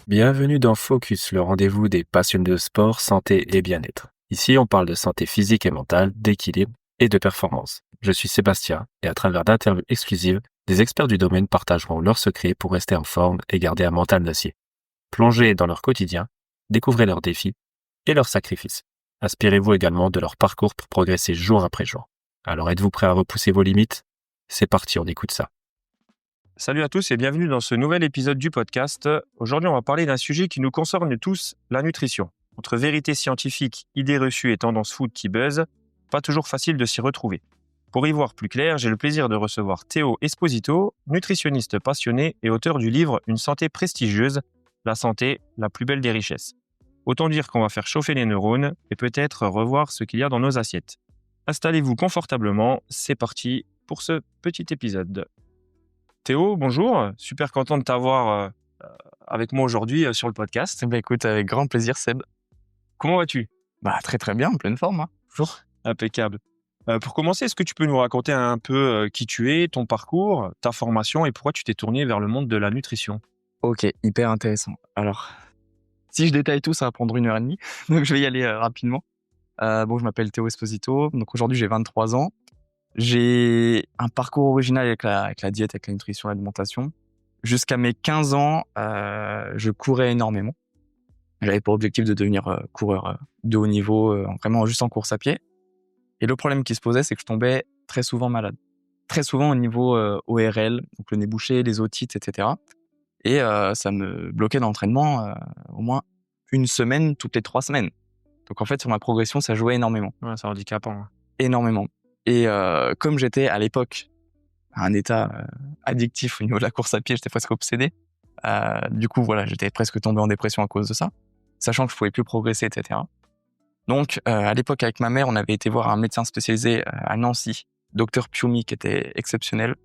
Bienvenue dans Focus, le rendez-vous des passionnés de sport, santé et bien-être. Ici, on parle de santé physique et mentale, d'équilibre et de performance. Je suis Sébastien et à travers d'interviews exclusives, des experts du domaine partageront leurs secrets pour rester en forme et garder un mental d'acier. Plongez dans leur quotidien, découvrez leurs défis et leurs sacrifices. Inspirez-vous également de leur parcours pour progresser jour après jour. Alors êtes-vous prêt à repousser vos limites? C'est parti, on écoute ça. Salut à tous et bienvenue dans ce nouvel épisode du podcast. Aujourd'hui, on va parler d'un sujet qui nous concerne tous, la nutrition. Entre vérité scientifique, idées reçues et tendances food qui buzzent, pas toujours facile de s'y retrouver. Pour y voir plus clair, j'ai le plaisir de recevoir Théo Esposito, nutritionniste passionné et auteur du livre Une santé prestigieuse, la santé, la plus belle des richesses. Autant dire qu'on va faire chauffer les neurones et peut-être revoir ce qu'il y a dans nos assiettes. Installez-vous confortablement, c'est parti pour ce petit épisode. Théo, bonjour, super content de t'avoir avec moi aujourd'hui sur le podcast. Écoute, avec grand plaisir, Seb. Comment vas-tu? Très très bien, en pleine forme, toujours. Impeccable. Pour commencer, est-ce que tu peux nous raconter un peu qui tu es, ton parcours, ta formation et pourquoi tu t'es tourné vers le monde de la nutrition? Ok, hyper intéressant. Alors, si je détaille tout, ça va prendre 1h30, donc je vais y aller rapidement. Je m'appelle Théo Esposito, donc aujourd'hui j'ai 23 ans. J'ai un parcours original avec la diète, avec la nutrition, l'alimentation. Jusqu'à mes 15 ans, je courais énormément. J'avais pour objectif de devenir coureur de haut niveau, vraiment juste en course à pied. Et le problème qui se posait, c'est que je tombais très souvent malade. Très souvent au niveau ORL, donc le nez bouché, les otites, etc. Et ça me bloquait dans l'entraînement au moins une semaine toutes les 3 semaines. Donc en fait, sur ma progression, ça jouait énormément. Ouais, c'est handicapant. Énormément. Et comme j'étais à l'époque à un état addictif au niveau de la course à pied, j'étais presque obsédé. Du coup, voilà, j'étais presque tombé en dépression à cause de ça, sachant que je pouvais plus progresser, etc. Donc, à l'époque, avec ma mère, on avait été voir un médecin spécialisé à Nancy, Dr Pioumi, qui était exceptionnel,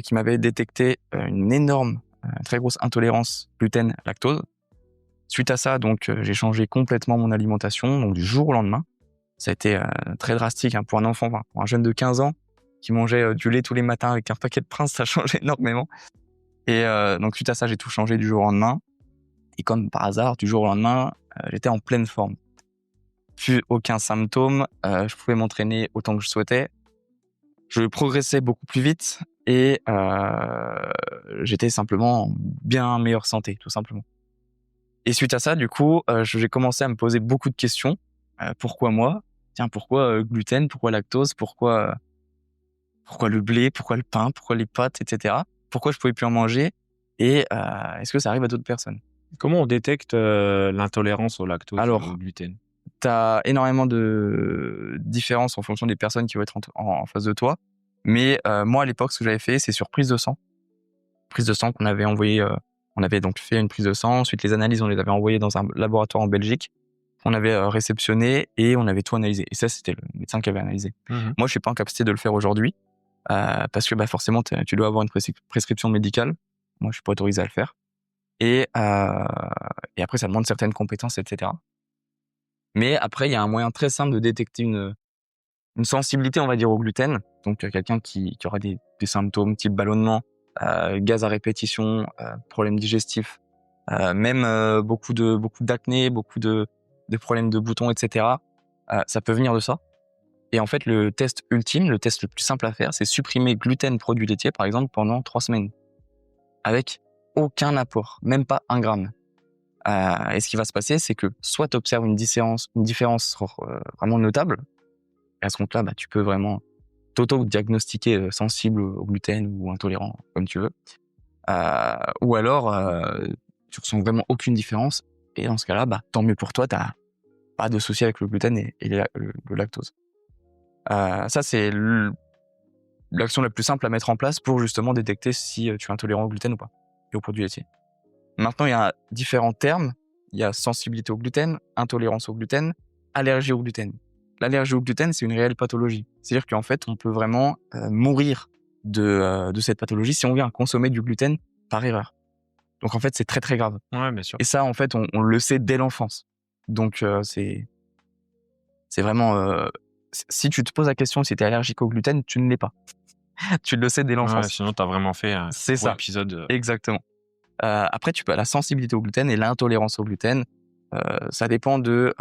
qui m'avait détecté une énorme, très grosse intolérance gluten-lactose. Suite à ça, donc, j'ai changé complètement mon alimentation, donc du jour au lendemain. Ça a été très drastique pour un enfant, pour un jeune de 15 ans qui mangeait du lait tous les matins avec un paquet de Prince, ça changeait énormément. Et donc, suite à ça, j'ai tout changé du jour au lendemain. Et comme par hasard, du jour au lendemain, j'étais en pleine forme. Plus aucun symptôme, je pouvais m'entraîner autant que je souhaitais. Je progressais beaucoup plus vite et j'étais simplement en bien meilleure santé, tout simplement. Et suite à ça, du coup, j'ai commencé à me poser beaucoup de questions. Pourquoi moi? Tiens, pourquoi gluten? Pourquoi lactose? Pourquoi le blé? Pourquoi le pain? Pourquoi les pâtes, etc. Pourquoi je pouvais plus en manger? Et est-ce que ça arrive à d'autres personnes? Comment on détecte l'intolérance au lactose ou Alors, au gluten? tu as énormément de différences en fonction des personnes qui vont être en face de toi. Mais moi, à l'époque, ce que j'avais fait, c'est sur prise de sang. Prise de sang qu'on avait envoyée, on avait donc fait une prise de sang. Ensuite, les analyses, on les avait envoyées dans un laboratoire en Belgique. On avait réceptionné et on avait tout analysé. Et ça, c'était le médecin qui avait analysé. Moi, je suis pas en capacité de le faire aujourd'hui parce que forcément, tu dois avoir une prescription médicale. Moi, je suis pas autorisé à le faire. Et après, ça demande certaines compétences, etc. Mais après, il y a un moyen très simple de détecter une sensibilité, on va dire, au gluten. Donc, quelqu'un qui aura des symptômes type ballonnement, gaz à répétition, problèmes digestifs, même beaucoup d'acné, beaucoup de problèmes de boutons, etc. Ça peut venir de ça. Et en fait, le test ultime, le test le plus simple à faire, c'est supprimer gluten produits laitiers, par exemple, pendant 3 semaines. Avec aucun apport, même pas 1 gramme. Et ce qui va se passer, c'est que soit tu observes une différence vraiment notable, et à ce compte-là, tu peux vraiment t'auto-diagnostiquer sensible au gluten ou intolérant, comme tu veux. Ou alors, tu ressens vraiment aucune différence, et dans ce cas-là, tant mieux pour toi, t'as pas de souci avec le gluten et le lactose. Ça, c'est l'action la plus simple à mettre en place pour justement détecter si tu es intolérant au gluten ou pas, et aux produits laitiers. Maintenant, il y a différents termes. Il y a sensibilité au gluten, intolérance au gluten, allergie au gluten. L'allergie au gluten, c'est une réelle pathologie. C'est-à-dire qu'en fait, on peut vraiment mourir de cette pathologie si on vient consommer du gluten par erreur. Donc en fait, c'est très très grave. Ouais, bien sûr. Et ça, en fait, on le sait dès l'enfance. Donc c'est vraiment... si tu te poses la question si tu es allergique au gluten, tu ne l'es pas. Tu le sais dès l'enfance. Ouais, sinon, tu as vraiment fait un C'est gros ça. épisode. Exactement. Après, tu peux la sensibilité au gluten et l'intolérance au gluten. Ça dépend de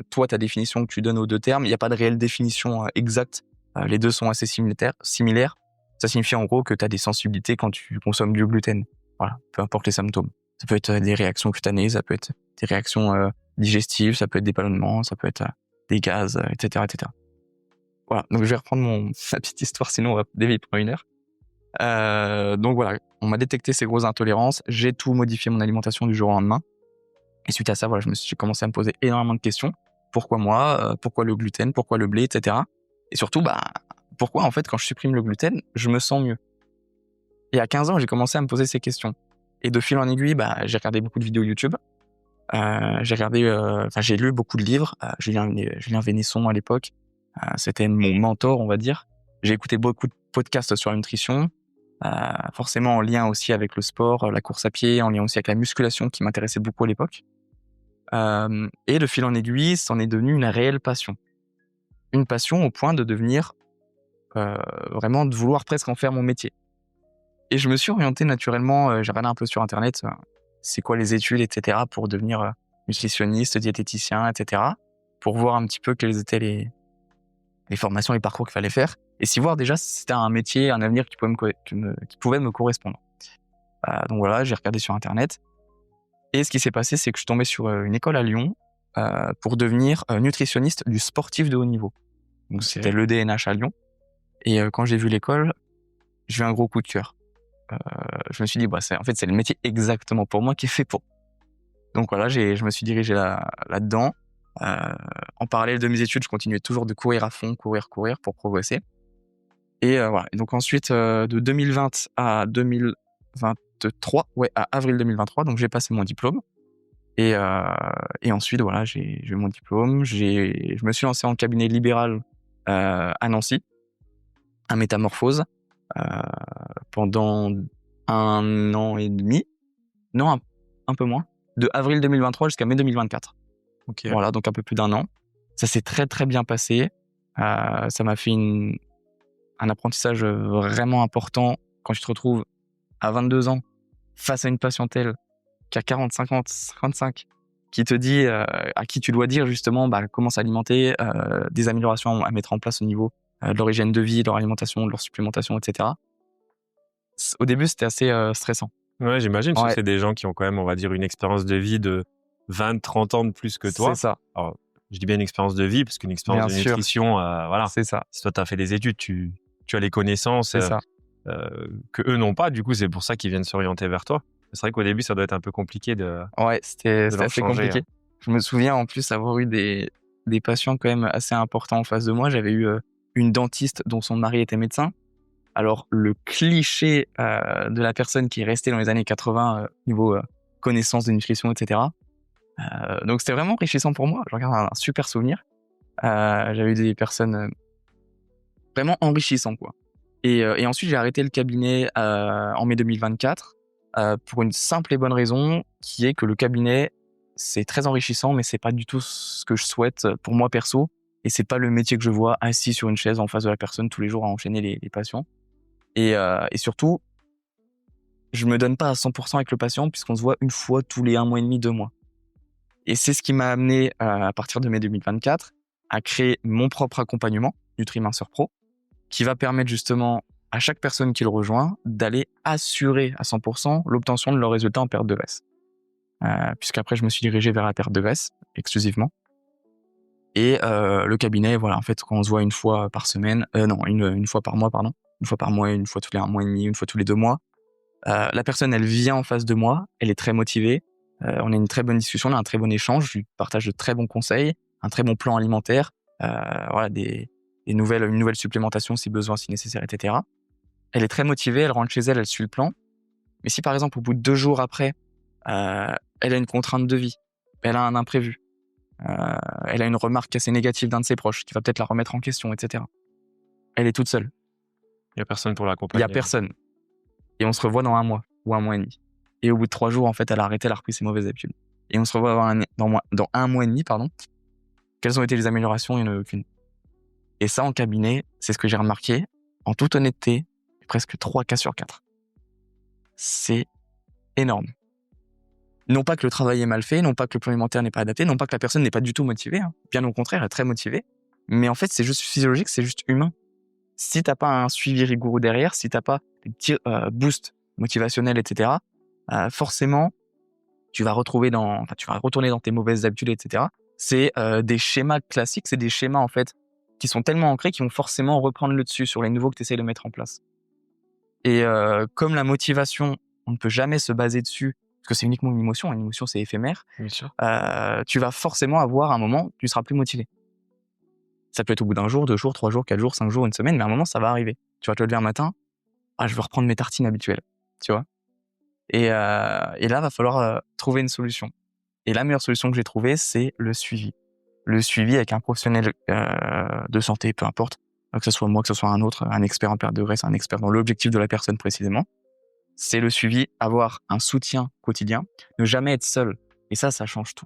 toi, ta définition que tu donnes aux deux termes. Il n'y a pas de réelle définition exacte. Les deux sont assez similaires. Ça signifie en gros que tu as des sensibilités quand tu consommes du gluten. Voilà, peu importe les symptômes. Ça peut être des réactions cutanées, ça peut être des réactions digestives, ça peut être des ballonnements, ça peut être des gaz, etc., etc. Voilà, donc je vais reprendre ma petite histoire, sinon on va dévier pour 1 heure. Donc voilà, on m'a détecté ces grosses intolérances, j'ai tout modifié mon alimentation du jour au lendemain. Et suite à ça, voilà, j'ai commencé à me poser énormément de questions. Pourquoi moi pourquoi le gluten? Pourquoi le blé? Etc. Et surtout, pourquoi en fait, quand je supprime le gluten, je me sens mieux? Et à 15 ans, j'ai commencé à me poser ces questions. Et de fil en aiguille, j'ai regardé beaucoup de vidéos YouTube. J'ai lu beaucoup de livres. Julien Vénesson à l'époque, c'était mon mentor, on va dire. J'ai écouté beaucoup de podcasts sur la nutrition, forcément en lien aussi avec le sport, la course à pied, en lien aussi avec la musculation qui m'intéressait beaucoup à l'époque. Et de fil en aiguille, c'en est devenu une réelle passion. Une passion au point de devenir vraiment de vouloir presque en faire mon métier. Et je me suis orienté naturellement, j'ai regardé un peu sur internet, c'est quoi les études, etc. pour devenir nutritionniste, diététicien, etc. pour voir un petit peu quelles étaient les formations, les parcours qu'il fallait faire. Et si voir déjà si c'était un métier, un avenir qui pouvait me correspondre. Donc voilà, j'ai regardé sur internet. Et ce qui s'est passé, c'est que je suis tombé sur une école à Lyon pour devenir nutritionniste du sportif de haut niveau. Donc c'était l'EDNH à Lyon. Et quand j'ai vu l'école, j'ai eu un gros coup de cœur. Je me suis dit, c'est le métier exactement pour moi qui est fait pour. Donc voilà, je me suis dirigé là-dedans. En parallèle de mes études, je continuais toujours de courir à fond, courir pour progresser. Et voilà. Et donc ensuite, de 2020 à 2023, à avril 2023, donc j'ai passé mon diplôme. Et ensuite, voilà, j'ai eu mon diplôme. Je me suis lancé en cabinet libéral à Nancy, à Métamorphose, pendant 1 an et demi. Non, un peu moins. De avril 2023 jusqu'à mai 2024. Okay. Voilà, donc un peu plus d'1 an. Ça s'est très, très bien passé. Ça m'a fait un apprentissage vraiment important quand tu te retrouves à 22 ans face à une patientèle qui a 40, 50, 55, qui te dit, à qui tu dois dire justement comment s'alimenter, des améliorations à mettre en place au niveau de leur hygiène de vie, de leur alimentation, de leur supplémentation, etc. Au début, c'était assez stressant. Ouais, j'imagine, parce que c'est des gens qui ont quand même, on va dire, une expérience de vie de 20, 30 ans de plus que toi. C'est ça. Alors, je dis bien une expérience de vie, parce qu'une expérience de nutrition, voilà. C'est ça. Si toi, tu as fait des études, tu as les connaissances que eux n'ont pas. Du coup, c'est pour ça qu'ils viennent s'orienter vers toi. C'est vrai qu'au début, ça doit être un peu compliqué de. Ouais, c'était assez compliqué. Hein. Je me souviens en plus avoir eu des patients quand même assez importants en face de moi. J'avais eu une dentiste dont son mari était médecin. Alors, le cliché de la personne qui est restée dans les années 80 niveau connaissance de nutrition, etc. Donc, c'était vraiment enrichissant pour moi. Je regarde un super souvenir. J'avais eu des personnes vraiment enrichissantes, quoi. Et ensuite, j'ai arrêté le cabinet en mai 2024 pour une simple et bonne raison qui est que le cabinet, c'est très enrichissant, mais c'est pas du tout ce que je souhaite pour moi perso. Et c'est pas le métier que je vois assis sur une chaise en face de la personne tous les jours à enchaîner les patients. Et surtout, je me donne pas à 100% avec le patient puisqu'on se voit une fois tous les 1 mois et demi, 2 mois. Et c'est ce qui m'a amené à partir de mai 2024 à créer mon propre accompagnement, Nutrimincer Pro, qui va permettre justement à chaque personne qui le rejoint d'aller assurer à 100% l'obtention de leurs résultats en perte de graisse. Puisqu'après, je me suis dirigé vers la perte de graisse exclusivement. Et le cabinet, voilà, en fait, quand on se voit une fois par semaine, une fois par mois, pardon, une fois par mois, une fois tous les 1 mois et demi, une fois tous les 2 mois, la personne, elle vient en face de moi, elle est très motivée, on a une très bonne discussion, on a un très bon échange, je lui partage de très bons conseils, un très bon plan alimentaire, voilà, une nouvelle supplémentation si besoin, si nécessaire, etc. Elle est très motivée, elle rentre chez elle, elle suit le plan. Mais si par exemple, au bout de 2 jours après, elle a une contrainte de vie, elle a un imprévu, elle a une remarque assez négative d'un de ses proches qui va peut-être la remettre en question, etc. Elle est toute seule. Il n'y a personne pour Il l'accompagner. n'y a personne. Et on se revoit dans 1 mois ou 1 mois et demi. Et au bout de 3 jours, en fait, elle a arrêté, elle a repris ses mauvaises habitudes. Et on se revoit dans 1 mois et demi, pardon. Quelles ont été les améliorations? Il n'y en a aucune. Et ça, en cabinet, c'est ce que j'ai remarqué. En toute honnêteté, presque 3 cas sur 4. C'est énorme. Non pas que le travail est mal fait, non pas que le plan alimentaire n'est pas adapté, non pas que la personne n'est pas du tout motivée, hein. Bien au contraire, elle est très motivée. Mais en fait, c'est juste physiologique, c'est juste humain. Si t'as pas un suivi rigoureux derrière, si t'as pas des petits boosts motivationnels, etc., forcément, tu vas retourner dans tes mauvaises habitudes, etc. C'est des schémas classiques, c'est des schémas en fait qui sont tellement ancrés qu'ils vont forcément reprendre le dessus sur les nouveaux que tu essaies de mettre en place. Et comme la motivation, on ne peut jamais se baser dessus, parce que c'est uniquement une émotion c'est éphémère, Bien sûr. tu vas forcément avoir un moment où tu seras plus motivé. Ça peut être au bout d'un jour, 2 jours, 3 jours, 4 jours, 5 jours, une semaine, mais à un moment, ça va arriver. Tu vas te lever un matin, je veux reprendre mes tartines habituelles, tu vois. Et là, va falloir trouver une solution. Et la meilleure solution que j'ai trouvée, c'est le suivi. Le suivi avec un professionnel de santé, peu importe, que ce soit moi, que ce soit un autre, un expert en perte de graisse, un expert dans l'objectif de la personne précisément. C'est le suivi, avoir un soutien quotidien, ne jamais être seul. Et ça change tout.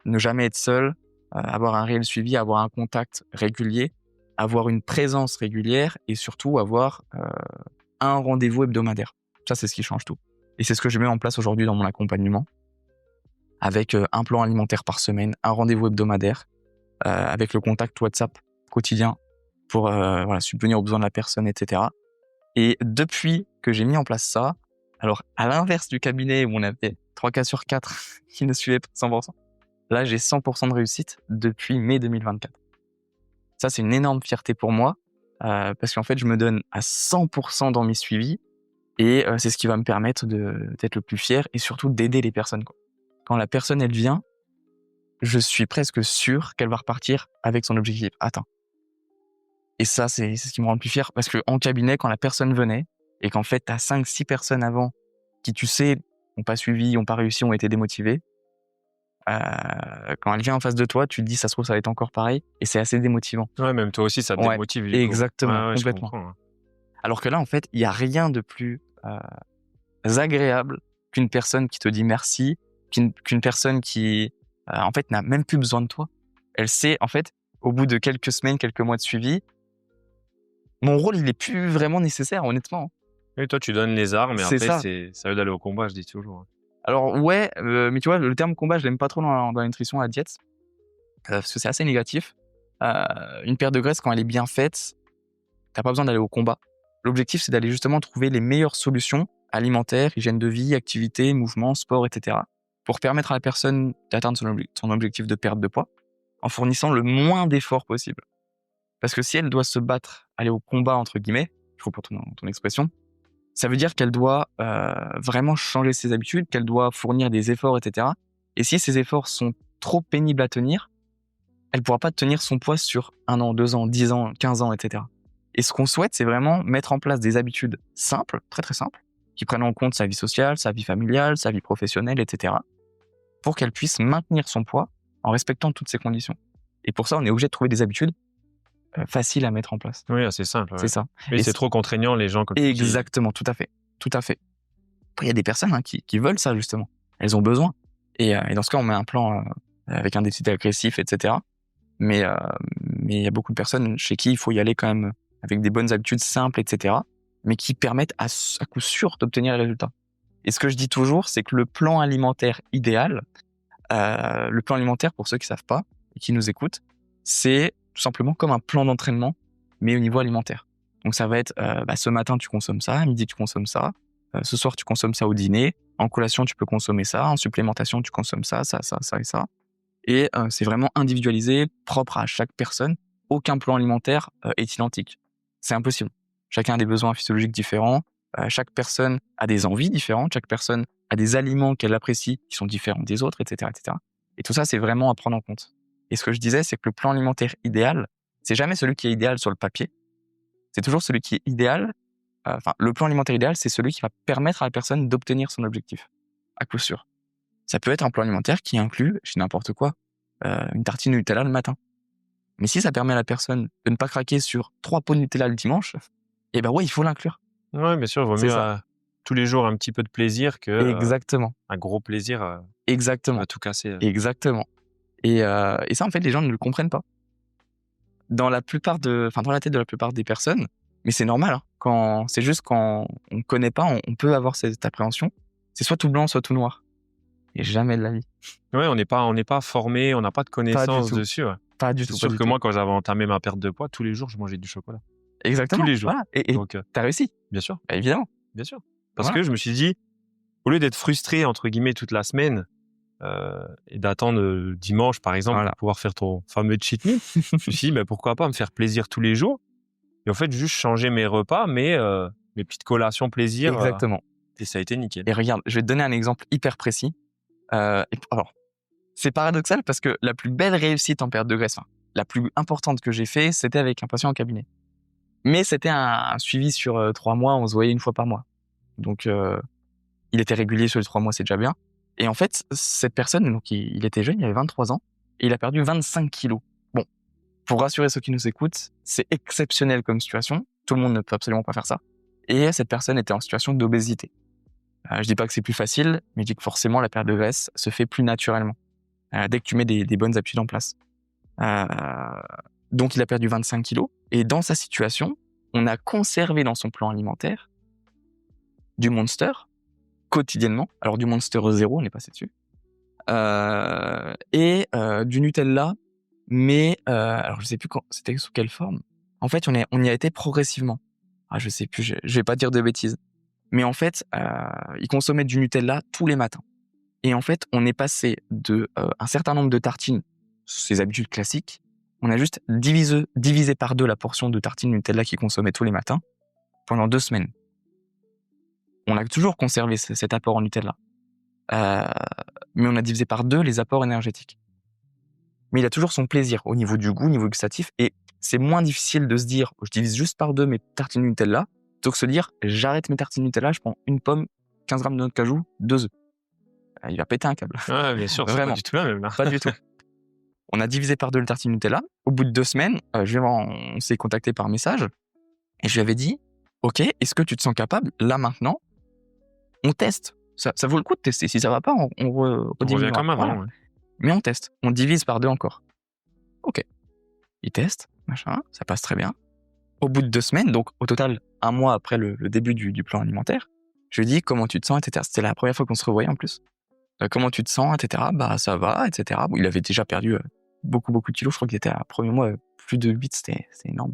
Ne jamais être seul, avoir un réel suivi, avoir un contact régulier, avoir une présence régulière et surtout avoir un rendez-vous hebdomadaire. Ça, c'est ce qui change tout. Et c'est ce que je mets en place aujourd'hui dans mon accompagnement, avec un plan alimentaire par semaine, un rendez-vous hebdomadaire, avec le contact WhatsApp quotidien pour subvenir aux besoins de la personne, etc. Et depuis que j'ai mis en place ça, alors à l'inverse du cabinet où on avait 3 cas sur 4 qui ne suivaient pas 100%, là j'ai 100% de réussite depuis mai 2024. Ça, c'est une énorme fierté pour moi, parce qu'en fait, je me donne à 100% dans mes suivis, et c'est ce qui va me permettre d'être le plus fier et surtout d'aider les personnes, quoi. Quand la personne, elle vient, je suis presque sûr qu'elle va repartir avec son objectif atteint. Et ça, c'est ce qui me rend le plus fier, parce qu'en cabinet, quand la personne venait, et qu'en fait, tu as 5-6 personnes avant qui, tu sais, n'ont pas suivi, n'ont pas réussi, ont été démotivées, quand elle vient en face de toi, tu te dis, ça se trouve, ça va être encore pareil, et c'est assez démotivant. Ouais, même toi aussi, ça te Ouais, démotive du coup. exactement, Ouais, je complètement. comprends, hein. Alors que là, en fait, il y a rien de plus agréable qu'une personne qui te dit merci, qu'une personne qui, en fait, n'a même plus besoin de toi. Elle sait, en fait, au bout de quelques semaines, quelques mois de suivi, mon rôle, il est plus vraiment nécessaire, honnêtement. Et toi, tu donnes les armes, et C'est après, ça. c'est à eux d'aller au combat, je dis toujours. Alors ouais, mais tu vois, le terme combat, je l'aime pas trop dans la nutrition, la diète, parce que c'est assez négatif. Une perte de graisse, quand elle est bien faite, t'as pas besoin d'aller au combat. L'objectif, c'est d'aller justement trouver les meilleures solutions alimentaires, hygiène de vie, activité, mouvement, sport, etc., pour permettre à la personne d'atteindre son objectif de perte de poids en fournissant le moins d'efforts possible. Parce que si elle doit se battre, aller au combat, entre guillemets, je reprends ton expression, ça veut dire qu'elle doit vraiment changer ses habitudes, qu'elle doit fournir des efforts, etc. Et si ces efforts sont trop pénibles à tenir, elle pourra pas tenir son poids sur 1 an, 2 ans, 10 ans, 15 ans, etc. Et ce qu'on souhaite, c'est vraiment mettre en place des habitudes simples, très très simples, qui prennent en compte sa vie sociale, sa vie familiale, sa vie professionnelle, etc., pour qu'elle puisse maintenir son poids en respectant toutes ces conditions. Et pour ça, on est obligé de trouver des habitudes faciles à mettre en place. Oui, assez simple. C'est ça. Mais Et c'est trop contraignant, les gens, comme tu dis. Exactement, tout à fait. Tout à fait. Après, il y a des personnes qui veulent ça, justement. Elles ont besoin. Et dans ce cas, on met un plan avec un déficit agressif, etc. Mais il y a beaucoup de personnes chez qui il faut y aller quand même avec des bonnes habitudes simples, etc., mais qui permettent à coup sûr d'obtenir les résultats. Et ce que je dis toujours, c'est que le plan alimentaire idéal, pour ceux qui savent pas et qui nous écoutent, c'est tout simplement comme un plan d'entraînement, mais au niveau alimentaire. Donc ça va être, ce matin tu consommes ça, à midi tu consommes ça, ce soir tu consommes ça au dîner, en collation tu peux consommer ça, en supplémentation tu consommes ça et ça. Et c'est vraiment individualisé, propre à chaque personne. Aucun plan alimentaire est identique. C'est impossible. Chacun a des besoins physiologiques différents, chaque personne a des envies différentes, chaque personne a des aliments qu'elle apprécie qui sont différents des autres, etc., etc. Et tout ça, c'est vraiment à prendre en compte. Et ce que je disais, c'est que le plan alimentaire idéal, c'est jamais celui qui est idéal sur le papier. C'est toujours celui qui est idéal. Le plan alimentaire idéal, c'est celui qui va permettre à la personne d'obtenir son objectif, à coup sûr. Ça peut être un plan alimentaire qui inclut, je sais n'importe quoi, une tartine de Nutella le matin. Mais si ça permet à la personne de ne pas craquer sur 3 pots de Nutella le dimanche, eh ben ouais, il faut l'inclure. Ouais, bien sûr, il vaut C'est mieux ça. tous les jours un petit peu de plaisir que Exactement. un gros plaisir qui Exactement. va tout casser. Exactement. Et ça, en fait, les gens ne le comprennent pas. Dans la tête de la plupart des personnes, mais c'est normal, hein, c'est juste quand on ne connaît pas, on peut avoir cette appréhension. C'est soit tout blanc, soit tout noir. Et jamais de la vie. Ouais, on n'est pas formé, on n'a pas de connaissances tout. dessus. Ouais. Pas du C'est tout. sûr Pas du que tout. moi, quand j'avais entamé ma perte de poids, tous les jours, je mangeais du chocolat. Exactement. Tous les jours. Voilà. Et Donc, t'as réussi. bien sûr, Bah, évidemment. bien sûr. Parce Voilà. que je me suis dit, au lieu d'être frustré, entre guillemets, toute la semaine et d'attendre dimanche, par exemple, Voilà. pour pouvoir faire ton fameux cheat meal, je me suis dit, pourquoi pas me faire plaisir tous les jours et en fait, juste changer mes repas, mais mes petites collations plaisir. Exactement. Et ça a été nickel. Et regarde, je vais te donner un exemple hyper précis. Alors, c'est paradoxal parce que la plus belle réussite en perte de graisse, la plus importante que j'ai fait, c'était avec un patient en cabinet. Mais c'était un suivi sur 3 mois, on se voyait une fois par mois. Donc, il était régulier sur les 3 mois, c'est déjà bien. Et en fait, cette personne, donc il était jeune, il avait 23 ans, et il a perdu 25 kilos. Bon, pour rassurer ceux qui nous écoutent, c'est exceptionnel comme situation. Tout le monde ne peut absolument pas faire ça. Et cette personne était en situation d'obésité. Je dis pas que c'est plus facile, mais je dis que forcément, la perte de graisse se fait plus naturellement. Dès que tu mets des bonnes habitudes en place. Donc, il a perdu 25 kilos. Et dans sa situation, on a conservé dans son plan alimentaire du Monster quotidiennement. Alors, du Monster 0, on est passé dessus. Et du Nutella, mais alors je sais plus c'était sous quelle forme. En fait, on y a été progressivement. Je sais plus, je vais pas dire de bêtises. Mais en fait, il consommait du Nutella tous les matins. Et en fait, on est passé de un certain nombre de tartines, ses habitudes classiques. On a juste divisé par 2 la portion de tartines Nutella qu'il consommait tous les matins pendant 2 semaines. On a toujours conservé cet apport en Nutella. Mais on a divisé par 2 les apports énergétiques. Mais il a toujours son plaisir au niveau du goût, au niveau gustatif. Et c'est moins difficile de se dire, je divise juste par 2 mes tartines Nutella, plutôt que se dire, j'arrête mes tartines Nutella, je prends une pomme, 15 grammes de noix de cajou, 2 œufs. Il va péter un câble. Ouais, bien sûr, c'est pas Vraiment. du tout la même. Là. Pas du tout. On a divisé par 2 le tartine Nutella. Au bout de 2 semaines, on s'est contacté par message. Et je lui avais dit, OK, est-ce que tu te sens capable, là maintenant, on teste. Ça vaut le coup de tester. Si ça va pas, on On rediminue. revient comme avant. Voilà. Ouais. Mais on teste. On divise par 2 encore. OK. Il teste, machin, ça passe très bien. Au bout de 2 semaines, donc au total 1 mois après le début du plan alimentaire, je lui dis comment tu te sens, etc. C'était la première fois qu'on se revoyait en plus. Comment tu te sens, etc. Ça va, etc. Bon, il avait déjà perdu beaucoup de kilos. Je crois qu'il était à premier mois plus de 8, c'était énorme.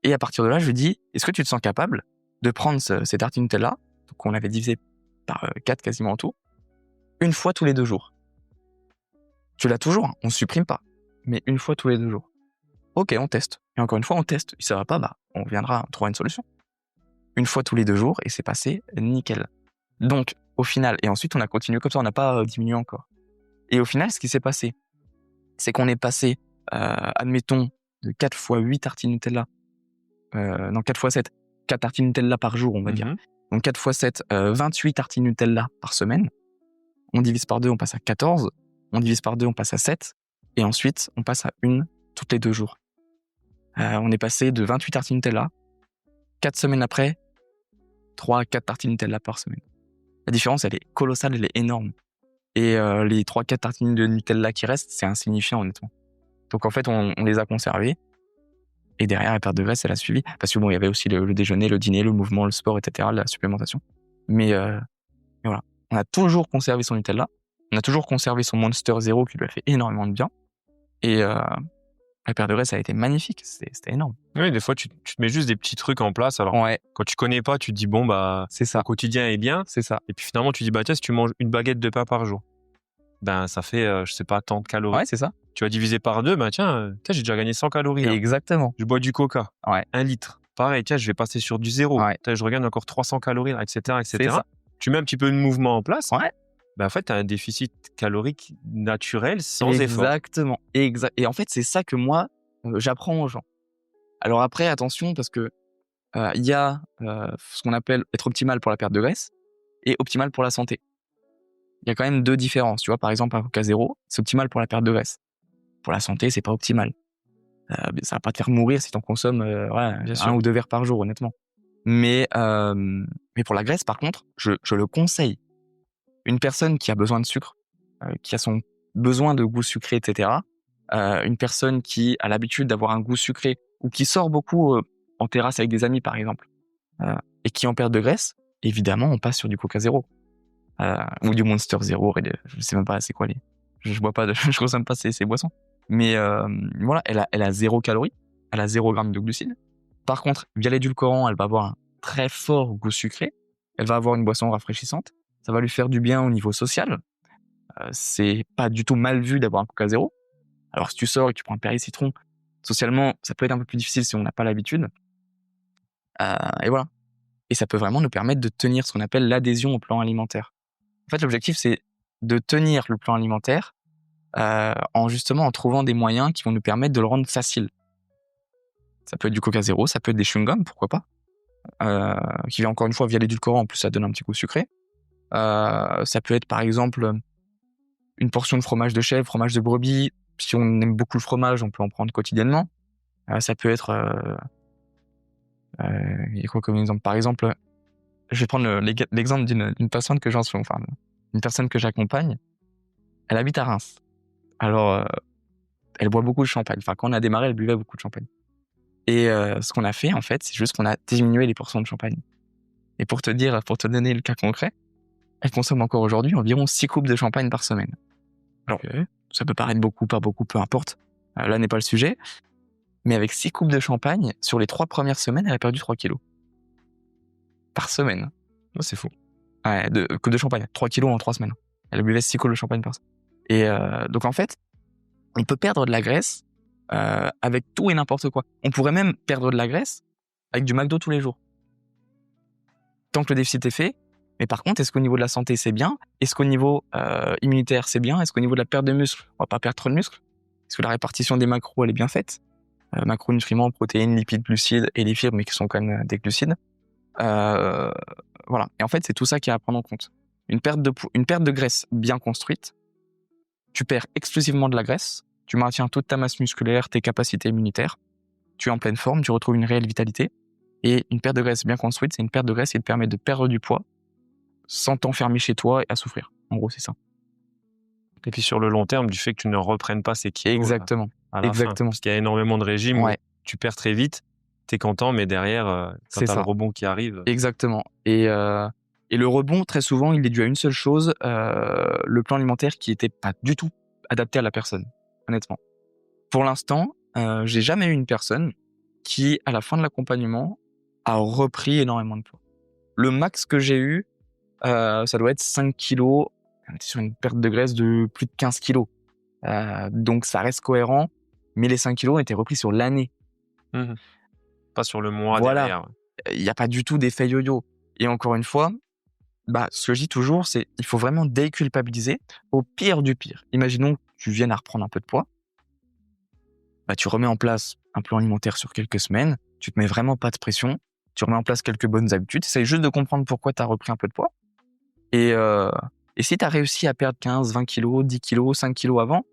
Et à partir de là, je lui dis, est-ce que tu te sens capable de prendre ces tartines Nutella, qu'on avait divisé par 4 quasiment en tout, une fois tous les 2 jours. Tu l'as toujours, on ne supprime pas, mais une fois tous les 2 jours. OK, on teste. Et encore une fois, on teste. Si ça va pas, on viendra trouver une solution. Une fois tous les 2 jours, et c'est passé nickel. Donc, au final, et ensuite on a continué comme ça, on n'a pas diminué encore. Et au final, ce qui s'est passé, c'est qu'on est passé, admettons, de 4 fois 8 tartines Nutella, non 4 fois 7, 4 tartines Nutella par jour, on va dire. Donc 4 fois 7, 28 tartines Nutella par semaine. On divise par 2, on passe à 14. On divise par 2, on passe à 7. Et ensuite, on passe à 1 toutes les 2 jours. On est passé de 28 tartines Nutella. 4 semaines après, 3 à 4 tartines Nutella par semaine. La différence, elle est colossale, elle est énorme. Et les 3-4 tartines de Nutella qui restent, c'est insignifiant, honnêtement. Donc en fait, on les a conservées. Et derrière, la perte de graisse, elle a suivi. Parce que bon, il y avait aussi le déjeuner, le dîner, le mouvement, le sport, etc., la supplémentation. Mais voilà. On a toujours conservé son Nutella. On a toujours conservé son Monster 0 qui lui a fait énormément de bien. Et la perte de graisse a été magnifique. C'était énorme. Oui, des fois, tu te mets juste des petits trucs en place. Alors, Ouais, quand tu connais pas, tu te dis, c'est ça. ton quotidien est bien. C'est ça. Et puis finalement, tu dis, tiens, si tu manges une baguette de pain par jour, ça fait, je sais pas, tant de calories. Ouais, c'est ça. Tu vas diviser par 2, tiens, j'ai déjà gagné 100 calories. Là. Exactement. Je bois du coca, Ouais. 1 litre. Pareil, tiens, je vais passer sur du 0. Ouais. Je regagne encore 300 calories, là, etc., etc. C'est ça. Tu mets un petit peu de mouvement en place. Ouais. En fait, tu as un déficit calorique naturel sans effort. Exactement. Et en fait, c'est ça que moi, j'apprends aux gens. Alors après, attention, parce que il y a ce qu'on appelle être optimal pour la perte de graisse et optimal pour la santé. Il y a quand même 2 différences. Tu vois, par exemple, un Coca 0, c'est optimal pour la perte de graisse. Pour la santé, c'est pas optimal. Ça va pas te faire mourir si tu en consommes 1 ou 2 verres par jour, honnêtement. Mais pour la graisse, par contre, je le conseille. Une personne qui a besoin de sucre, qui a son besoin de goût sucré, etc., une personne qui a l'habitude d'avoir un goût sucré ou qui sort beaucoup en terrasse avec des amis, par exemple, et qui en perd de graisse, évidemment, on passe sur du Coca 0. ou du Monster Zero. Je sais même pas c'est quoi je bois pas je consomme pas ces boissons. Mais voilà, elle a 0 calories, elle a 0 grammes de glucides. Par contre, via l'édulcorant, elle va avoir un très fort goût sucré. Elle va avoir une boisson rafraîchissante. Ça va lui faire du bien au niveau social. C'est pas du tout mal vu d'avoir un Coca Zéro. Alors, si tu sors et que tu prends un Perrier Citron, socialement, ça peut être un peu plus difficile si on n'a pas l'habitude. Et voilà. Et ça peut vraiment nous permettre de tenir ce qu'on appelle l'adhésion au plan alimentaire. En fait, l'objectif, c'est de tenir le plan alimentaire en trouvant des moyens qui vont nous permettre de le rendre facile. Ça peut être du Coca Zéro, ça peut être des chewing-gums, pourquoi pas, qui vient encore une fois via l'édulcorant, en plus ça donne un petit goût sucré. Ça peut être par exemple une portion de fromage de chèvre, fromage de brebis. Si on aime beaucoup le fromage, on peut en prendre quotidiennement. Ça peut être... il y a quoi comme exemple? Par exemple, je vais prendre l'exemple d'une personne que une personne que j'accompagne. Elle habite à Reims. Alors, elle boit beaucoup de champagne. Enfin, quand on a démarré, elle buvait beaucoup de champagne. Et ce qu'on a fait, en fait, c'est juste qu'on a diminué les portions de champagne. Et pour te donner le cas concret, elle consomme encore aujourd'hui environ 6 coupes de champagne par semaine. Alors, ça peut paraître beaucoup, pas beaucoup, peu importe. Là n'est pas le sujet. Mais avec 6 coupes de champagne, sur les 3 premières semaines, elle a perdu 3 kilos. Par semaine. Oh, c'est fou. Ouais, de coupe de champagne. 3 kilos en 3 semaines. Elle buvait 6 coupes de champagne par semaine. Et donc, en fait, on peut perdre de la graisse avec tout et n'importe quoi. On pourrait même perdre de la graisse avec du McDo tous les jours. Tant que le déficit est fait. Mais par contre, est-ce qu'au niveau de la santé, c'est bien? Est-ce qu'au niveau immunitaire, c'est bien? Est-ce qu'au niveau de la perte de muscles, on va pas perdre trop de muscles? Est-ce que la répartition des macros, elle est bien faite? Macronutriments, protéines, lipides, glucides et les fibres, mais qui sont quand même des glucides. Voilà. Et en fait, c'est tout ça qu'il y a à prendre en compte. Une perte de graisse bien construite, tu perds exclusivement de la graisse, tu maintiens toute ta masse musculaire, tes capacités immunitaires, tu es en pleine forme, tu retrouves une réelle vitalité. Et une perte de graisse bien construite, c'est une perte de graisse qui te permet de perdre du poids sans t'enfermer chez toi et à souffrir. En gros, c'est ça. Et puis sur le long terme, du fait que tu ne reprennes pas ces kilos. Exactement. À la fin. Parce qu'il y a énormément de régimes où tu perds très vite, t'es content, mais derrière, quand t'as le rebond qui arrive. Exactement. Et le rebond, très souvent, il est dû à une seule chose, le plan alimentaire qui était pas du tout adapté à la personne, honnêtement. Pour l'instant, j'ai jamais eu une personne qui, à la fin de l'accompagnement, a repris énormément de poids. Le max que j'ai eu, ça doit être 5 kilos. On était sur une perte de graisse de plus de 15 kilos. Donc ça reste cohérent, mais les 5 kilos ont été repris sur l'année. Pas sur le mois derrière. Il n'y a pas du tout d'effet yo-yo. Et encore une fois, ce que je dis toujours, c'est il faut vraiment déculpabiliser au pire du pire. Imaginons que tu viennes à reprendre un peu de poids. Tu remets en place un plan alimentaire sur quelques semaines, tu te mets vraiment pas de pression, tu remets en place quelques bonnes habitudes, tu essaies juste de comprendre pourquoi tu as repris un peu de poids. Et si tu as réussi à perdre 15, 20 kilos, 10 kilos, 5 kilos avant,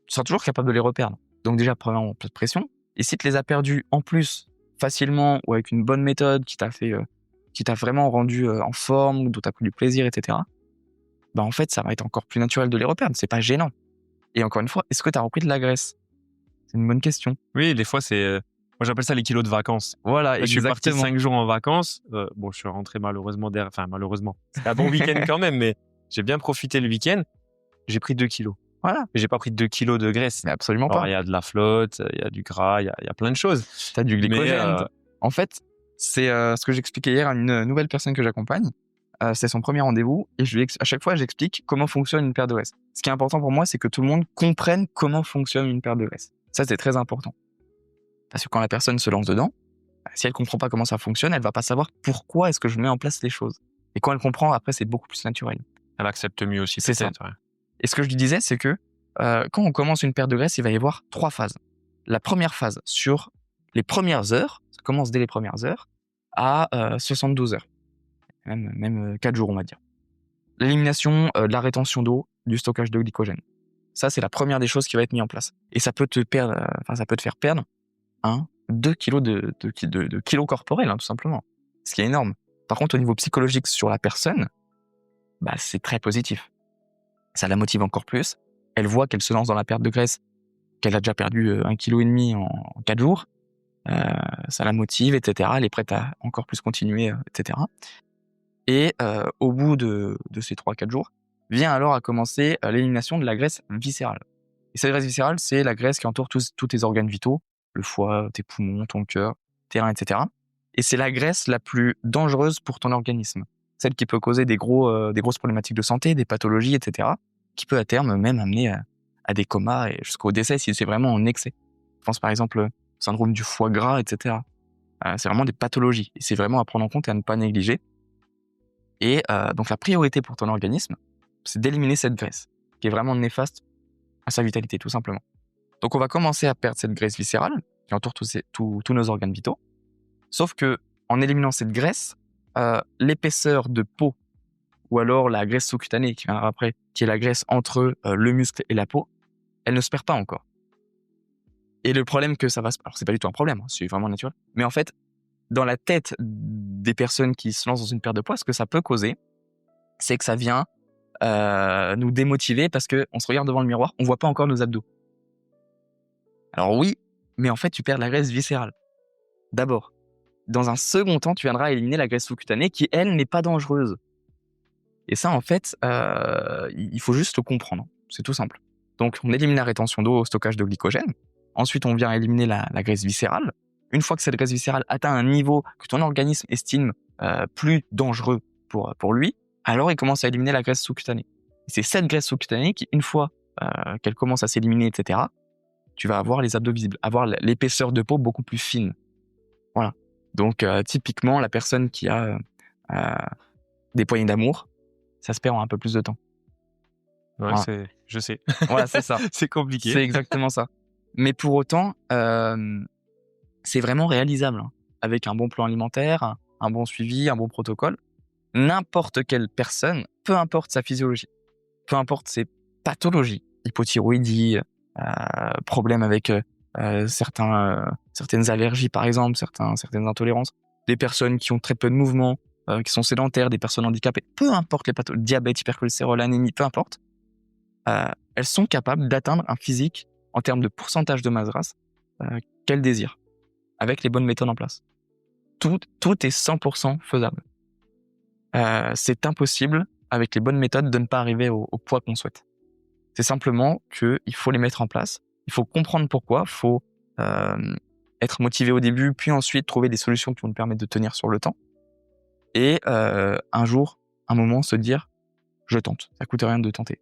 tu seras toujours capable de les reperdre. Donc déjà, premièrement, pas de pression. Et si tu les as perdus en plus facilement ou avec une bonne méthode qui t'a vraiment rendu en forme, dont tu as pris du plaisir, etc., en fait, ça va être encore plus naturel de les reperdre. C'est pas gênant. Et encore une fois, est-ce que tu as repris de la graisse? C'est une bonne question. Oui, des fois, c'est... Moi, j'appelle ça les kilos de vacances. Voilà, exactement. Je suis parti 5 jours en vacances. Je suis rentré malheureusement derrière. Enfin, malheureusement. C'était un bon week-end quand même, mais j'ai bien profité le week-end. J'ai pris 2 kilos. Voilà. Mais j'ai pas pris 2 kilos de graisse. Mais absolument pas. Il y a de la flotte, il y a du gras, il y a plein de choses. T'as du glycogène. En fait, c'est ce que j'expliquais hier à une nouvelle personne que j'accompagne. C'est son premier rendez-vous et à chaque fois, j'explique comment fonctionne une perte de graisse. Ce qui est important pour moi, c'est que tout le monde comprenne comment fonctionne une perte de graisse. Ça, c'est très important. Parce que quand la personne se lance dedans, si elle comprend pas comment ça fonctionne, elle va pas savoir pourquoi est-ce que je mets en place les choses. Et quand elle comprend, après, c'est beaucoup plus naturel. Elle accepte mieux aussi. C'est ça. Ouais. Et ce que je lui disais, c'est que quand on commence une perte de graisse, il va y avoir 3 phases. La première phase, sur les premières heures, ça commence dès les premières heures, à 72 heures. Même 4 jours, on va dire. L'élimination de la rétention d'eau, du stockage de glycogène. Ça, c'est la première des choses qui va être mise en place. Et ça peut te faire perdre 2 kilos de kilos corporels, tout simplement. Ce qui est énorme. Par contre, au niveau psychologique sur la personne, c'est très positif. Ça la motive encore plus. Elle voit qu'elle se lance dans la perte de graisse, qu'elle a déjà perdu 1,5 kg en 4 jours. Ça la motive, etc. Elle est prête à encore plus continuer, etc. Et au bout de ces 3-4 jours, vient alors à commencer l'élimination de la graisse viscérale. Et cette graisse viscérale, c'est la graisse qui entoure tous tes organes vitaux, le foie, tes poumons, ton cœur, tes reins, etc. Et c'est la graisse la plus dangereuse pour ton organisme. Celle qui peut causer des grosses problématiques de santé, des pathologies, etc. Qui peut à terme même amener à des comas et jusqu'au décès si c'est vraiment en excès. Je pense par exemple au syndrome du foie gras, etc. C'est vraiment des pathologies et c'est vraiment à prendre en compte et à ne pas négliger. Et donc la priorité pour ton organisme, c'est d'éliminer cette graisse qui est vraiment néfaste à sa vitalité, tout simplement. Donc on va commencer à perdre cette graisse viscérale qui entoure tous nos organes vitaux. Sauf que en éliminant cette graisse, l'épaisseur de peau ou alors la graisse sous-cutanée qui viendra après, qui est la graisse entre le muscle et la peau, elle ne se perd pas encore. Et le problème que ça va alors c'est pas du tout un problème, hein, c'est vraiment naturel. Mais en fait, dans la tête des personnes qui se lancent dans une perte de poids, ce que ça peut causer, c'est que ça vient nous démotiver parce qu'on se regarde devant le miroir, on voit pas encore nos abdos. Alors oui, mais en fait, tu perds la graisse viscérale. D'abord. Dans un second temps, tu viendras éliminer la graisse sous-cutanée qui, elle, n'est pas dangereuse. Et ça, en fait, il faut juste le comprendre. C'est tout simple. Donc, on élimine la rétention d'eau au stockage de glycogène. Ensuite, on vient éliminer la graisse viscérale. Une fois que cette graisse viscérale atteint un niveau que ton organisme estime plus dangereux pour lui, alors il commence à éliminer la graisse sous-cutanée. Et c'est cette graisse sous-cutanée qui, une fois qu'elle commence à s'éliminer, etc., tu vas avoir les abdos visibles, avoir l'épaisseur de peau beaucoup plus fine. Voilà. Donc, typiquement, la personne qui a des poignées d'amour, ça se perd en un peu plus de temps. Ouais, Voilà. je sais. Voilà, c'est ça. C'est compliqué. C'est exactement ça. Mais pour autant, c'est vraiment réalisable. Hein. Avec un bon plan alimentaire, un bon suivi, un bon protocole, n'importe quelle personne, peu importe sa physiologie, peu importe ses pathologies, hypothyroïdie, problèmes avec certaines allergies par exemple, certaines intolérances, des personnes qui ont très peu de mouvement, qui sont sédentaires, des personnes handicapées, peu importe les pathologies, diabète, hypercholestérol, anémie, peu importe, elles sont capables d'atteindre un physique en termes de pourcentage de masse grasse qu'elles désirent, avec les bonnes méthodes en place. Tout est 100% faisable. C'est impossible, avec les bonnes méthodes, de ne pas arriver au poids qu'on souhaite. C'est simplement qu'il faut les mettre en place, il faut comprendre pourquoi, il faut être motivé au début, puis ensuite trouver des solutions qui vont nous permettre de tenir sur le temps. Et un jour, un moment, se dire « je tente, ça coûte rien de tenter ».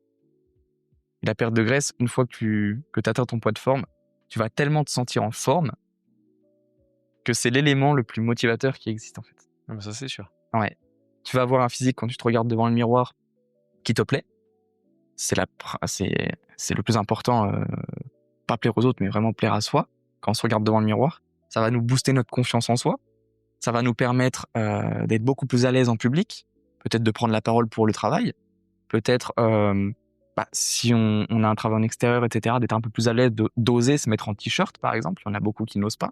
Et la perte de graisse, une fois que tu atteins ton poids de forme, tu vas tellement te sentir en forme que c'est l'élément le plus motivateur qui existe en fait. Non, mais ça, c'est sûr. Ouais. Tu vas avoir un physique quand tu te regardes devant le miroir qui te plaît. C'est le plus important, pas plaire aux autres, mais vraiment plaire à soi. Quand on se regarde devant le miroir, ça va nous booster notre confiance en soi. Ça va nous permettre d'être beaucoup plus à l'aise en public, peut-être de prendre la parole pour le travail, peut-être si on a un travail en extérieur, etc., d'être un peu plus à l'aise, d'oser se mettre en t-shirt, par exemple. Il y en a beaucoup qui n'osent pas.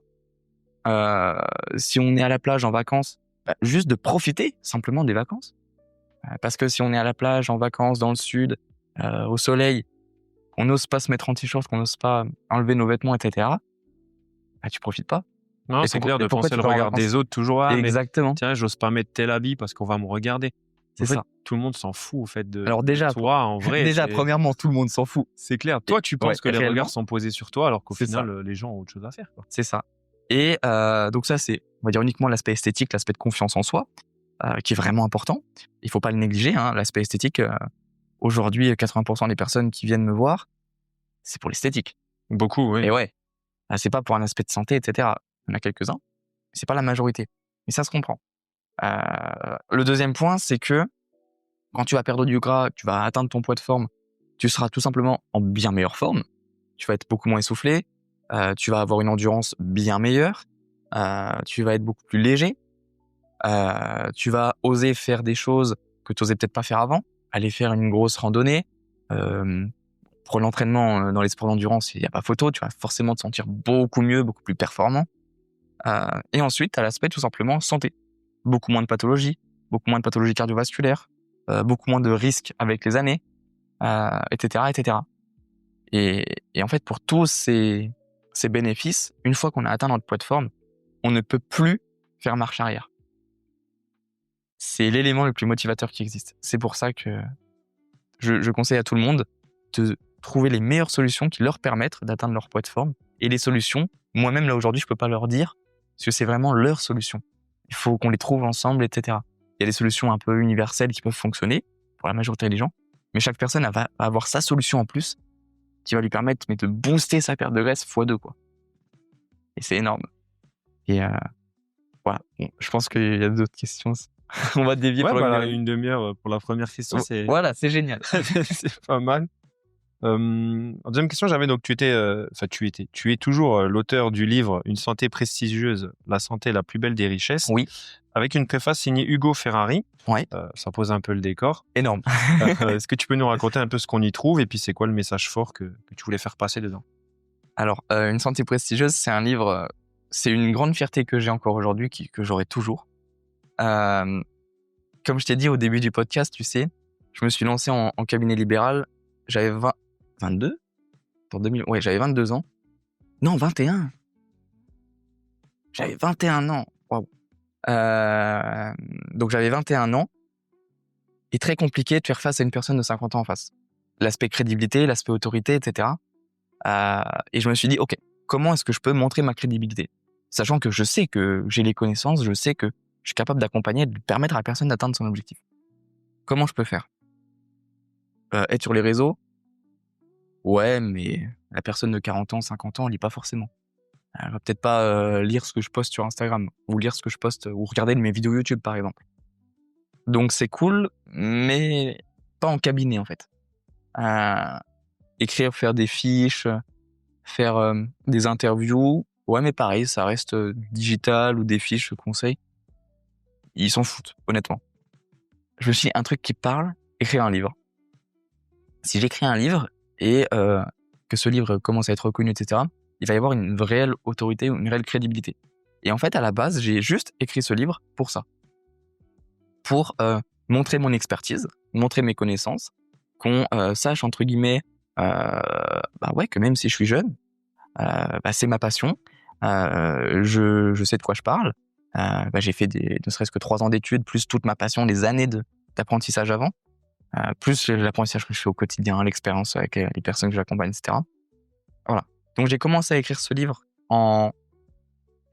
Si on est à la plage en vacances, juste de profiter simplement des vacances. Parce que si on est à la plage en vacances dans le sud, au soleil, on n'ose pas se mettre en t-shirt, qu'on n'ose pas enlever nos vêtements, etc., tu profites pas. Non, Et c'est clair de pourquoi penser tu le pars en regard vacances des autres toujours. Ah, mais Exactement. tiens, j'ose pas mettre tel habit parce qu'on va me regarder. C'est En fait, ça. tout le monde s'en fout, au fait, de Alors déjà, toi, en vrai. déjà premièrement, tout le monde s'en fout. C'est clair. Toi, tu penses que les réellement, regards sont posés sur toi alors qu'au c'est final, ça. les gens ont autre chose à faire, quoi. C'est ça. Et donc ça, c'est, on va dire, uniquement l'aspect esthétique, l'aspect de confiance en soi, qui est vraiment important. Il faut pas le négliger, hein, l'aspect esthétique. Aujourd'hui, 80% des personnes qui viennent me voir, c'est pour l'esthétique. Beaucoup, oui. Et ouais, c'est pas pour un aspect de santé, etc. Il y en a quelques-uns, mais c'est pas la majorité. Mais ça se comprend. Le deuxième point, c'est que quand tu vas perdre du gras, tu vas atteindre ton poids de forme, tu seras tout simplement en bien meilleure forme. Tu vas être beaucoup moins essoufflé, tu vas avoir une endurance bien meilleure, tu vas être beaucoup plus léger, tu vas oser faire des choses que tu osais peut-être pas faire avant, aller faire une grosse randonnée. Pour l'entraînement dans les sports d'endurance, il n'y a pas photo, tu vas forcément te sentir beaucoup mieux, beaucoup plus performant. Et ensuite, tu as l'aspect tout simplement santé. Beaucoup moins de pathologies cardiovasculaires, beaucoup moins de risques avec les années, etc., etc. Et en fait, pour tous ces bénéfices, une fois qu'on a atteint notre poids de forme, on ne peut plus faire marche arrière. c'est l'élément le plus motivateur qui existe. C'est pour ça que je conseille à tout le monde de trouver les meilleures solutions qui leur permettent d'atteindre leur poids de forme. Et les solutions, moi-même là aujourd'hui, je peux pas leur dire parce que c'est vraiment leur solution. Il faut qu'on les trouve ensemble, etc. Il y a des solutions un peu universelles qui peuvent fonctionner pour la majorité des gens, mais chaque personne va avoir sa solution en plus qui va lui permettre de booster sa perte de graisse x2, quoi. Et c'est énorme. Et voilà. Bon, je pense qu'il y a d'autres questions. On va dévier Ouais, pour bah, le une demi-heure pour la première question, c'est Voilà, c'est génial. c'est pas mal. En deuxième question, j'avais donc tu es toujours l'auteur du livre Une santé prestigieuse, la santé la plus belle des richesses, Oui, avec une préface signée Hugo Ferrari. ouais, Ça pose un peu le décor. énorme. Est-ce que tu peux nous raconter un peu ce qu'on y trouve et puis c'est quoi le message fort que tu voulais faire passer dedans? Alors, Une santé prestigieuse, c'est un livre, c'est une grande fierté que j'ai encore aujourd'hui, que j'aurai toujours. Comme je t'ai dit au début du podcast, tu sais, je me suis lancé en cabinet libéral, j'avais 22 pour 2000, ouais, j'avais 22 ans. Non, 21. J'avais 21 ans. Waouh. Donc j'avais 21 ans et très compliqué de faire face à une personne de 50 ans en face. L'aspect crédibilité, l'aspect autorité, etc. Et je me suis dit, ok, comment est-ce que je peux montrer ma crédibilité? Sachant que je sais que j'ai les connaissances, je sais que je suis capable d'accompagner, de permettre à la personne d'atteindre son objectif. Comment je peux faire? Être sur les réseaux? Ouais, mais la personne de 40 ans, 50 ans, elle lit pas forcément. Elle va peut-être pas lire ce que je poste sur Instagram, ou lire ce que je poste, ou regarder mes vidéos YouTube, par exemple. Donc c'est cool, mais pas en cabinet, en fait. Écrire, faire des fiches, faire des interviews, ouais, mais pareil, ça reste digital ou des fiches conseils. Ils s'en foutent, honnêtement. Je me suis dit, un truc qui parle, écrire un livre. Si j'écris un livre et que ce livre commence à être reconnu, etc., il va y avoir une réelle autorité, une réelle crédibilité. Et en fait, à la base, j'ai juste écrit ce livre pour ça. Pour montrer mon expertise, montrer mes connaissances, qu'on sache, entre guillemets, que même si je suis jeune, c'est ma passion, je sais de quoi je parle, j'ai fait ne serait-ce que 3 ans d'études, plus toute ma passion, des années d'apprentissage avant, plus l'apprentissage que je fais au quotidien, l'expérience avec les personnes que j'accompagne, etc. Voilà. Donc j'ai commencé à écrire ce livre en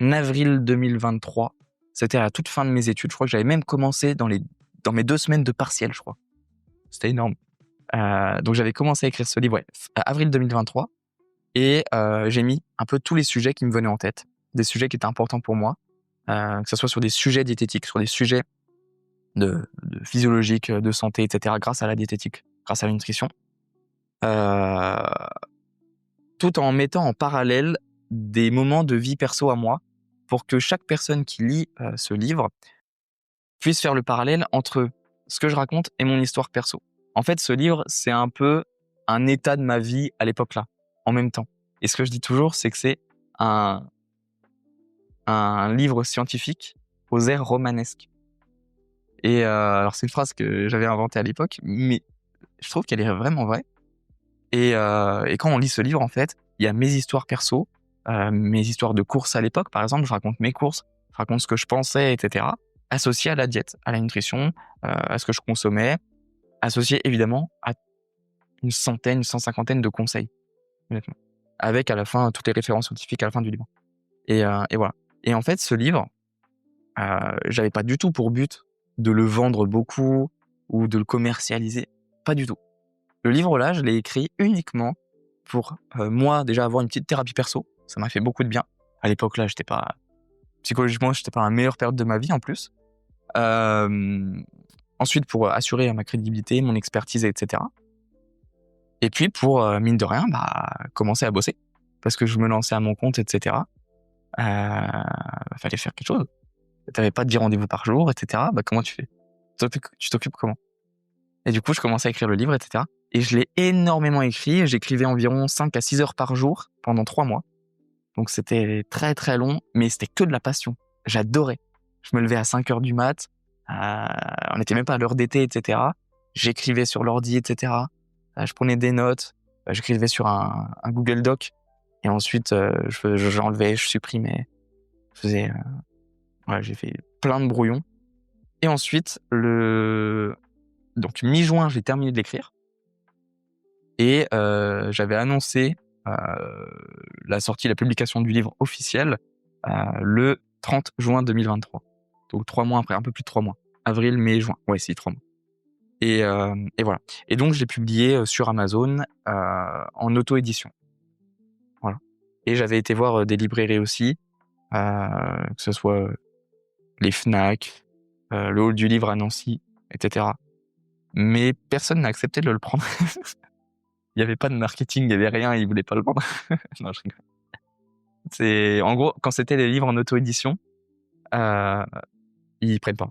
avril 2023. C'était à la toute fin de mes études. Je crois que j'avais même commencé dans mes 2 semaines de partiel, je crois. C'était énorme. Donc j'avais commencé à écrire ce livre, avril 2023. Et j'ai mis un peu tous les sujets qui me venaient en tête, des sujets qui étaient importants pour moi, que ce soit sur des sujets diététiques, sur des sujets de physiologique, de santé, etc., grâce à la diététique, grâce à la nutrition. Tout en mettant en parallèle des moments de vie perso à moi, pour que chaque personne qui lit ce livre puisse faire le parallèle entre ce que je raconte et mon histoire perso. En fait, ce livre, c'est un peu un état de ma vie à l'époque-là, en même temps. Et ce que je dis toujours, c'est que c'est un livre scientifique aux airs romanesques. Et alors, c'est une phrase que j'avais inventée à l'époque, mais je trouve qu'elle est vraiment vraie. Et quand on lit ce livre, en fait, il y a mes histoires perso, mes histoires de courses à l'époque, par exemple, je raconte mes courses, je raconte ce que je pensais, etc., associé à la diète, à la nutrition, à ce que je consommais, associé évidemment à une centaine, une 150aine de conseils, honnêtement. Avec à la fin toutes les références scientifiques à la fin du livre. Et voilà. Et en fait, ce livre, j'avais pas du tout pour but de le vendre beaucoup ou de le commercialiser. Pas du tout. Le livre-là, je l'ai écrit uniquement pour moi, déjà avoir une petite thérapie perso. Ça m'a fait beaucoup de bien. À l'époque, là, psychologiquement, j'étais pas à la meilleure période de ma vie en plus. Ensuite, pour assurer ma crédibilité, mon expertise, etc. Et puis, pour, mine de rien, commencer à bosser. Parce que je me lançais à mon compte, etc. Fallait faire quelque chose. T'avais pas 10 rendez-vous par jour, etc. Comment tu fais? Tu t'occupes comment? Et du coup, je commençais à écrire le livre, etc. Et je l'ai énormément écrit. J'écrivais environ 5 à 6 heures par jour pendant 3 mois. Donc, c'était très, très long, mais c'était que de la passion. J'adorais. Je me levais à 5 heures du mat. On n'était même pas à l'heure d'été, etc. J'écrivais sur l'ordi, etc. Je prenais des notes. J'écrivais sur un Google Doc. Et ensuite, j'enlevais, je supprimais. J'ai fait plein de brouillons. Et ensuite, donc mi-juin, j'ai terminé de l'écrire. Et j'avais annoncé la publication du livre officiel le 30 juin 2023. Donc 3 mois après, un peu plus de 3 mois. Avril, mai, juin. Ouais, si, 3 mois. Et voilà. Et donc, je l'ai publié sur Amazon en auto-édition. Voilà. Et j'avais été voir des librairies aussi, que ce soit les Fnac, le Hall du Livre à Nancy, etc. Mais personne n'a accepté de le prendre. Il n'y avait pas de marketing, il n'y avait rien, ils ne voulaient pas le vendre. Non, je rigole. En gros, quand c'était des livres en auto-édition, ils prennent pas.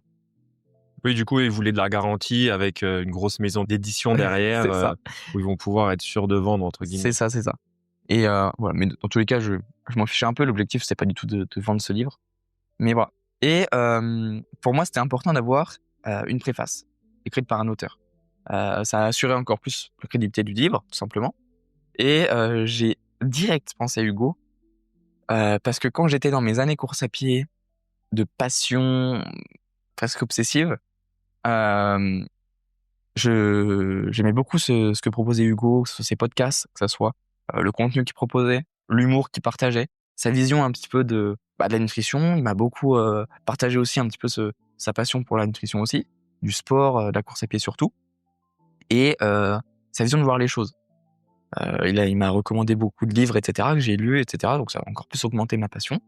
Oui, du coup, ils voulaient de la garantie avec une grosse maison d'édition derrière C'est ça. où ils vont pouvoir être sûrs de vendre, entre guillemets. C'est ça. Et voilà. Mais dans tous les cas, je m'en fichais un peu. L'objectif, c'est pas du tout de vendre ce livre. Mais voilà. Et pour moi, c'était important d'avoir une préface écrite par un auteur. Ça a assuré encore plus la crédibilité du livre, tout simplement. Et j'ai direct pensé à Hugo parce que quand j'étais dans mes années course à pied de passion presque obsessive, j'aimais beaucoup ce que proposait Hugo, que ce soit ses podcasts, que ce soit le contenu qu'il proposait, l'humour qu'il partageait, sa vision un petit peu de la nutrition. Il m'a beaucoup partagé aussi un petit peu sa passion pour la nutrition aussi, du sport, de la course à pied surtout, et sa vision de voir les choses. Il m'a recommandé beaucoup de livres, etc., que j'ai lus, etc., donc ça a encore plus augmenté ma passion.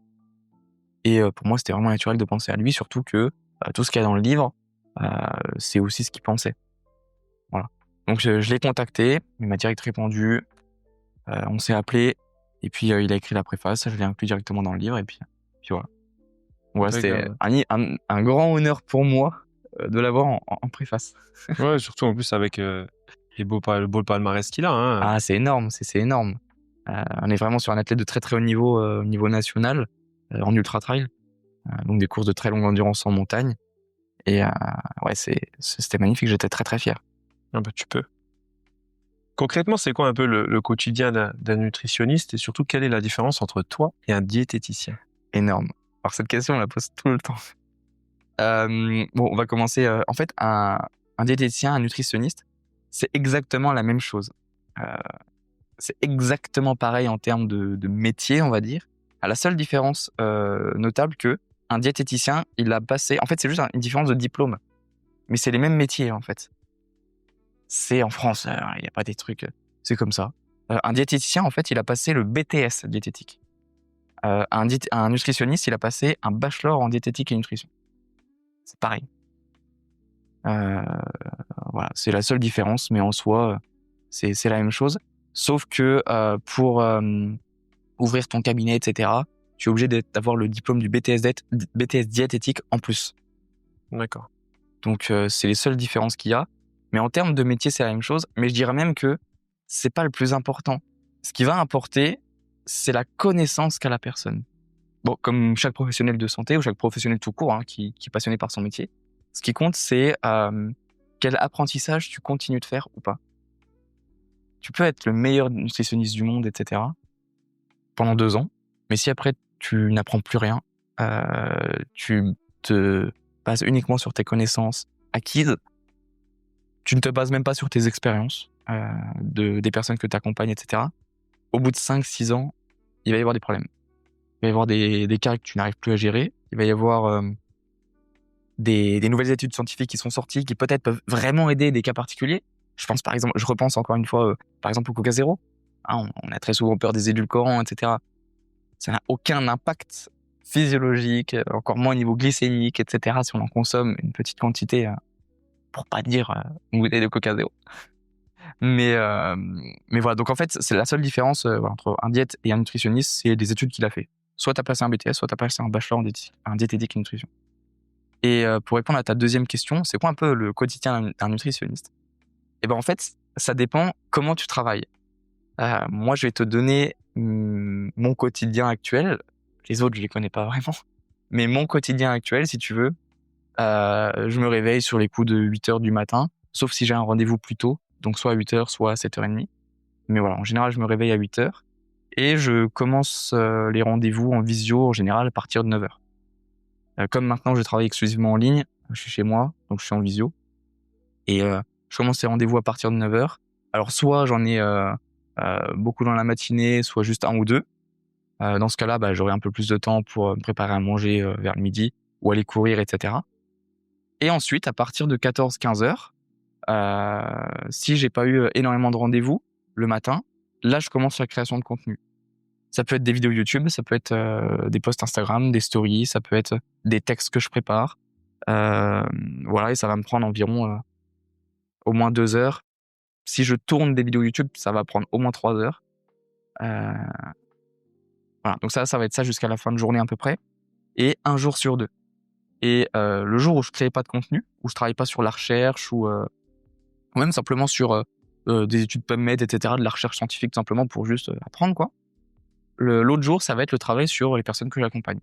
Et pour moi, c'était vraiment naturel de penser à lui, surtout que tout ce qu'il y a dans le livre, c'est aussi ce qu'il pensait. Voilà. Donc je l'ai contacté, il m'a direct répondu, on s'est appelé, et puis il a écrit la préface, je l'ai inclus directement dans le livre, et puis voilà. Voilà, c'était un grand honneur pour moi de l'avoir en préface. Ouais, surtout en plus avec le beau palmarès qu'il a. Hein. Ah, c'est énorme, c'est énorme. On est vraiment sur un athlète de très très haut niveau, au niveau national, en ultra trail, donc des courses de très longue endurance en montagne. Et ouais, c'était magnifique, j'étais très très fier. Ah bah, tu peux. Concrètement, c'est quoi un peu le quotidien d'un nutritionniste et surtout, quelle est la différence entre toi et un diététicien? Énorme. Alors cette question, on la pose tout le temps. Bon, on va commencer. En fait, un diététicien, un nutritionniste, c'est exactement la même chose. C'est exactement pareil en termes de métier, on va dire. À la seule différence notable que un diététicien, il a passé... En fait, c'est juste une différence de diplôme. Mais c'est les mêmes métiers, en fait. C'est en France, il n'y a pas des trucs... c'est comme ça. Un diététicien, en fait, il a passé le BTS diététique. Un nutritionniste, il a passé un bachelor en diététique et nutrition. C'est pareil. Voilà, c'est la seule différence, mais en soi, c'est la même chose. Sauf que pour ouvrir ton cabinet, etc., tu es obligé d'avoir le diplôme du BTS diététique en plus. D'accord. Donc, c'est les seules différences qu'il y a. Mais en termes de métier, c'est la même chose. Mais je dirais même que c'est pas le plus important. Ce qui va importer, c'est la connaissance qu'a la personne. Bon, comme chaque professionnel de santé ou chaque professionnel tout court qui est passionné par son métier, ce qui compte, c'est quel apprentissage tu continues de faire ou pas. Tu peux être le meilleur nutritionniste du monde, etc., pendant 2 ans, mais si après, tu n'apprends plus rien, tu te bases uniquement sur tes connaissances acquises, tu ne te bases même pas sur tes expériences des personnes que tu accompagnes, etc., au bout de 5-6 ans, il va y avoir des problèmes. Il va y avoir des cas que tu n'arrives plus à gérer. Il va y avoir des nouvelles études scientifiques qui sont sorties, qui peut-être peuvent vraiment aider des cas particuliers. Je repense encore une fois, par exemple, au Coca Zéro. On a très souvent peur des édulcorants, etc. Ça n'a aucun impact physiologique, encore moins au niveau glycémique, etc. si on en consomme une petite quantité, pour pas dire une bouteille de Coca Zéro. Mais voilà, donc en fait, c'est la seule différence entre un diète et un nutritionniste, c'est les études qu'il a fait. Soit tu as passé un BTS, soit tu as passé un bachelor en diététique et nutrition. Et pour répondre à ta deuxième question, c'est quoi un peu le quotidien d'un nutritionniste? Et ben en fait, ça dépend comment tu travailles. Moi, je vais te donner mon quotidien actuel. Les autres, je les connais pas vraiment. Mais mon quotidien actuel, si tu veux, je me réveille sur les coups de 8h du matin, sauf si j'ai un rendez-vous plus tôt, donc soit à 8h, soit à 7h30. Mais voilà, en général, je me réveille à 8h et je commence les rendez-vous en visio, en général, à partir de 9h. Comme maintenant, je travaille exclusivement en ligne, je suis chez moi, donc je suis en visio. Et je commence ces rendez-vous à partir de 9h. Alors, soit j'en ai beaucoup dans la matinée, soit juste un ou deux. Dans ce cas-là, j'aurai un peu plus de temps pour me préparer à manger vers le midi ou aller courir, etc. Et ensuite, à partir de 14-15h, si j'ai pas eu énormément de rendez-vous le matin, là, je commence la création de contenu. Ça peut être des vidéos YouTube, ça peut être des posts Instagram, des stories, ça peut être des textes que je prépare. Voilà, et ça va me prendre environ au moins 2 heures. Si je tourne des vidéos YouTube, ça va prendre au moins 3 heures. Euh, voilà, donc ça va être ça jusqu'à la fin de journée à peu près, et un jour sur deux. Et le jour où je crée pas de contenu, où je travaille pas sur la recherche ou même simplement sur des études PubMed, etc., de la recherche scientifique simplement pour juste apprendre quoi. L'autre jour, ça va être le travail sur les personnes que j'accompagne.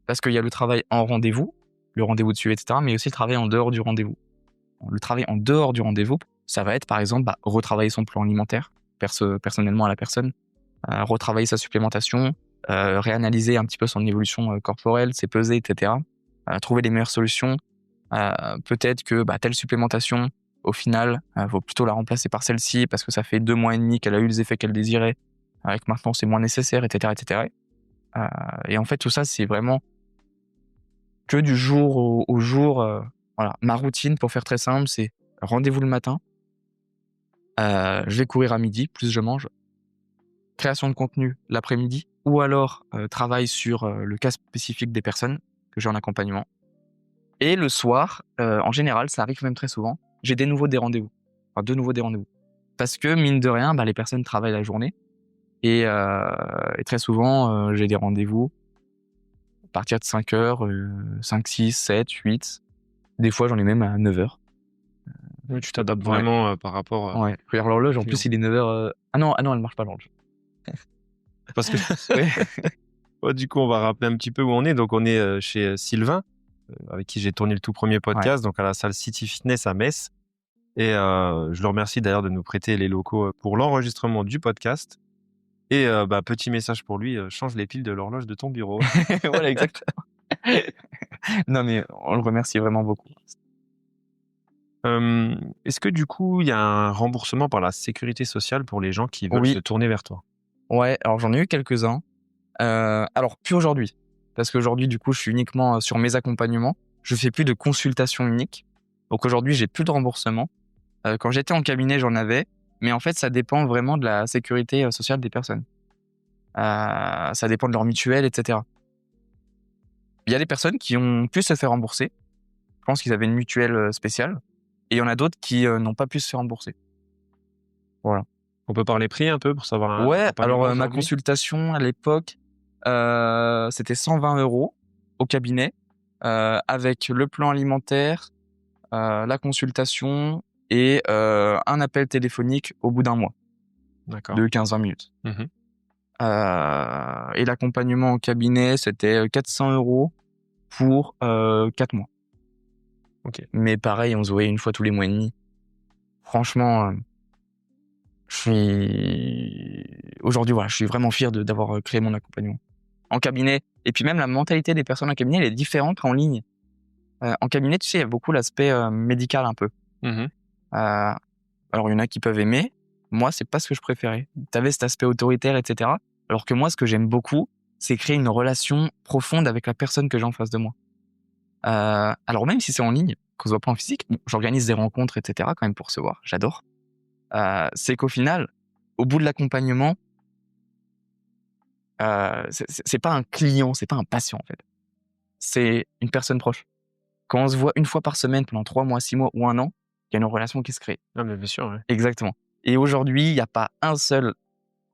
Parce qu'il y a le travail en rendez-vous, le rendez-vous de suivi, etc., mais aussi le travail en dehors du rendez-vous. Le travail en dehors du rendez-vous, ça va être par exemple retravailler son plan alimentaire, personnellement à la personne, retravailler sa supplémentation, réanalyser un petit peu son évolution corporelle, ses pesées, etc., trouver les meilleures solutions. Peut-être que telle supplémentation, au final, vaut plutôt la remplacer par celle-ci parce que ça fait 2 mois et demi qu'elle a eu les effets qu'elle désirait, et que maintenant c'est moins nécessaire, etc., etc. Et en fait, tout ça, c'est vraiment que du jour au jour. Voilà. Ma routine, pour faire très simple, c'est rendez-vous le matin, je vais courir à midi, plus je mange, création de contenu l'après-midi, ou alors travail sur le cas spécifique des personnes que j'ai en accompagnement. Et le soir, en général, ça arrive même très souvent, j'ai de nouveau des rendez-vous. Parce que, mine de rien, les personnes travaillent la journée. Et très souvent, j'ai des rendez-vous à partir de 5h, 5, 6, 7, 8. Des fois, j'en ai même à 9h. Oui, tu t'adaptes vraiment par rapport. Ouais. Regarde l'horloge, en plus, il est 9h. Ah non, elle marche pas l'horloge. Parce que Ouais. Ouais, du coup, on va rappeler un petit peu où on est. Donc, on est chez Sylvain, avec qui j'ai tourné le tout premier podcast, donc à la salle City Fitness à Metz. Et je le remercie d'ailleurs de nous prêter les locaux pour l'enregistrement du podcast. Et petit message pour lui, change les piles de l'horloge de ton bureau. Voilà, exactement. Non, mais on le remercie vraiment beaucoup. Est-ce que du coup, il y a un remboursement par la sécurité sociale pour les gens qui veulent Oui. se tourner vers toi? Ouais, alors j'en ai eu quelques-uns. Alors, plus aujourd'hui. Parce qu'aujourd'hui, du coup, je suis uniquement sur mes accompagnements. Je fais plus de consultation unique. Donc aujourd'hui, j'ai plus de remboursement. Quand j'étais en cabinet, j'en avais. Mais en fait, ça dépend vraiment de la sécurité sociale des personnes. Ça dépend de leur mutuelle, etc. Il y a des personnes qui ont pu se faire rembourser. Je pense qu'ils avaient une mutuelle spéciale. Et il y en a d'autres qui n'ont pas pu se faire rembourser. Voilà. On peut parler prix un peu pour savoir Ouais, accompagnement alors ma aujourd'hui? consultation à l'époque, c'était 120 € au cabinet, avec le plan alimentaire, la consultation et un appel téléphonique au bout d'un mois D'accord. de 15-20 minutes. Mmh. Et l'accompagnement au cabinet, c'était 400 € pour 4 mois. OK. Mais pareil, on se voyait une fois tous les mois et demi. Franchement, aujourd'hui, voilà, je suis vraiment fier d'avoir créé mon accompagnement en cabinet. Et puis même la mentalité des personnes en cabinet, elle est différente qu'en ligne. En cabinet, tu sais, il y a beaucoup l'aspect médical un peu. Mmh. Alors il y en a qui peuvent aimer. Moi, c'est pas ce que je préférais. T'avais cet aspect autoritaire, etc. Alors que moi, ce que j'aime beaucoup, c'est créer une relation profonde avec la personne que j'ai en face de moi. Alors même si c'est en ligne, qu'on se voit pas en physique, j'organise des rencontres, etc. quand même pour se voir. J'adore. C'est qu'au final, au bout de l'accompagnement, c'est pas un client, c'est pas un patient en fait. C'est une personne proche. Quand on se voit une fois par semaine pendant 3 mois, 6 mois ou 1 an, il y a une relation qui se crée. Ah mais bien sûr, ouais. Exactement. Et aujourd'hui, il n'y a pas un seul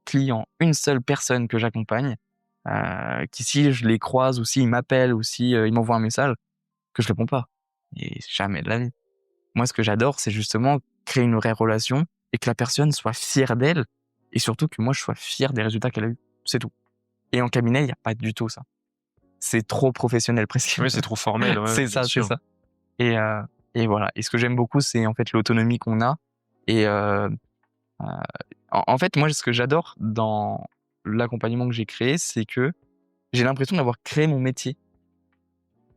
client, une seule personne que j'accompagne, qui si je les croise ou s'ils m'appellent ou si ils m'envoient un message, que je réponds pas. Et jamais de la vie. Moi, ce que j'adore, c'est justement créer une vraie relation et que la personne soit fière d'elle et surtout que moi, je sois fier des résultats qu'elle a eus. C'est tout. Et en cabinet, il n'y a pas du tout ça. C'est trop professionnel presque. Oui, c'est trop formel. Ouais, C'est bien ça, c'est sûr. ça. Et voilà. Et ce que j'aime beaucoup, c'est en fait l'autonomie qu'on a. Et en fait, moi, ce que j'adore dans l'accompagnement que j'ai créé, c'est que j'ai l'impression d'avoir créé mon métier.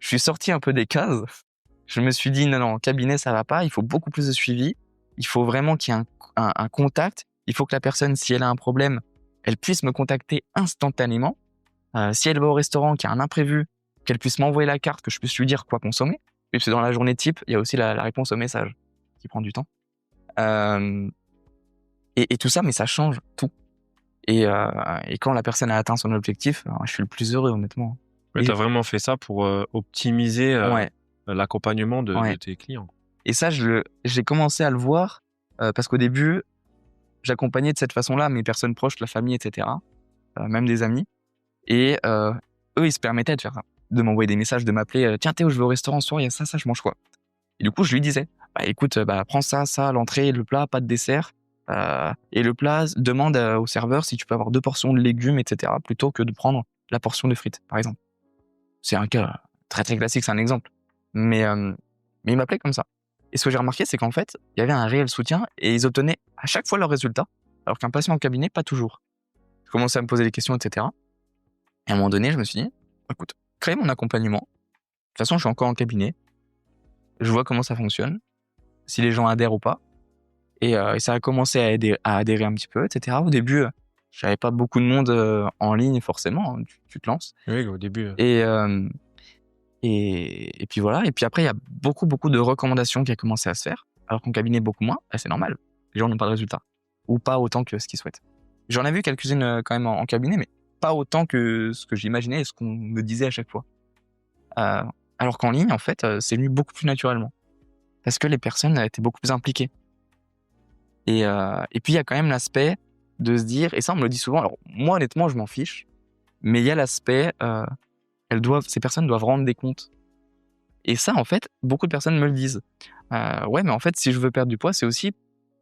je suis sorti un peu des cases. Je me suis dit, non, en cabinet, ça va pas. Il faut beaucoup plus de suivi. Il faut vraiment qu'il y ait un contact. Il faut que la personne, si elle a un problème, elle puisse me contacter instantanément. Si elle va au restaurant, qu'il y a un imprévu, qu'elle puisse m'envoyer la carte, que je puisse lui dire quoi consommer. Et puis dans la journée type, il y a aussi la réponse au message qui prend du temps. Et tout ça, mais ça change tout. Et quand la personne a atteint son objectif, je suis le plus heureux, honnêtement. Ouais, Et- tu as vraiment fait ça pour optimiser Ouais. l'accompagnement de Ouais. tes clients. Et ça, j'ai commencé à le voir parce qu'au début, j'accompagnais de cette façon-là mes personnes proches, la famille, etc., même des amis. Et eux, ils se permettaient de faire ça, de m'envoyer des messages, de m'appeler tiens Théo, je vais au restaurant ce soir, il y a ça, je mange quoi? Et du coup, je lui disais écoute, prends ça, l'entrée, le plat, pas de dessert. Et le plat, demande au serveur si tu peux avoir 2 portions de légumes, etc., plutôt que de prendre la portion de frites, par exemple. C'est un cas très très classique, c'est un exemple. Mais il m'appelait comme ça. Et ce que j'ai remarqué, c'est qu'en fait, il y avait un réel soutien et ils obtenaient à chaque fois leurs résultats, alors qu'un patient en cabinet, pas toujours. Je commençais à me poser des questions, etc. Et à un moment donné, je me suis dit, écoute, crée mon accompagnement. De toute façon, je suis encore en cabinet. Je vois comment ça fonctionne, si les gens adhèrent ou pas. Et ça a commencé à adhérer un petit peu, etc. Au début, j'avais pas beaucoup de monde en ligne, forcément. Tu te lances. Oui, au début. Et puis voilà. Et puis après, il y a beaucoup de recommandations qui a commencé à se faire, alors qu'en cabinet, beaucoup moins. Et c'est normal. Les gens n'ont pas de résultat. Ou pas autant que ce qu'ils souhaitent. J'en ai vu quelques-unes quand même en cabinet, mais pas autant que ce que j'imaginais et ce qu'on me disait à chaque fois. Alors qu'en ligne, en fait, c'est venu beaucoup plus naturellement. Parce que les personnes étaient beaucoup plus impliquées. Et puis, il y a quand même l'aspect de se dire, et ça, on me le dit souvent, alors moi, honnêtement, je m'en fiche, mais il y a l'aspect, ces personnes doivent rendre des comptes. Et ça, en fait, beaucoup de personnes me le disent. Ouais, mais en fait, si je veux perdre du poids, c'est aussi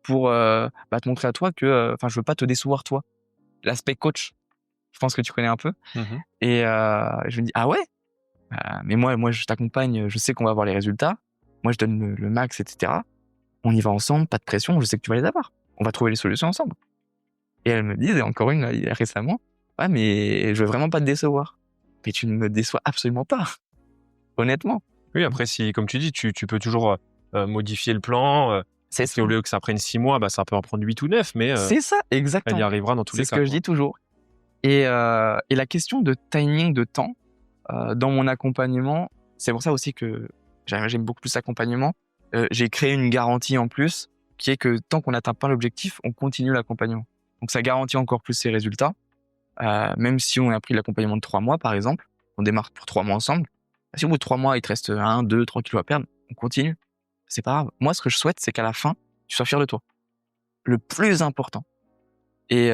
pour te montrer à toi que, je veux pas te décevoir, toi. L'aspect coach, je pense que tu connais un peu. Mhm. Et je me dis, ah ouais, mais moi, je t'accompagne, je sais qu'on va avoir les résultats. Moi, je donne le max, etc. On y va ensemble, pas de pression, je sais que tu vas les avoir. On va trouver les solutions ensemble. Et elle me dit, et encore une récemment, ouais, mais je veux vraiment pas te décevoir. Mais tu ne me déçois absolument pas, honnêtement. Oui, après, si, comme tu dis, tu peux toujours modifier le plan. C'est Si au lieu que ça prenne 6 mois, ça peut en prendre 8 ou 9, mais C'est ça, elle exactement. y arrivera dans tous C'est les ce cas. que je dis toujours. Et la question de timing, de temps, dans mon accompagnement, c'est pour ça aussi que j'aime beaucoup plus l'accompagnement. J'ai créé une garantie en plus, qui est que tant qu'on n'atteint pas l'objectif, on continue l'accompagnement. Donc ça garantit encore plus ses résultats. Même si on a pris l'accompagnement de 3 mois, par exemple, on démarre pour 3 mois ensemble. Si au bout de 3 mois, il te reste 1, 2, 3 kilos à perdre, on continue. C'est pas grave. Moi, ce que je souhaite, c'est qu'à la fin, tu sois fier de toi. Le plus important. Et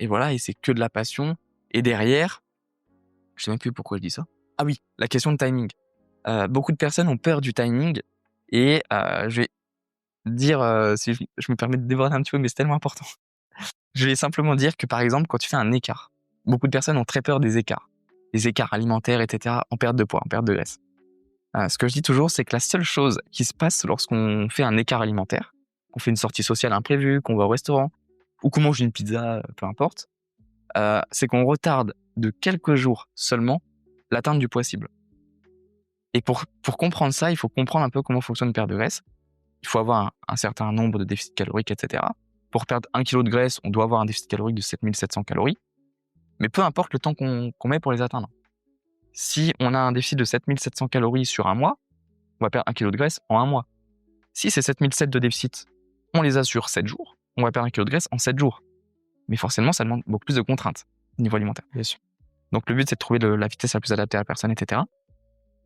voilà, et c'est que de la passion. Et derrière, je sais même plus pourquoi je dis ça. Ah oui, la question de timing. Beaucoup de personnes ont peur du timing. Et je vais dire, si je me permets de déborder un petit peu, mais c'est tellement important. Je vais simplement dire que, par exemple, quand tu fais un écart, beaucoup de personnes ont très peur des écarts alimentaires, etc., en perte de poids, en perte de graisse. Ce que je dis toujours, c'est que la seule chose qui se passe lorsqu'on fait un écart alimentaire, qu'on fait une sortie sociale imprévue, qu'on va au restaurant, ou qu'on mange une pizza, peu importe, c'est qu'on retarde de quelques jours seulement l'atteinte du poids cible. Et pour comprendre ça, il faut comprendre un peu comment fonctionne une perte de graisse. Il faut avoir un certain nombre de déficits caloriques, etc. Pour perdre 1 kg de graisse, on doit avoir un déficit calorique de 7700 calories. Mais peu importe le temps qu'on met pour les atteindre. Si on a un déficit de 7700 calories sur un mois, on va perdre 1 kg de graisse en un mois. Si c'est 7700 de déficit, on les a sur 7 jours, on va perdre 1 kg de graisse en 7 jours. Mais forcément, ça demande beaucoup plus de contraintes au niveau alimentaire. Bien sûr. Donc le but, c'est de trouver la vitesse la plus adaptée à la personne, etc.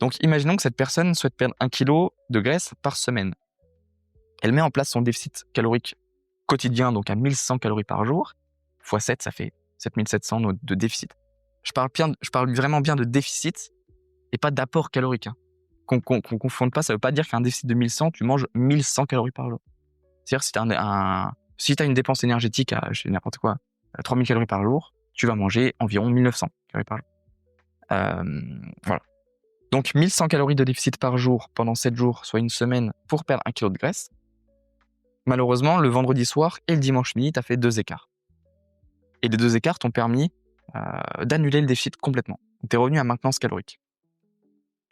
Donc imaginons que cette personne souhaite perdre 1 kg de graisse par semaine. Elle met en place son déficit calorique quotidien, donc à 1100 calories par jour, x 7, ça fait 7700 de déficit. Je parle vraiment bien de déficit et pas d'apport calorique. Qu'on confonde pas, ça veut pas dire qu'un déficit de 1100, tu manges 1100 calories par jour. C'est-à-dire si tu as une dépense énergétique à, je sais n'importe quoi, 3000 calories par jour, tu vas manger environ 1900 calories par jour. Voilà. Donc 1100 calories de déficit par jour pendant 7 jours, soit une semaine, pour perdre 1 kg de graisse. Malheureusement, le vendredi soir et le dimanche midi, tu as fait 2 écarts. Et les 2 écarts t'ont permis d'annuler le déficit complètement. Tu es revenu à maintenance calorique.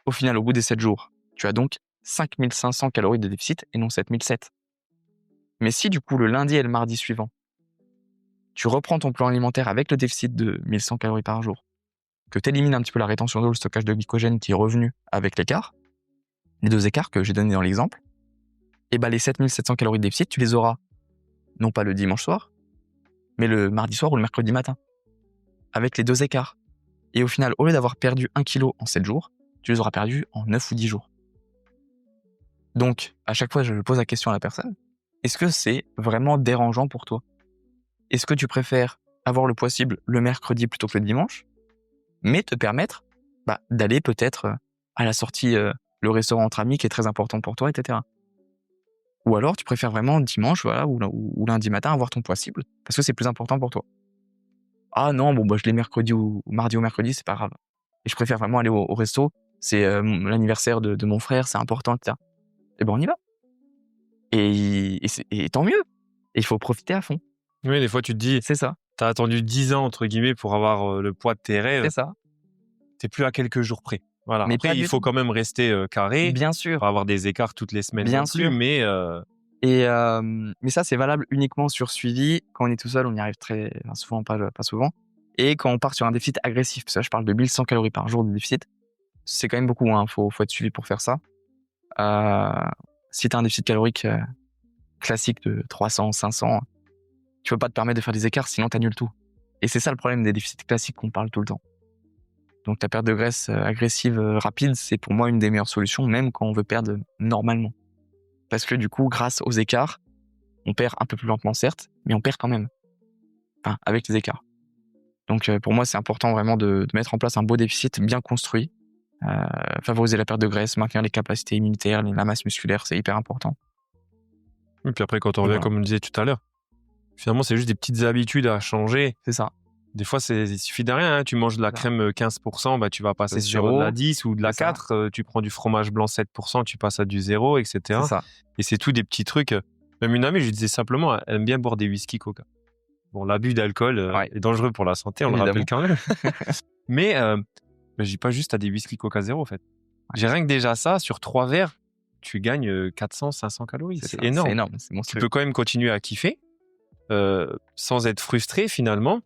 Au final, au bout des 7 jours, tu as donc 5500 calories de déficit et non 7007. Mais si du coup, le lundi et le mardi suivant, tu reprends ton plan alimentaire avec le déficit de 1100 calories par jour, que tu élimines un petit peu la rétention d'eau, le stockage de glycogène qui est revenu avec l'écart, les 2 écarts que j'ai donnés dans l'exemple, et les 7700 calories de déficit, tu les auras non pas le dimanche soir, mais le mardi soir ou le mercredi matin, avec les 2 écarts. Et au final, au lieu d'avoir perdu 1 kilo en 7 jours, tu les auras perdus en 9 ou 10 jours. Donc, à chaque fois, je pose la question à la personne, est-ce que c'est vraiment dérangeant pour toi? Est-ce que tu préfères avoir le poids cible le mercredi plutôt que le dimanche, mais te permettre d'aller peut-être à la sortie, le restaurant entre amis qui est très important pour toi, etc. Ou alors tu préfères vraiment dimanche ou lundi matin avoir ton poids cible parce que c'est plus important pour toi. Ah non, je l'ai mercredi ou mardi ou mercredi, c'est pas grave. Et je préfère vraiment aller au resto, c'est l'anniversaire de mon frère, c'est important, etc. Et on y va. Et tant mieux. Et il faut profiter à fond. Oui, des fois, tu te dis, C'est ça, tu as attendu 10 ans, entre guillemets, pour avoir le poids de tes rêves. c'est ça. Tu plus à quelques jours près. Voilà. Mais Après, pas il du faut tout. quand même rester carré, Bien sûr. pas avoir des écarts toutes les semaines Bien non plus, sûr. mais Mais ça, c'est valable uniquement sur suivi. Quand on est tout seul, on y arrive souvent, pas souvent. Et quand on part sur un déficit agressif, parce que là, je parle de 1100 calories par jour de déficit, c'est quand même beaucoup, hein. Faut être suivi pour faire ça. Si tu as un déficit calorique classique de 300, 500, tu peux pas te permettre de faire des écarts, sinon tu annules tout. Et c'est ça le problème des déficits classiques qu'on parle tout le temps. Donc ta perte de graisse agressive rapide, c'est pour moi une des meilleures solutions, même quand on veut perdre normalement. Parce que du coup, grâce aux écarts, on perd un peu plus lentement certes, mais on perd quand même. Enfin, avec les écarts. Donc pour moi, c'est important vraiment de mettre en place un beau déficit bien construit, favoriser la perte de graisse, maintenir les capacités immunitaires, la masse musculaire, c'est hyper important. et puis après, quand on revient, Voilà. comme on disait tout à l'heure, finalement, c'est juste des petites habitudes à changer. C'est ça. Des fois, il suffit de rien, hein. Tu manges de la C'est ça. crème 15%, tu vas passer sur de 0, la 10 ou de la c'est ça. 4. Tu prends du fromage blanc 7%, tu passes à du 0, C'est etc. ça. Et c'est tout des petits trucs. Même une amie, je lui disais simplement, elle aime bien boire des whisky coca. Bon, l'abus d'alcool Ouais. est dangereux pour la santé, on le rappelle quand même. Mais je dis pas juste à des whisky coca 0, en fait. J'ai rien que déjà ça, sur 3 verres, tu gagnes 400, 500 calories. C'est ça. énorme. C'est énorme, c'est Tu monstrueux. peux quand même continuer à kiffer sans être frustré finalement.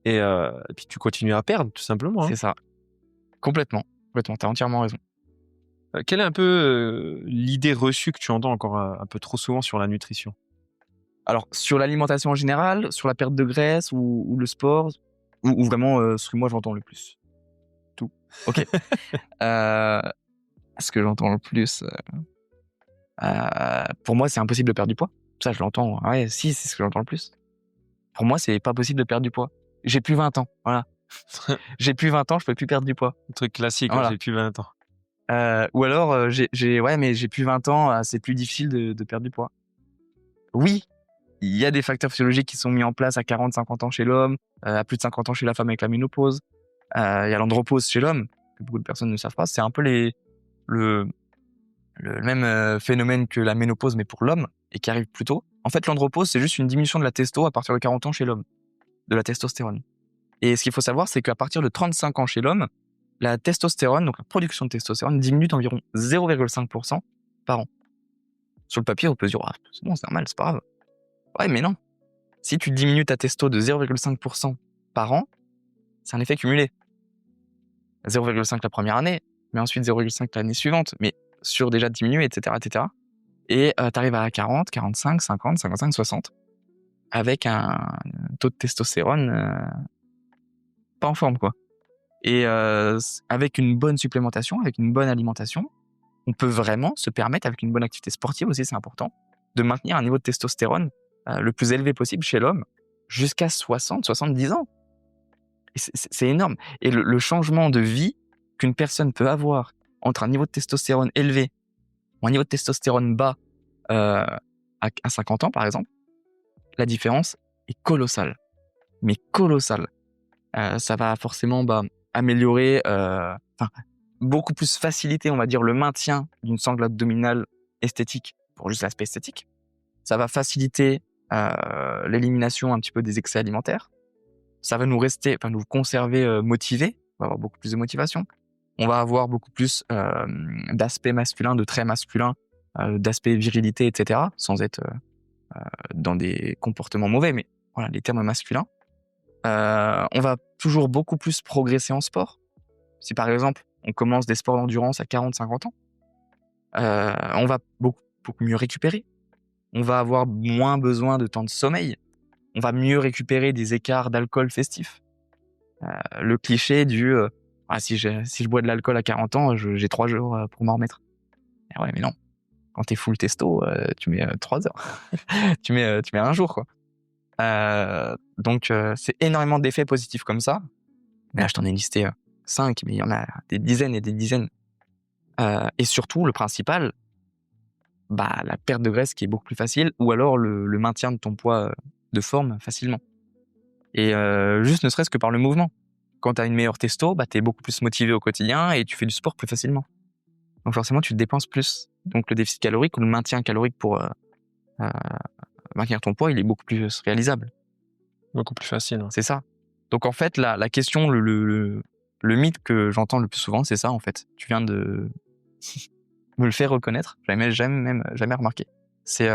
Et puis tu continues à perdre, tout simplement. Hein. C'est ça. Complètement. T'as entièrement raison. Quelle est un peu l'idée reçue que tu entends encore un peu trop souvent sur la nutrition? Alors, sur l'alimentation en général, sur la perte de graisse ou le sport, ou vraiment ce que moi j'entends le plus? Tout. Ok. Ce que j'entends le plus, pour moi, c'est impossible de perdre du poids. Ça, je l'entends. Ouais, si, c'est ce que j'entends le plus. Pour moi, c'est pas possible de perdre du poids. J'ai plus 20 ans, voilà. J'ai plus 20 ans, je peux plus perdre du poids. Un truc classique, Voilà. j'ai plus 20 ans. Ou alors, mais j'ai plus 20 ans, c'est plus difficile de perdre du poids. Oui, il y a des facteurs physiologiques qui sont mis en place à 40, 50 ans chez l'homme, à plus de 50 ans chez la femme avec la ménopause. Il y a l'andropause chez l'homme, que beaucoup de personnes ne savent pas. C'est un peu le même phénomène que la ménopause, mais pour l'homme, et qui arrive plus tôt. En fait, l'andropause, c'est juste une diminution de la testo à partir de 40 ans chez l'homme, de la testostérone. Et ce qu'il faut savoir, c'est qu'à partir de 35 ans chez l'homme, la testostérone, donc la production de testostérone, diminue d'environ 0,5% par an. Sur le papier, on peut se dire, c'est bon, c'est normal, c'est pas grave. Ouais, mais non. Si tu diminues ta testo de 0,5% par an, c'est un effet cumulé. 0,5 la première année, mais ensuite 0,5 l'année suivante, mais sur déjà diminué, etc., etc. Et tu arrives à 40, 45, 50, 55, 60, avec un taux de testostérone pas en forme, quoi. Et avec une bonne supplémentation, avec une bonne alimentation, on peut vraiment se permettre, avec une bonne activité sportive aussi, c'est important, de maintenir un niveau de testostérone le plus élevé possible chez l'homme jusqu'à 60, 70 ans. Et c'est énorme. Et le changement de vie qu'une personne peut avoir entre un niveau de testostérone élevé ou un niveau de testostérone bas à 50 ans, par exemple, la différence est colossale. Mais colossale. Ça va forcément améliorer, beaucoup plus faciliter, on va dire, le maintien d'une sangle abdominale esthétique pour juste l'aspect esthétique. Ça va faciliter l'élimination un petit peu des excès alimentaires. Ça va nous conserver motivés, on va avoir beaucoup plus de motivation. on va avoir beaucoup plus d'aspect masculin, de traits masculins, d'aspect virilité, etc., sans être dans des comportements mauvais, mais voilà, les termes masculins. On va toujours beaucoup plus progresser en sport. Si par exemple, on commence des sports d'endurance à 40-50 ans, on va beaucoup mieux récupérer. On va avoir moins besoin de temps de sommeil. On va mieux récupérer des écarts d'alcool festif. Le cliché du si je bois de l'alcool à 40 ans, j'ai 3 jours pour m'en remettre. Et ouais, mais non. Quand t'es full testo, tu mets 3 heures. tu mets 1 jour, quoi. Donc, c'est énormément d'effets positifs comme ça. Mais là, je t'en ai listé 5, mais il y en a des dizaines et des dizaines. Et surtout, le principal, la perte de graisse qui est beaucoup plus facile, ou alors le maintien de ton poids de forme facilement. Et juste ne serait-ce que par le mouvement. Quand tu as une meilleure testo, tu es beaucoup plus motivé au quotidien et tu fais du sport plus facilement. Donc forcément, tu te dépenses plus. Donc le déficit calorique ou le maintien calorique pour maintenir ton poids, il est beaucoup plus réalisable. Beaucoup plus facile. C'est ça. Donc en fait, la question, le mythe que j'entends le plus souvent, c'est ça en fait. Tu viens de me le faire reconnaître. J'avais jamais remarqué. C'est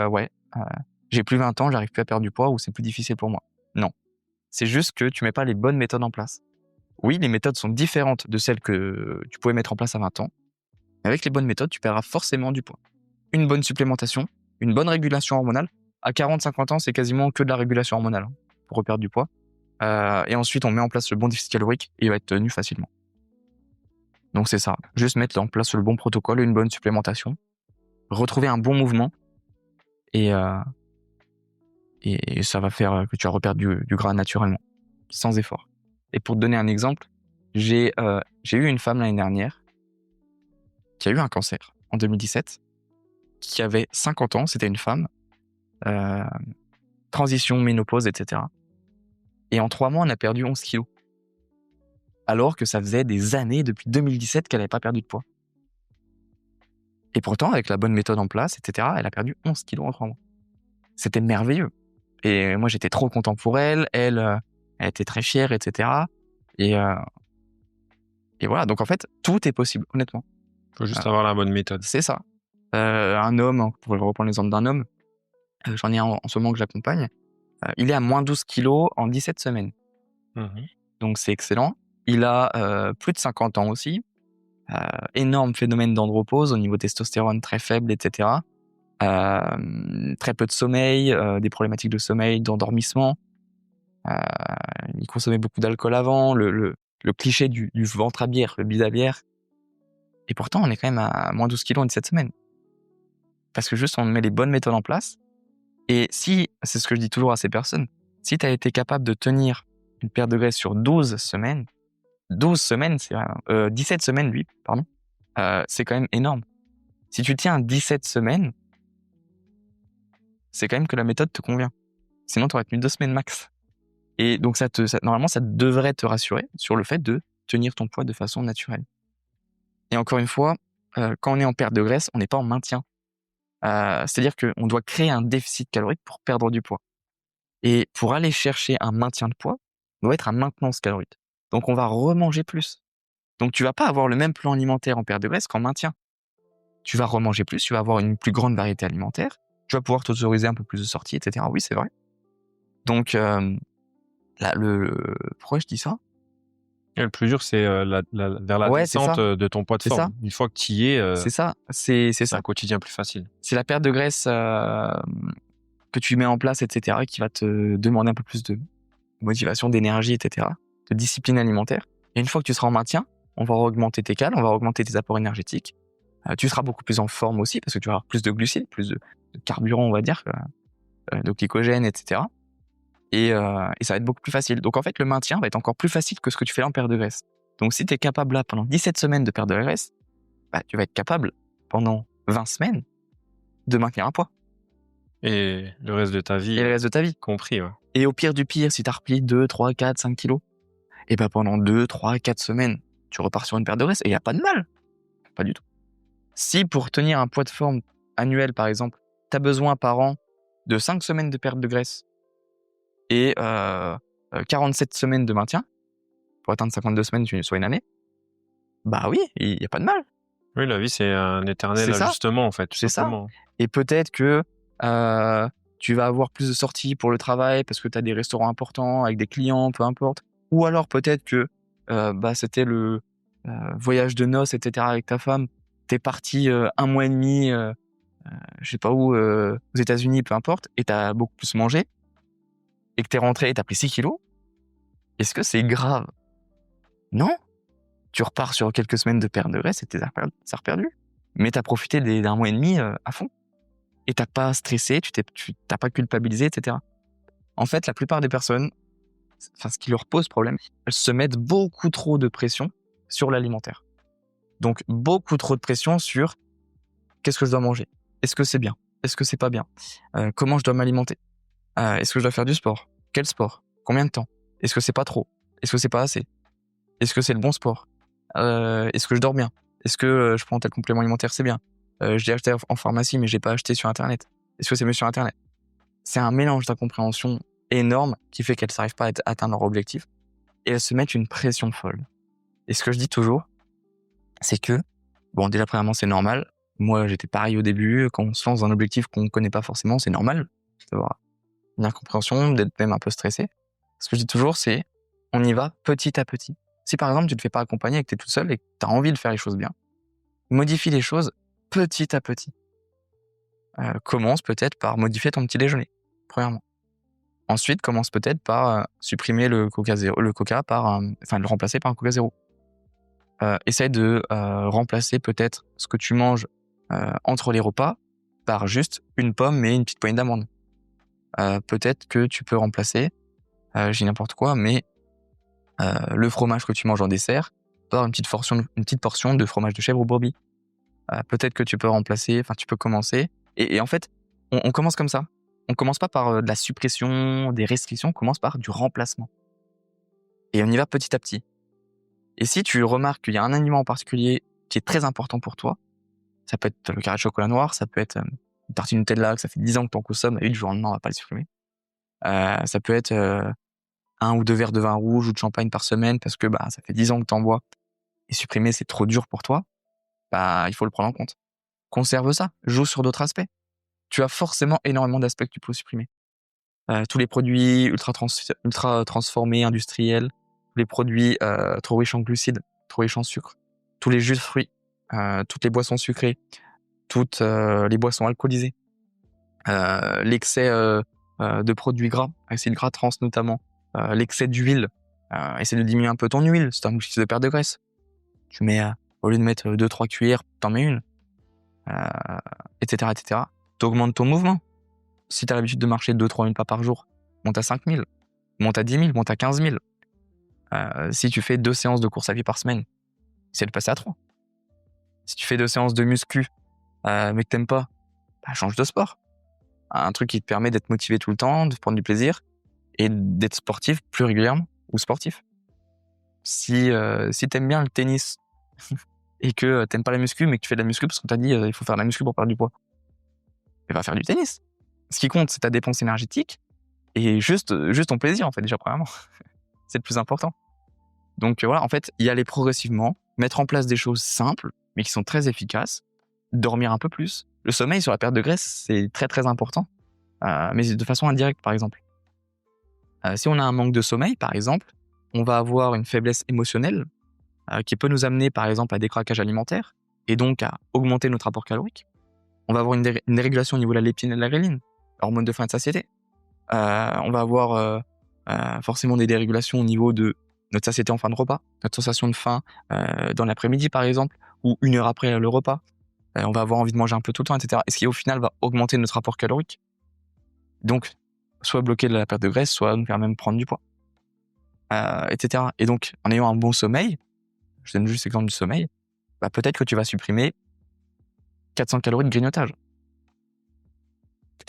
j'ai plus 20 ans, j'arrive plus à perdre du poids ou c'est plus difficile pour moi. Non. C'est juste que tu mets pas les bonnes méthodes en place. Oui, les méthodes sont différentes de celles que tu pouvais mettre en place à 20 ans. Avec les bonnes méthodes, tu perdras forcément du poids. Une bonne supplémentation, une bonne régulation hormonale. À 40-50 ans, c'est quasiment que de la régulation hormonale pour reperdre du poids. Et ensuite, on met en place le bon déficit calorique et il va être tenu facilement. Donc c'est ça, juste mettre en place le bon protocole, une bonne supplémentation, retrouver un bon mouvement et ça va faire que tu vas reperdre du gras naturellement, sans effort. Et pour te donner un exemple, j'ai eu une femme l'année dernière qui a eu un cancer en 2017, qui avait 50 ans, c'était une femme, transition, ménopause, etc. Et en 3 mois, on a perdu 11 kilos. Alors que ça faisait des années, depuis 2017, qu'elle n'avait pas perdu de poids. Et pourtant, avec la bonne méthode en place, etc., elle a perdu 11 kilos en 3 mois. C'était merveilleux. Et moi, j'étais trop content pour elle. Elle était très fière, etc. Et voilà. Donc, en fait, tout est possible, honnêtement. Faut juste avoir la bonne méthode. C'est ça. Un homme, pour reprendre l'exemple d'un homme, j'en ai un en ce moment que j'accompagne, il est à moins 12 kilos en 17 semaines. Donc, c'est excellent. Il a plus de 50 ans aussi. Énorme phénomène d'andropause au niveau testostérone très faible, etc. Très peu de sommeil, des problématiques de sommeil, d'endormissement. Il consommait beaucoup d'alcool avant, le cliché du ventre à bière, le bide à bière. Et pourtant, on est quand même à moins 12 kilos en 17 semaines. Parce que juste, on met les bonnes méthodes en place. Et si, c'est ce que je dis toujours à ces personnes, si tu as été capable de tenir une perte de graisse sur 12 semaines, 12 semaines, c'est 17 semaines, pardon, c'est quand même énorme. Si tu tiens 17 semaines, c'est quand même que la méthode te convient. Sinon, tu aurais tenu 2 semaines max. Et donc, normalement, ça devrait te rassurer sur le fait de tenir ton poids de façon naturelle. Et encore une fois, quand on est en perte de graisse, on n'est pas en maintien. C'est-à-dire qu'on doit créer un déficit calorique pour perdre du poids. Et pour aller chercher un maintien de poids, on doit être à maintenance calorique. Donc, on va remanger plus. Donc, tu vas pas avoir le même plan alimentaire en perte de graisse qu'en maintien. Tu vas remanger plus, tu vas avoir une plus grande variété alimentaire, tu vas pouvoir t'autoriser un peu plus de sorties, etc. Oui, c'est vrai. Donc, là, pourquoi je dis ça ? Et le plus dur, c'est vers la descente de ton poids de forme. Ça. Une fois que tu y es, c'est ça. C'est ça. Un quotidien plus facile. C'est la perte de graisse que tu mets en place, etc., qui va te demander un peu plus de motivation, d'énergie, etc., de discipline alimentaire. Et une fois que tu seras en maintien, on va augmenter tes cales, on va augmenter tes apports énergétiques. Tu seras beaucoup plus en forme aussi parce que tu vas avoir plus de glucides, plus de carburant, on va dire, de glycogène, etc. Et ça va être beaucoup plus facile. Donc en fait, le maintien va être encore plus facile que ce que tu fais là en perte de graisse. Donc si tu es capable là pendant 17 semaines de perdre de la graisse, tu vas être capable pendant 20 semaines de maintenir un poids. Et le reste de ta vie. Et le reste de ta vie. Compris, ouais. Et au pire du pire, si tu as repris 2, 3, 4, 5 kilos, et pendant 2, 3, 4 semaines, tu repars sur une perte de graisse et il n'y a pas de mal. Pas du tout. Si pour tenir un poids de forme annuel, par exemple, tu as besoin par an de 5 semaines de perte de graisse et 47 semaines de maintien, pour atteindre 52 semaines, soit une année, bah oui, il y a pas de mal. Oui, la vie, c'est un éternel C'est ça, ajustement, en fait, tout c'est ça. simplement. Et peut-être que tu vas avoir plus de sorties pour le travail parce que tu as des restaurants importants avec des clients, peu importe. Ou alors peut-être que c'était le voyage de noces, etc. avec ta femme. Tu es parti 1 mois et demi, je sais pas où, aux États-Unis, peu importe, et tu as beaucoup plus mangé, et que tu es rentré et tu as pris 6 kilos. Est-ce que c'est grave? Non. Tu repars sur quelques semaines de perte de graisse et t'es ça reperdu. Mais tu as profité d'un mois et demi à fond. Et t'as pas stressé, tu t'as pas culpabilisé, etc. En fait, la plupart des personnes, ce qui leur pose problème, elles se mettent beaucoup trop de pression sur l'alimentaire. Donc, beaucoup trop de pression sur qu'est-ce que je dois manger? Est-ce que c'est bien? Est-ce que c'est pas bien? Comment je dois m'alimenter? Est-ce que je dois faire du sport? Quel sport? Combien de temps? Est-ce que c'est pas trop? Est-ce que c'est pas assez? Est-ce que c'est le bon sport? Est-ce que je dors bien? Est-ce que je prends tel complément alimentaire? C'est bien. Je l'ai acheté en pharmacie, mais je l'ai pas acheté sur Internet. Est-ce que c'est mieux sur Internet? C'est un mélange d'incompréhension énorme qui fait qu'elles n'arrivent pas à atteindre leur objectif et elles se mettent une pression folle. Et ce que je dis toujours, c'est que, bon, déjà, premièrement, c'est normal. Moi, j'étais pareil au début. Quand on se lance dans un objectif qu'on ne connaît pas forcément, c'est normal d'avoir une incompréhension, d'être même un peu stressé. Ce que je dis toujours, c'est on y va petit à petit. Si par exemple, tu ne te fais pas accompagner et que tu es tout seul et que tu as envie de faire les choses bien, modifie les choses petit à petit. Commence peut-être par modifier ton petit déjeuner, premièrement. Ensuite, commence peut-être par supprimer le coca par le remplacer par un Coca Zéro. Essaye de remplacer peut-être ce que tu manges entre les repas par juste une pomme et une petite poignée d'amandes. Peut-être que tu peux remplacer, je dis n'importe quoi, mais le fromage que tu manges en dessert par une petite portion de fromage de chèvre ou brebis. Peut-être que tu peux tu peux commencer. Et en fait, on commence comme ça. On commence pas par de la suppression, des restrictions, on commence par du remplacement. Et on y va petit à petit. Et si tu remarques qu'il y a un aliment en particulier qui est très important pour toi, ça peut être le carré de chocolat noir, ça peut être une tartine Nutella que ça fait 10 ans que tu en consommes, et du jour au lendemain, on va pas les supprimer. Ça peut être 1 ou 2 verres de vin rouge ou de champagne par semaine parce que ça fait 10 ans que tu en bois. Et supprimer, c'est trop dur pour toi. Il faut le prendre en compte. Conserve ça, joue sur d'autres aspects. Tu as forcément énormément d'aspects que tu peux supprimer. Tous les produits ultra transformés, industriels, les produits trop riches en glucides, trop riches en sucre, tous les jus de fruits, toutes les boissons sucrées, toutes les boissons alcoolisées, l'excès de produits gras, acides gras trans notamment, l'excès d'huile. Essaie de diminuer un peu ton huile, c'est un objectif de perte de graisse. Tu mets, au lieu de mettre 2-3 cuillères, t'en mets une, etc., etc. T'augmentes ton mouvement. Si tu as l'habitude de marcher 2-3 000 pas par jour, monte à 5 000, monte à 10 000, monte à 15 000. Si tu fais 2 séances de course à pied par semaine, essaie de passer à 3. Si tu fais 2 séances de muscu, mais que t'aimes pas, change de sport. Un truc qui te permet d'être motivé tout le temps, de prendre du plaisir et d'être sportif plus régulièrement ou sportif. Si t'aimes bien le tennis et que t'aimes pas la muscu, mais que tu fais de la muscu parce qu'on t'a dit il faut faire de la muscu pour perdre du poids, et va faire du tennis. Ce qui compte, c'est ta dépense énergétique et juste ton plaisir, en fait, déjà, premièrement. C'est le plus important. Donc voilà, en fait, y aller progressivement, mettre en place des choses simples, mais qui sont très efficaces, dormir un peu plus. Le sommeil sur la perte de graisse, c'est très très important, mais de façon indirecte, par exemple. Si on a un manque de sommeil, par exemple, on va avoir une faiblesse émotionnelle qui peut nous amener, par exemple, à des craquages alimentaires et donc à augmenter notre apport calorique. On va avoir une dérégulation au niveau de la leptine et de la ghreline, hormone de faim et de satiété. On va avoir forcément des dérégulations au niveau de notre satiété en fin de repas, notre sensation de faim dans l'après-midi, par exemple, ou 1 heure après le repas. On va avoir envie de manger un peu tout le temps, etc. Et ce qui, au final, va augmenter notre apport calorique. Donc, soit bloquer la perte de graisse, soit nous faire même prendre du poids, etc. Et donc, en ayant un bon sommeil, je donne juste l'exemple du sommeil, peut-être que tu vas supprimer 400 calories de grignotage.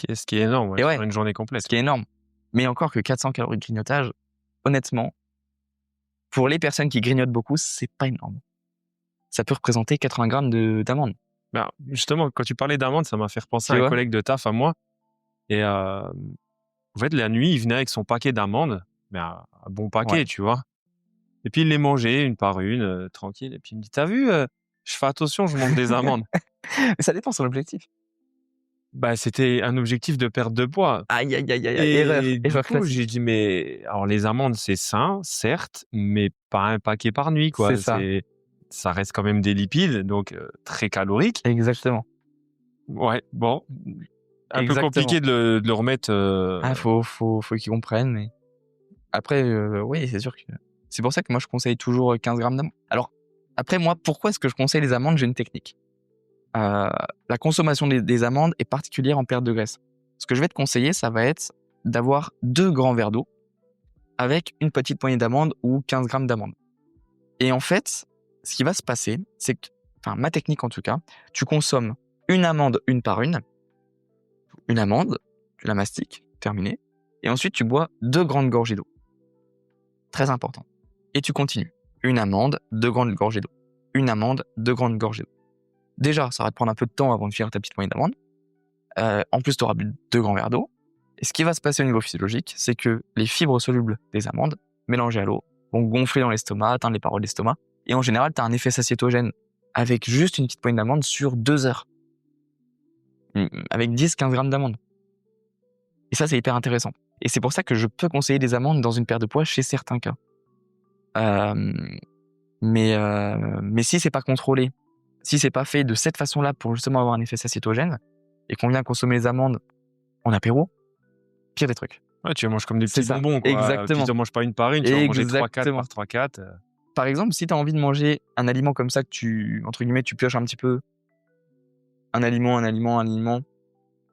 Ce qui est énorme, Et sur une journée complète. Ce qui est énorme. Mais encore que 400 calories de grignotage, honnêtement, pour les personnes qui grignotent beaucoup, c'est pas énorme. Ça peut représenter 80 grammes d'amandes. Justement, quand tu parlais d'amandes, ça m'a fait repenser à un collègue de taf à moi. Et en fait, la nuit, il venait avec son paquet d'amandes, mais un bon paquet, tu vois. Et puis il les mangeait une par une, tranquille. Et puis il me dit, t'as vu, je fais attention, je mange des amandes. Mais ça dépend son objectif. Bah, c'était un objectif de perte de poids. Aïe, aïe, aïe, aïe, aïe, erreur, Et du erreur coup, classique. j'ai dit, mais alors les amandes, c'est sain, certes, mais pas un paquet par nuit, quoi. C'est ça. Ça reste quand même des lipides, donc très calorique. Exactement. Ouais, bon, un peu Exactement. compliqué de le remettre. Ah, faut qu'ils comprennent, mais après, oui, c'est sûr que c'est pour ça que moi, je conseille toujours 15 grammes d'amandes. Alors, après, moi, pourquoi est-ce que je conseille les amandes? J'ai une technique. La consommation des amandes est particulière en perte de graisse. Ce que je vais te conseiller, ça va être d'avoir 2 grands verres d'eau avec une petite poignée d'amandes ou 15 grammes d'amandes. Et en fait, ce qui va se passer, c'est que, enfin, ma technique en tout cas, tu consommes une amande une par une amande, tu la mastiques, terminé. Et ensuite, tu bois 2 grandes gorgées d'eau. Très important. Et tu continues. Une amande, 2 grandes gorgées d'eau. Une amande, 2 grandes gorgées d'eau. Déjà, ça va te prendre un peu de temps avant de finir ta petite poignée d'amande. En plus, tu auras bu 2 grands verres d'eau. Et ce qui va se passer au niveau physiologique, c'est que les fibres solubles des amandes, mélangées à l'eau, vont gonfler dans l'estomac, atteindre les parois de l'estomac. Et en général, tu as un effet satiétogène avec juste une petite poignée d'amande sur 2 heures. Avec 10-15 grammes d'amandes. Et ça, c'est hyper intéressant. Et c'est pour ça que je peux conseiller des amandes dans une perte de poids chez certains cas. Mais si c'est pas contrôlé, si c'est pas fait de cette façon-là pour justement avoir un effet satiétogène, et qu'on vient consommer les amandes en apéro, pire des trucs. Ouais, tu les manges comme des C'est petits ça, bonbons, quoi. exactement. Tu en manges pas une par une, tu vas en manger 3-4 Exactement. par 3-4. Par exemple, si tu as envie de manger un aliment comme ça que tu, entre guillemets, tu pioches un petit peu, un aliment,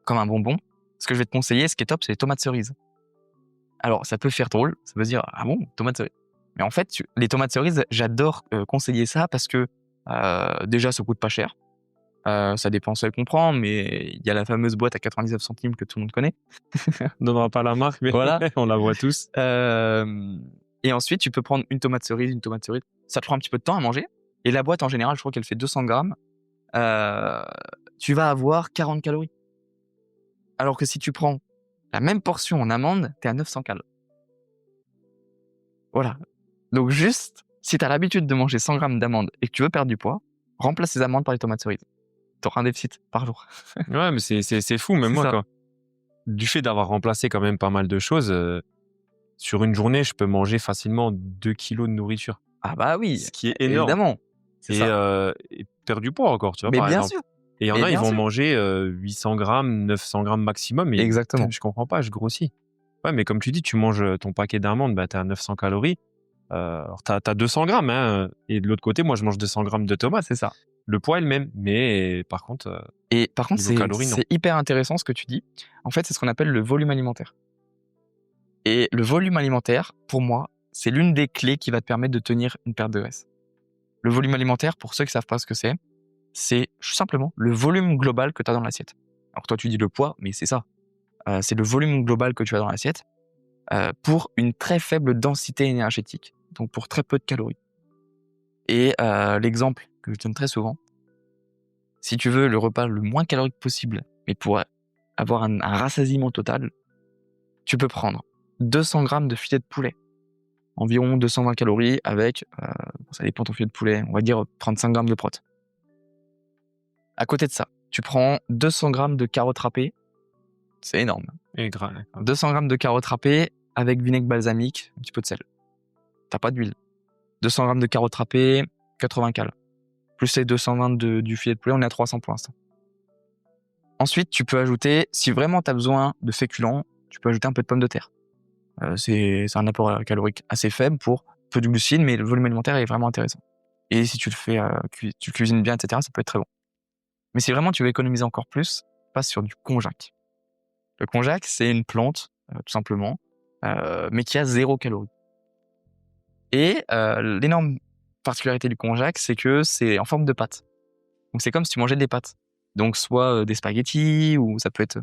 comme un bonbon, ce que je vais te conseiller, ce qui est top, c'est les tomates cerises. Alors, ça peut faire drôle, ça veut dire, ah bon, tomates cerises. Mais en fait, les tomates cerises, j'adore conseiller ça parce que déjà, ça coûte pas cher. Ça dépend ce qu'on prend, mais il y a la fameuse boîte à 99 centimes que tout le monde connaît. On donnera pas la marque, mais Voilà. on la voit tous. Et ensuite, tu peux prendre une tomate cerise. Ça te prend un petit peu de temps à manger. Et la boîte, en général, je crois qu'elle fait 200 grammes. Tu vas avoir 40 calories. Alors que si tu prends la même portion en amande, t'es à 900 calories. Voilà. Donc juste, si tu as l'habitude de manger 100 grammes d'amandes et que tu veux perdre du poids, remplace les amandes par les tomates cerises. Tu auras un déficit par jour. Ouais, mais c'est fou, même C'est moi, ça. quoi. Du fait d'avoir remplacé quand même pas mal de choses, sur une journée, je peux manger facilement 2 kilos de nourriture. Ah bah oui, Ce qui est énorme. évidemment. C'est ça. Et perdre du poids encore, tu vois, Mais par bien exemple. sûr. Et il y en Mais a, ils bien vont sûr. manger 800 grammes, 900 grammes maximum. Et Exactement. putain, je comprends pas, je grossis. Ouais, mais comme tu dis, tu manges ton paquet d'amandes, bah, t'as 900 calories. Alors, t'as 200 grammes, hein. Et de l'autre côté, moi, je mange 200 grammes de tomates. C'est ça. Le poids est le même. Mais par contre, Et par contre, niveau calories, non. c'est hyper intéressant ce que tu dis. En fait, c'est ce qu'on appelle le volume alimentaire. Et le volume alimentaire, pour moi, c'est l'une des clés qui va te permettre de tenir une perte de graisse. Le volume alimentaire, pour ceux qui savent pas ce que c'est simplement le volume global que tu as dans l'assiette. Alors toi, tu dis le poids, mais c'est ça. C'est le volume global que tu as dans l'assiette pour une très faible densité énergétique, donc pour très peu de calories. Et l'exemple que je donne très souvent, si tu veux le repas le moins calorique possible, mais pour avoir un rassasiement total, tu peux prendre 200 grammes de filet de poulet, environ 220 calories avec, ça dépend de ton filet de poulet, on va dire 35 grammes de prot. À côté de ça, tu prends 200 grammes de carottes râpées, c'est énorme. Et gras. 200 grammes de carottes râpées avec vinaigre balsamique, un petit peu de sel. T'as pas d'huile. 200 grammes de carottes râpées, 80 calories. Plus les 220 du filet de poulet, on est à 300 pour l'instant. Ensuite, tu peux ajouter, si vraiment tu as besoin de féculents, tu peux ajouter un peu de pommes de terre. C'est un apport calorique assez faible pour peu de glucides, mais le volume alimentaire est vraiment intéressant. Et si tu le fais, tu cuisines bien, etc., ça peut être très bon. Mais si vraiment tu veux économiser encore plus, passe sur du konjac. Le konjac, c'est une plante, tout simplement, mais qui a 0 calories. Et l'énorme particularité du konjac, c'est que c'est en forme de pâte. Donc c'est comme si tu mangeais des pâtes. Donc soit des spaghettis, ou ça peut être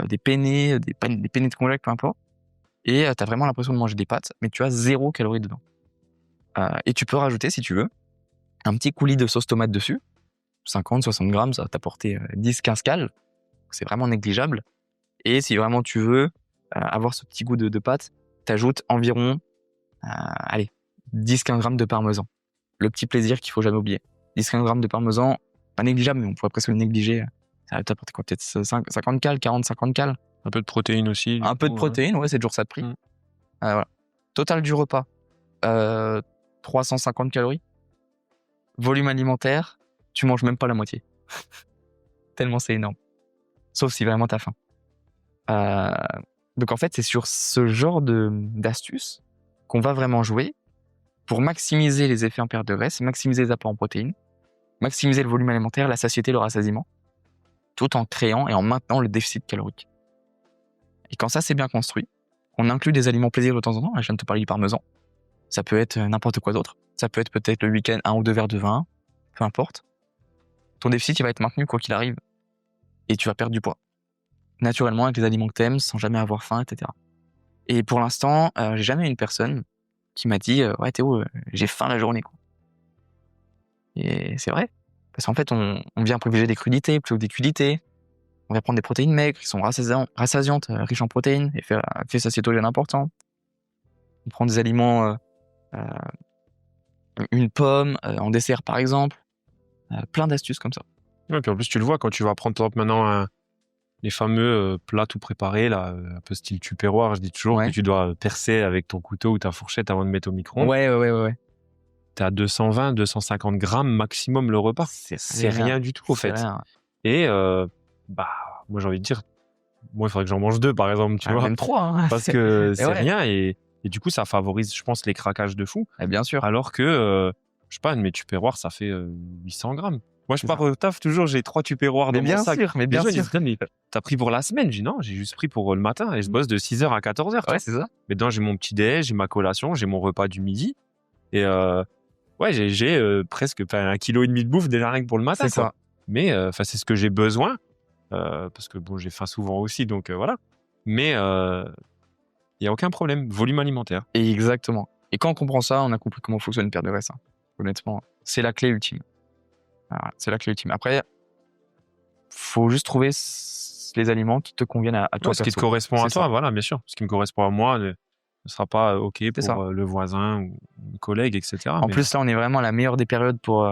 des penne, des penne de konjac, peu importe. Et tu as vraiment l'impression de manger des pâtes, mais tu as 0 calories dedans. Et tu peux rajouter, si tu veux, un petit coulis de sauce tomate dessus. 50-60 grammes, ça va t'apporter 10-15 calories. C'est vraiment négligeable. Et si vraiment tu veux avoir ce petit goût de pâte, t'ajoutes environ, 10-15 grammes de parmesan. Le petit plaisir qu'il faut jamais oublier. 10-15 grammes de parmesan, pas négligeable, mais on pourrait presque le négliger. Ça va t'apporter quoi? Peut-être 50 cales, 40-50 cales. Un peu de protéines aussi. Un peu de protéines, ouais, c'est toujours ça de prix. Voilà. Total du repas, 350 calories. Volume alimentaire, tu manges même pas la moitié. Tellement c'est énorme. Sauf si vraiment t'as faim. Donc en fait, c'est sur ce genre d'astuces qu'on va vraiment jouer pour maximiser les effets en perte de graisse, maximiser les apports en protéines, maximiser le volume alimentaire, la satiété, le rassasiement, tout en créant et en maintenant le déficit calorique. Et quand ça c'est bien construit, on inclut des aliments plaisir de temps en temps. Là, je viens de te parler du parmesan. Ça peut être n'importe quoi d'autre. Ça peut être peut-être le week-end 1 ou 2 verres de vin, peu importe. Ton déficit il va être maintenu quoi qu'il arrive et tu vas perdre du poids. Naturellement avec les aliments que t'aimes, sans jamais avoir faim, etc. Et pour l'instant, j'ai jamais eu une personne qui m'a dit ouais Théo, j'ai faim la journée quoi. Et c'est vrai, parce qu'en fait on vient privilégier des crudités plutôt que des crudités. On va prendre des protéines maigres qui sont rassasiantes, riches en protéines, effet satiétogène important. On prend des aliments, une pomme en dessert par exemple, plein d'astuces comme ça. Ouais, puis en plus tu le vois quand tu vas prendre par exemple maintenant les fameux plats tout préparés, là, un peu style tupperware, je dis toujours Ouais. que tu dois percer avec ton couteau ou ta fourchette avant de mettre au micro-ondes. Ouais. T'es à 220, 250 grammes maximum le repas. C'est rien du tout, au fait. Rien. Et moi j'ai envie de dire, moi il faudrait que j'en mange 2 par exemple, tu vois. Même 3. Hein. Parce que c'est ouais. rien et du coup ça favorise, je pense, les craquages de fou. Et bien sûr. Alors que, je sais pas, de mes tupperwares, ça fait 800 grammes. Moi, je pars au taf, toujours, j'ai 3 tupperwares dans mon sac. Mais bien Les gens, sûr. ils disent, mais t'as pris pour la semaine? Je dis non, j'ai juste pris pour le matin et je bosse de 6h à 14h. Ouais, c'est ça. Mais dedans, j'ai mon petit déj, j'ai ma collation, j'ai mon repas du midi. Et ouais, j'ai presque 1,5 kg de bouffe déjà rien que pour le matin. C'est ça. Mais c'est ce que j'ai besoin. Parce que bon, j'ai faim souvent aussi, donc voilà. Mais il n'y a aucun problème. Volume alimentaire. Et exactement. Et quand on comprend ça, on a compris comment fonctionne une perte de graisse. Hein. Honnêtement, c'est la clé ultime. Voilà, c'est la clé ultime. Après, faut juste trouver les aliments qui te conviennent à toi. Ce qui te correspond à toi, voilà, bien sûr. Ce qui me correspond à moi ne sera pas OK pour le voisin ou le collègue, etc. En plus, là, on est vraiment à la meilleure des périodes pour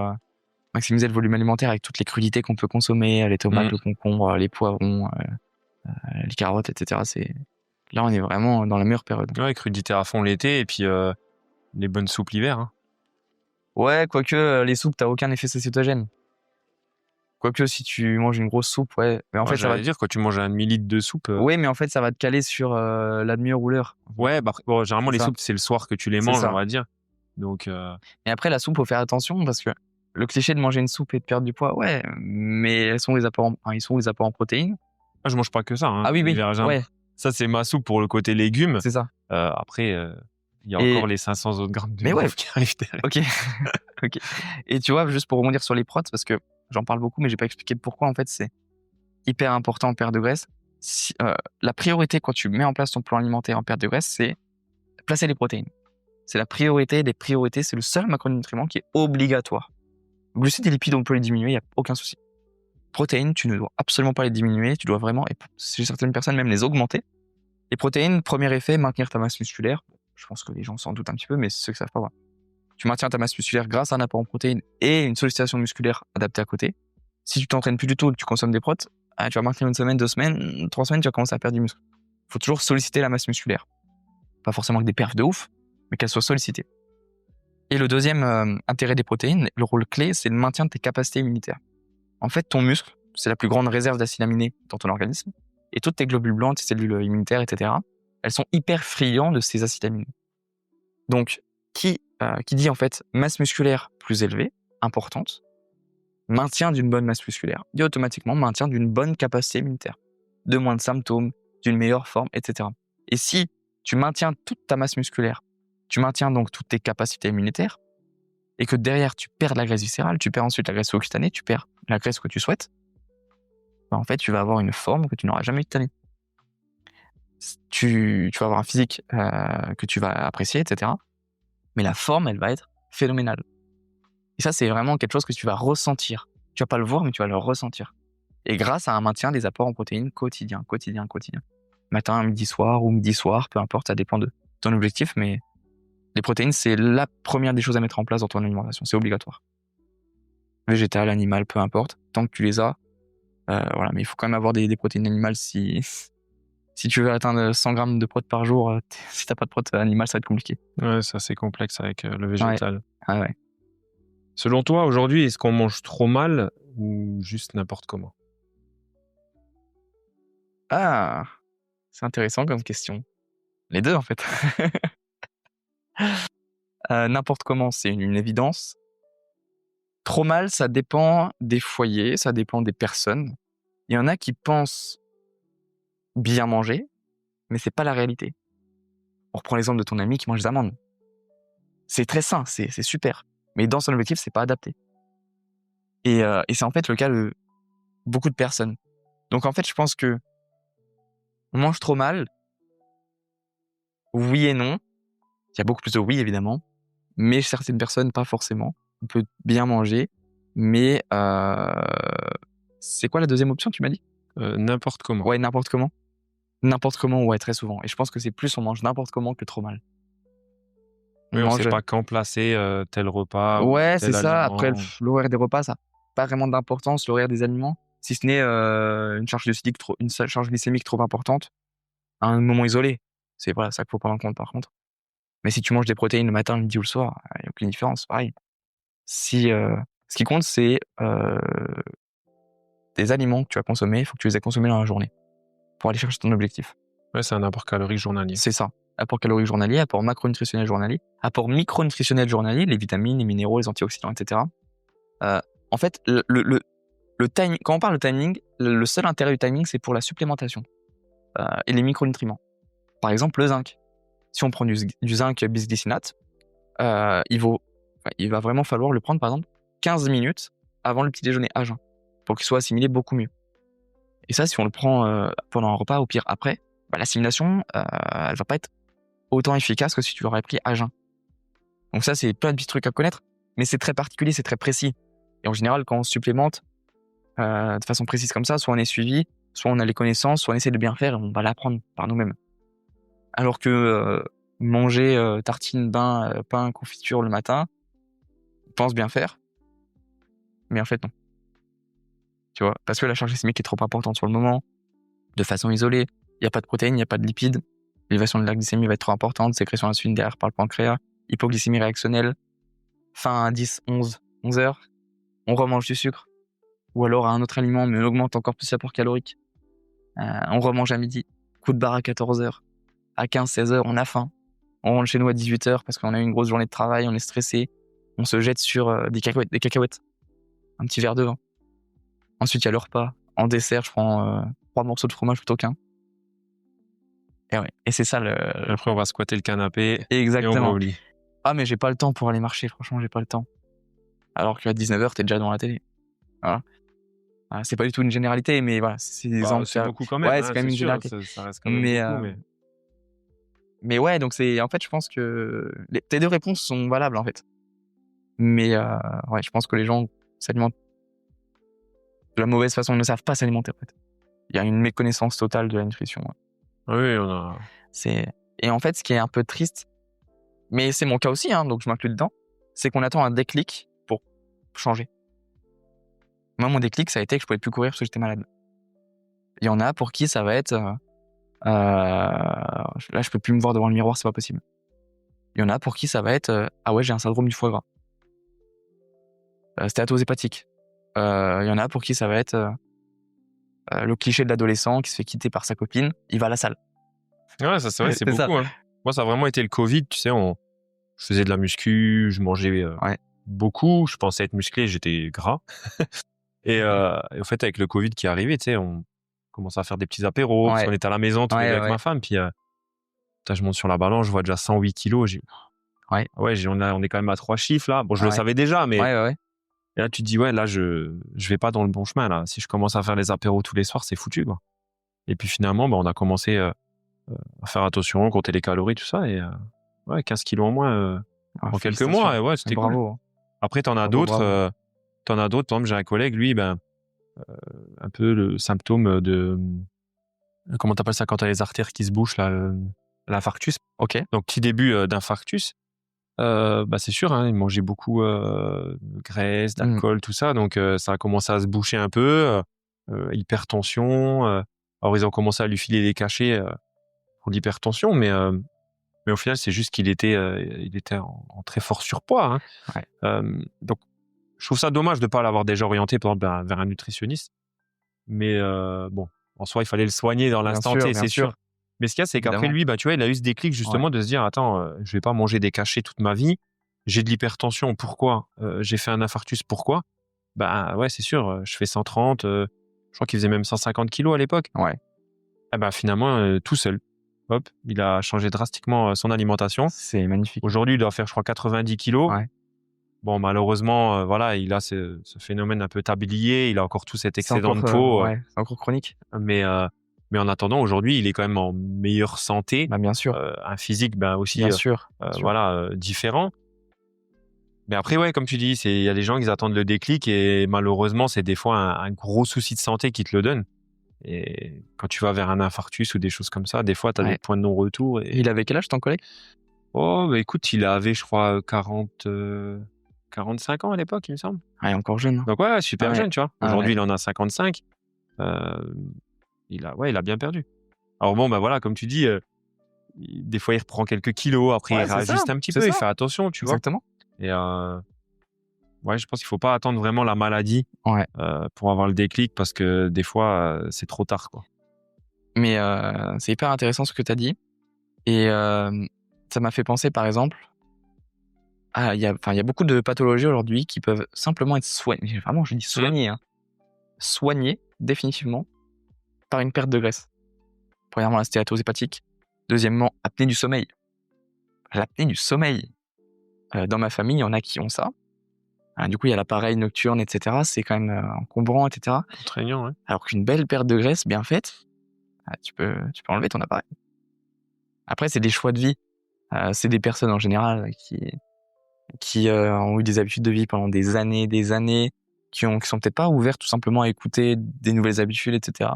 maximiser le volume alimentaire avec toutes les crudités qu'on peut consommer, les tomates, le concombre, les poivrons, les carottes, etc. Là, on est vraiment dans la meilleure période. Ouais, crudités à fond l'été et puis les bonnes soupes l'hiver. Hein. Ouais, quoique les soupes, t'as aucun effet satiétogène. Quoique si tu manges une grosse soupe, ouais. Mais en fait, ça va dire quand tu manges un demi-litre de soupe. Oui, mais en fait, ça va te caler sur la demi-heure ou l'heure. Ouais, généralement les soupes, c'est le soir que tu les manges, on va dire. Donc. Et après, la soupe, faut faire attention parce que le cliché de manger une soupe et de perdre du poids, ouais, mais ils sont les apports en protéines. Ah, je mange pas que ça. Hein. Ah oui, ouais. Ça, c'est ma soupe pour le côté légumes. C'est ça. Après, il y a encore les 500 autres grammes de bouffe qui arrivent derrière. Ok. Et tu vois, juste pour rebondir sur les prods, parce que j'en parle beaucoup, mais j'ai pas expliqué pourquoi, en fait, c'est hyper important en perte de graisse. La priorité quand tu mets en place ton plan alimentaire en perte de graisse, c'est placer les protéines. C'est la priorité des priorités, c'est le seul macronutriment qui est obligatoire. Glucides et lipides, on peut les diminuer, il n'y a aucun souci. Protéines, tu ne dois absolument pas les diminuer, tu dois vraiment, et chez certaines personnes, même les augmenter. Les protéines, premier effet, maintenir ta masse musculaire. Je pense que les gens s'en doutent un petit peu, mais c'est ceux qui savent pas voir. Tu maintiens ta masse musculaire grâce à un apport en protéines et une sollicitation musculaire adaptée à côté. Si tu t'entraînes plus du tout et que tu consommes des protes, tu vas maintenir 1 semaine, 2 semaines, 3 semaines, tu vas commencer à perdre du muscle. Il faut toujours solliciter la masse musculaire. Pas forcément avec des perfs de ouf, mais qu'elle soit sollicitée. Et le deuxième intérêt des protéines, le rôle clé, c'est le maintien de tes capacités immunitaires. En fait, ton muscle, c'est la plus grande réserve d'acides aminés dans ton organisme. Et toutes tes globules blancs, tes cellules immunitaires, etc., elles sont hyper friands de ces acides aminés. Donc, qui dit en fait masse musculaire plus élevée, importante, maintien d'une bonne masse musculaire, dit automatiquement maintien d'une bonne capacité immunitaire, de moins de symptômes, d'une meilleure forme, etc. Et si tu maintiens toute ta masse musculaire, tu maintiens donc toutes tes capacités immunitaires, et que derrière tu perds de la graisse viscérale, tu perds ensuite la graisse sous-cutanée, tu perds la graisse que tu souhaites, en fait tu vas avoir une forme que tu n'auras jamais eu de ta vie. Tu vas avoir un physique que tu vas apprécier, etc. Mais la forme, elle va être phénoménale. Et ça, c'est vraiment quelque chose que tu vas ressentir. Tu vas pas le voir, mais tu vas le ressentir. Et grâce à un maintien des apports en protéines quotidien. Matin, midi, soir, ou midi, soir, peu importe, ça dépend de ton objectif, mais Les protéines, c'est la première des choses à mettre en place dans ton alimentation. C'est obligatoire. Végétal, animal, peu importe. Tant que tu les as, voilà. Mais il faut quand même avoir des protéines animales si tu veux atteindre 100 grammes de prot par jour. Si t'as pas de prot animal, ça va être compliqué. Ouais, c'est assez complexe avec le végétal. Ouais. Selon toi, aujourd'hui, est-ce qu'on mange trop mal ou juste n'importe comment? Ah, c'est intéressant comme question. Les deux, en fait. N'importe comment, c'est une évidence. Trop mal, ça dépend des foyers, ça dépend des personnes. Il y en a qui pensent bien manger, mais c'est pas la réalité. On reprend l'exemple de ton ami qui mange des amandes. C'est très sain, c'est super. Mais dans son objectif, c'est pas adapté. Et c'est en fait le cas de beaucoup de personnes. Donc en fait, je pense que on mange trop mal. Oui et non. Il y a beaucoup plus de oui, évidemment. Mais certaines personnes, pas forcément. On peut bien manger. Mais c'est quoi la deuxième option, tu m'as dit? N'importe comment. Ouais, n'importe comment. N'importe comment, ouais, très souvent. Et je pense que c'est plus on mange n'importe comment que trop mal. Oui, on sait pas quand placer tel repas Ouais, ou c'est tel ça. aliment. Après, l'horaire des repas, ça n'a pas vraiment d'importance, l'horaire des aliments. Si ce n'est une charge glycémique trop importante à un moment isolé. C'est voilà, ça qu'il faut prendre en compte, par contre. Mais si tu manges des protéines le matin, le midi ou le soir, il n'y a aucune différence, pareil. Ce qui compte, c'est des aliments que tu vas consommer, il faut que tu les aies consommés dans la journée pour aller chercher ton objectif. Ouais, c'est un apport calorique journalier. C'est ça. Apport calorique journalier, apport macronutritionnel journalier, apport micronutritionnel journalier, les vitamines, les minéraux, les antioxydants, etc. En fait, le timing, quand on parle de timing, le seul intérêt du timing, c'est pour la supplémentation et les micronutriments. Par exemple, le zinc. Si on prend du zinc bisglycinate, il va vraiment falloir le prendre, par exemple, 15 minutes avant le petit déjeuner à jeun pour qu'il soit assimilé beaucoup mieux. Et ça, si on le prend pendant un repas, au pire après, l'assimilation, elle va pas être autant efficace que si tu l'aurais pris à jeun. Donc ça, c'est plein de petits trucs à connaître, mais c'est très particulier, c'est très précis. Et en général, quand on se supplémente de façon précise comme ça, soit on est suivi, soit on a les connaissances, soit on essaie de bien faire et on va l'apprendre par nous-mêmes. Alors que manger tartine, pain, confiture le matin, on pense bien faire, mais en fait non. Tu vois, parce que la charge glycémique est trop importante sur le moment, de façon isolée, il n'y a pas de protéines, il n'y a pas de lipides, l'élévation de la glycémie va être trop importante, sécrétion d'insuline derrière par le pancréas, hypoglycémie réactionnelle, faim à 10, 11 heures, on remange du sucre, ou alors à un autre aliment, mais on augmente encore plus l'apport calorique. On remange à midi, coup de barre à 14 heures, à 15, 16 heures, on a faim, on rentre chez nous à 18 heures parce qu'on a eu une grosse journée de travail, on est stressé, on se jette sur des cacahuètes, un petit verre de vin. Ensuite, il y a le repas. En dessert, je prends 3 morceaux de fromage plutôt qu'un. Et c'est ça le... Après, on va squatter le canapé Exactement. et on va oublier. Ah, mais j'ai pas le temps pour aller marcher, franchement, j'ai pas le temps. Alors qu'à 19h, t'es déjà devant la télé. Voilà. C'est pas du tout une généralité, mais voilà, c'est des exemples. C'est beaucoup quand même. Ouais, c'est quand même une sûr, généralité. ça reste quand même beaucoup, mais ouais, donc c'est... En fait, je pense que tes deux réponses sont valables, en fait. Mais ouais, je pense que les gens s'alimentent de la mauvaise façon, ils ne savent pas s'alimenter, en fait. Il y a une méconnaissance totale de la nutrition. Oui, on a... Et en fait, ce qui est un peu triste, mais c'est mon cas aussi, hein, donc je m'inclus dedans, c'est qu'on attend un déclic pour changer. Moi, mon déclic, ça a été que je pouvais plus courir parce que j'étais malade. Il y en a pour qui ça va être... là, je peux plus me voir devant le miroir, c'est pas possible. Il y en a pour qui ça va être... ah ouais, j'ai un syndrome du foie gras. Stéatose hépatique. Il y en a pour qui ça va être... le cliché de l'adolescent qui se fait quitter par sa copine, il va à la salle. Ouais, ça c'est vrai, c'est beaucoup. ça. Hein. Moi, ça a vraiment été le Covid, tu sais, je faisais de la muscu, je mangeais beaucoup, je pensais être musclé, j'étais gras. et au fait, avec le Covid qui est arrivé, tu sais, on commençait à faire des petits apéros, parce qu'on était à la maison, tous les deux avec ma femme, puis je monte sur la balance, je vois déjà 108 kilos, on est quand même à 3 chiffres là. Bon, je le savais déjà, mais... Et là, tu te dis, ouais, là, je vais pas dans le bon chemin, là. Si je commence à faire les apéros tous les soirs, c'est foutu, quoi. Et puis finalement, on a commencé à faire attention, compter les calories, tout ça, et 15 kilos en moins en quelques mois, et ouais, c'était bravo. Cool. Après, t'en as d'autres, par exemple, j'ai un collègue, lui, un peu le symptôme de, comment t'appelles ça quand t'as les artères qui se bouchent, là, l'infarctus. Ok. Donc, petit début d'infarctus. C'est sûr, hein, ils mangeaient beaucoup de graisse, d'alcool, tout ça. Donc, ça a commencé à se boucher un peu. Hypertension. Alors, ils ont commencé à lui filer des cachets pour l'hypertension, mais au final, c'est juste qu'il était en très fort surpoids. Hein. Ouais. Donc, je trouve ça dommage de ne pas l'avoir déjà orienté, par exemple, vers un nutritionniste. Mais bon, en soi, il fallait le soigner dans l'instant T, bien c'est sûr. sûr. Mais ce qu'il y a, c'est qu'après Évidemment. lui, tu vois, il a eu ce déclic justement de se dire, attends, je vais pas manger des cachets toute ma vie. J'ai de l'hypertension, pourquoi? J'ai fait un infarctus, pourquoi? Ouais, c'est sûr, je fais 130, je crois qu'il faisait même 150 kilos à l'époque. Ouais. Finalement, tout seul, hop, il a changé drastiquement son alimentation. C'est magnifique. Aujourd'hui, il doit faire, je crois, 90 kilos. Ouais. Bon, malheureusement, voilà, il a ce phénomène un peu tablier, il a encore tout cet excédent de peau. C'est encore chronique. Mais en attendant, aujourd'hui, il est quand même en meilleure santé. Bien sûr. Un physique aussi Bien sûr. différent. Mais après, ouais, comme tu dis, il y a des gens qui attendent le déclic et malheureusement, c'est des fois un gros souci de santé qui te le donne. Et quand tu vas vers un infarctus ou des choses comme ça, des fois, tu as des points de non-retour. Et... Il avait quel âge ton collègue? Oh, écoute, il avait, je crois, 45 ans à l'époque, il me semble. Ah, il est encore jeune. Donc ouais, super jeune, tu vois. Aujourd'hui, il en a 55. Il a bien perdu. Alors bon, voilà, comme tu dis, des fois il reprend quelques kilos, après il réajuste un petit peu, il fait attention, tu vois. Exactement. Et je pense qu'il faut pas attendre vraiment la maladie pour avoir le déclic, parce que des fois c'est trop tard, quoi. Mais c'est hyper intéressant ce que tu as dit. Et ça m'a fait penser, par exemple, il y a beaucoup de pathologies aujourd'hui qui peuvent simplement être soignées. Vraiment, je dis soignées. Soignées, définitivement, par une perte de graisse. Premièrement, la stéatose hépatique. Deuxièmement, apnée du sommeil. L'apnée du sommeil. Dans ma famille, il y en a qui ont ça. Du coup, il y a l'appareil nocturne, etc. C'est quand même encombrant, etc. Contraignant, ouais. Alors qu'une belle perte de graisse bien faite, tu peux enlever ton appareil. Après, c'est des choix de vie. C'est des personnes en général qui ont eu des habitudes de vie pendant des années, qui sont peut-être pas ouverts tout simplement à écouter des nouvelles habitudes, etc.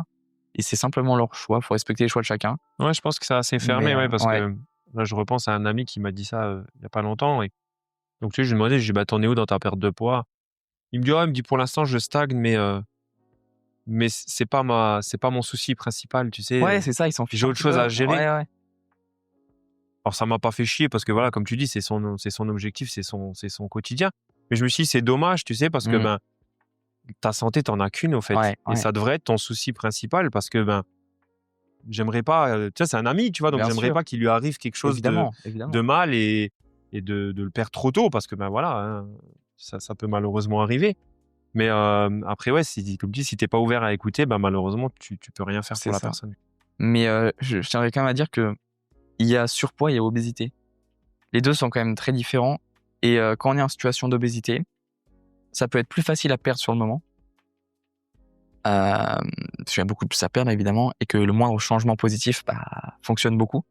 Et c'est simplement leur choix. Il faut respecter les choix de chacun. Ouais, je pense que c'est assez fermé, parce ouais. que là, je repense à un ami qui m'a dit ça il y a pas longtemps. Et donc, tu sais, je lui demandais, je lui ai dit, t'en es où dans ta perte de poids? Il me dit, pour l'instant, je stagne, mais c'est pas mon souci principal, tu sais. Ouais, c'est ça, ils s'en fichent. J'ai autre chose à gérer. Ouais. Alors, ça m'a pas fait chier parce que voilà, comme tu dis, c'est son objectif, c'est son quotidien. Mais je me suis dit, c'est dommage, tu sais, parce que ta santé, t'en as qu'une, au fait. Et ça devrait être ton souci principal, parce que j'aimerais pas, tu sais, c'est un ami, tu vois, donc j'aimerais pas qu'il lui arrive quelque chose évidemment. de mal et de le perdre trop tôt, parce que voilà, hein, ça peut malheureusement arriver. Mais après, ouais, comme tu dis, si t'es pas ouvert à écouter, malheureusement, tu peux rien faire pour la personne. Mais je tiendrais quand même à dire que il y a surpoids, il y a obésité. Les deux sont quand même très différents. Et quand on est en situation d'obésité, ça peut être plus facile à perdre sur le moment. Parce qu'il y a beaucoup plus à perdre, évidemment, et que le moindre changement positif fonctionne beaucoup.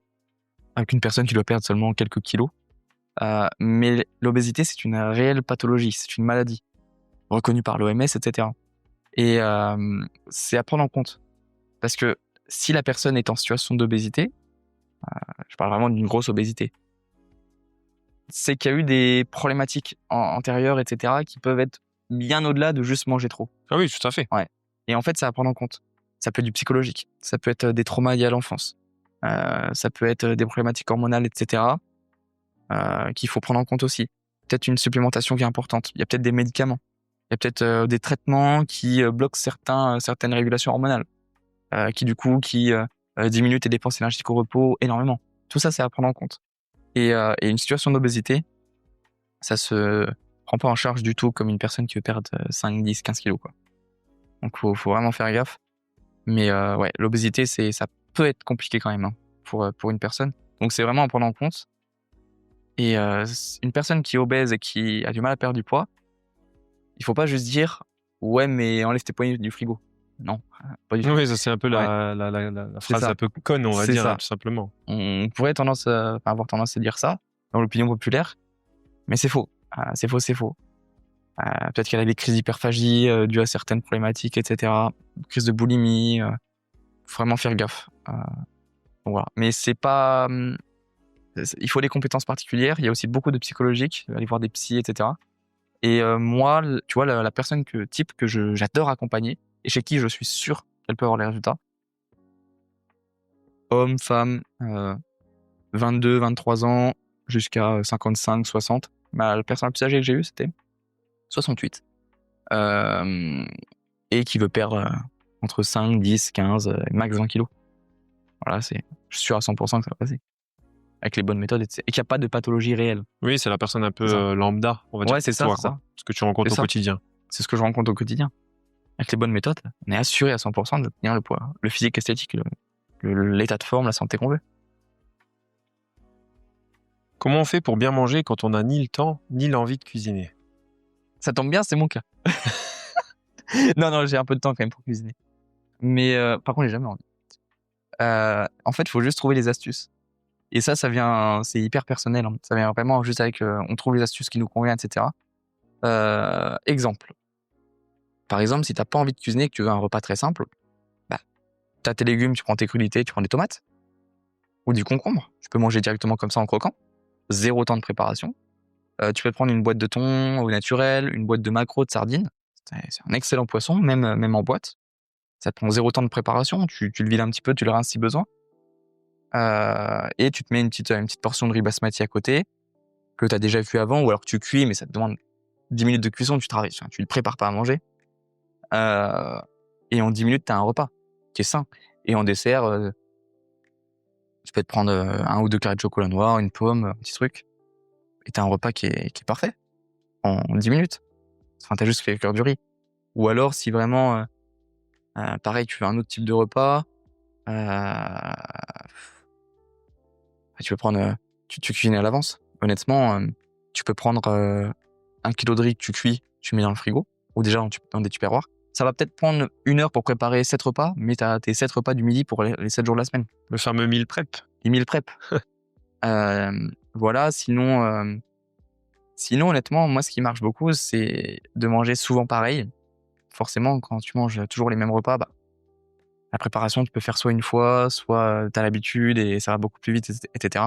Avec une personne qui doit perdre seulement quelques kilos. Mais l'obésité, c'est une réelle pathologie, c'est une maladie reconnue par l'OMS, etc. Et c'est à prendre en compte. Parce que si la personne est en situation d'obésité, je parle vraiment d'une grosse obésité, c'est qu'il y a eu des problématiques antérieures, etc., qui peuvent être bien au-delà de juste manger trop. Ah oui, tout à fait. Ouais. Et en fait, c'est à prendre en compte. Ça peut être du psychologique, ça peut être des traumas liés à l'enfance, ça peut être des problématiques hormonales, etc., qu'il faut prendre en compte aussi. Peut-être une supplémentation qui est importante. Il y a peut-être des médicaments. Il y a peut-être des traitements qui bloquent certaines régulations hormonales, qui diminuent tes dépenses énergétiques au repos énormément. Tout ça, c'est à prendre en compte. Et une situation d'obésité, ça se prend pas en charge du tout comme une personne qui veut perdre 5, 10, 15 kilos, quoi. Donc, faut vraiment faire gaffe. Mais l'obésité, ça peut être compliqué quand même, hein, pour une personne. Donc, c'est vraiment à prendre en compte. Et une personne qui est obèse et qui a du mal à perdre du poids, il faut pas juste dire « Ouais, mais enlève tes poignets du frigo ». Non, pas du tout. Oui, ça, c'est un peu la phrase un peu conne, on va dire, tout simplement. On pourrait avoir tendance à dire ça dans l'opinion populaire, mais c'est faux. C'est faux. Peut-être qu'elle a des crises d'hyperphagie dues à certaines problématiques, etc. Crise de boulimie. Faut vraiment faire gaffe. Voilà. Mais c'est pas il faut des compétences particulières. Il y a aussi beaucoup de psychologiques, aller voir des psys, etc. Et moi, tu vois, la personne que j'adore accompagner et chez qui je suis sûr qu'elle peut avoir les résultats. Homme, femme, 22, 23 ans, jusqu'à 55, 60. La personne la plus âgée que j'ai eue, c'était 68. Et qui veut perdre entre 5, 10, 15, max 20 kilos. Voilà, je suis sûr à 100% que ça va passer. Avec les bonnes méthodes, et qu'il n'y a pas de pathologie réelle. Oui, c'est la personne un peu lambda, on va dire. Ouais, c'est ça, toi, c'est ça. quoi. Ce que tu rencontres au quotidien. C'est ce que je rencontre au quotidien. Avec les bonnes méthodes, on est assuré à 100% de tenir le poids, le physique esthétique, l'état de forme, la santé qu'on veut. Comment on fait pour bien manger quand on n'a ni le temps, ni l'envie de cuisiner? Ça tombe bien, c'est mon cas. Non, j'ai un peu de temps quand même pour cuisiner. Mais par contre, j'ai jamais envie. En fait, il faut juste trouver les astuces. Et ça vient, c'est hyper personnel. Hein. Ça vient vraiment juste avec, on trouve les astuces qui nous conviennent, etc. Exemple. Par exemple, si t'as pas envie de cuisiner et que tu veux un repas très simple, t'as tes légumes, tu prends tes crudités, tu prends des tomates ou du concombre. Tu peux manger directement comme ça en croquant. 0 temps de préparation. Tu peux prendre une boîte de thon au naturel, une boîte de maquereaux, de sardines. C'est un excellent poisson, même en boîte. Ça te prend 0 temps de préparation. Tu le vides un petit peu, tu le rinces si besoin. Et tu te mets une petite portion de riz basmati à côté que tu as déjà cuit avant, ou alors que tu cuis, mais ça te demande 10 minutes de cuisson, tu le prépares pas à manger. Et en 10 minutes, tu as un repas qui est sain. Et en dessert, tu peux te prendre 1 ou 2 carrés de chocolat noir, une pomme, un petit truc. Et tu as un repas qui est parfait en 10 minutes. Enfin, tu as juste fait cuire du riz. Ou alors, si vraiment, pareil, tu veux un autre type de repas, tu peux prendre, tu cuisines à l'avance. Honnêtement, tu peux prendre 1 kilo de riz que tu cuis, tu mets dans le frigo, ou déjà dans des tupperwares. Ça va peut-être prendre 1 heure pour préparer 7 repas, mais tu as tes 7 repas du midi pour les 7 jours de la semaine. Le fameux meal prep. Les meal prep. Voilà, sinon, honnêtement, moi, ce qui marche beaucoup, c'est de manger souvent pareil. Forcément, quand tu manges toujours les mêmes repas, la préparation, tu peux faire soit une fois, soit tu as l'habitude et ça va beaucoup plus vite, etc.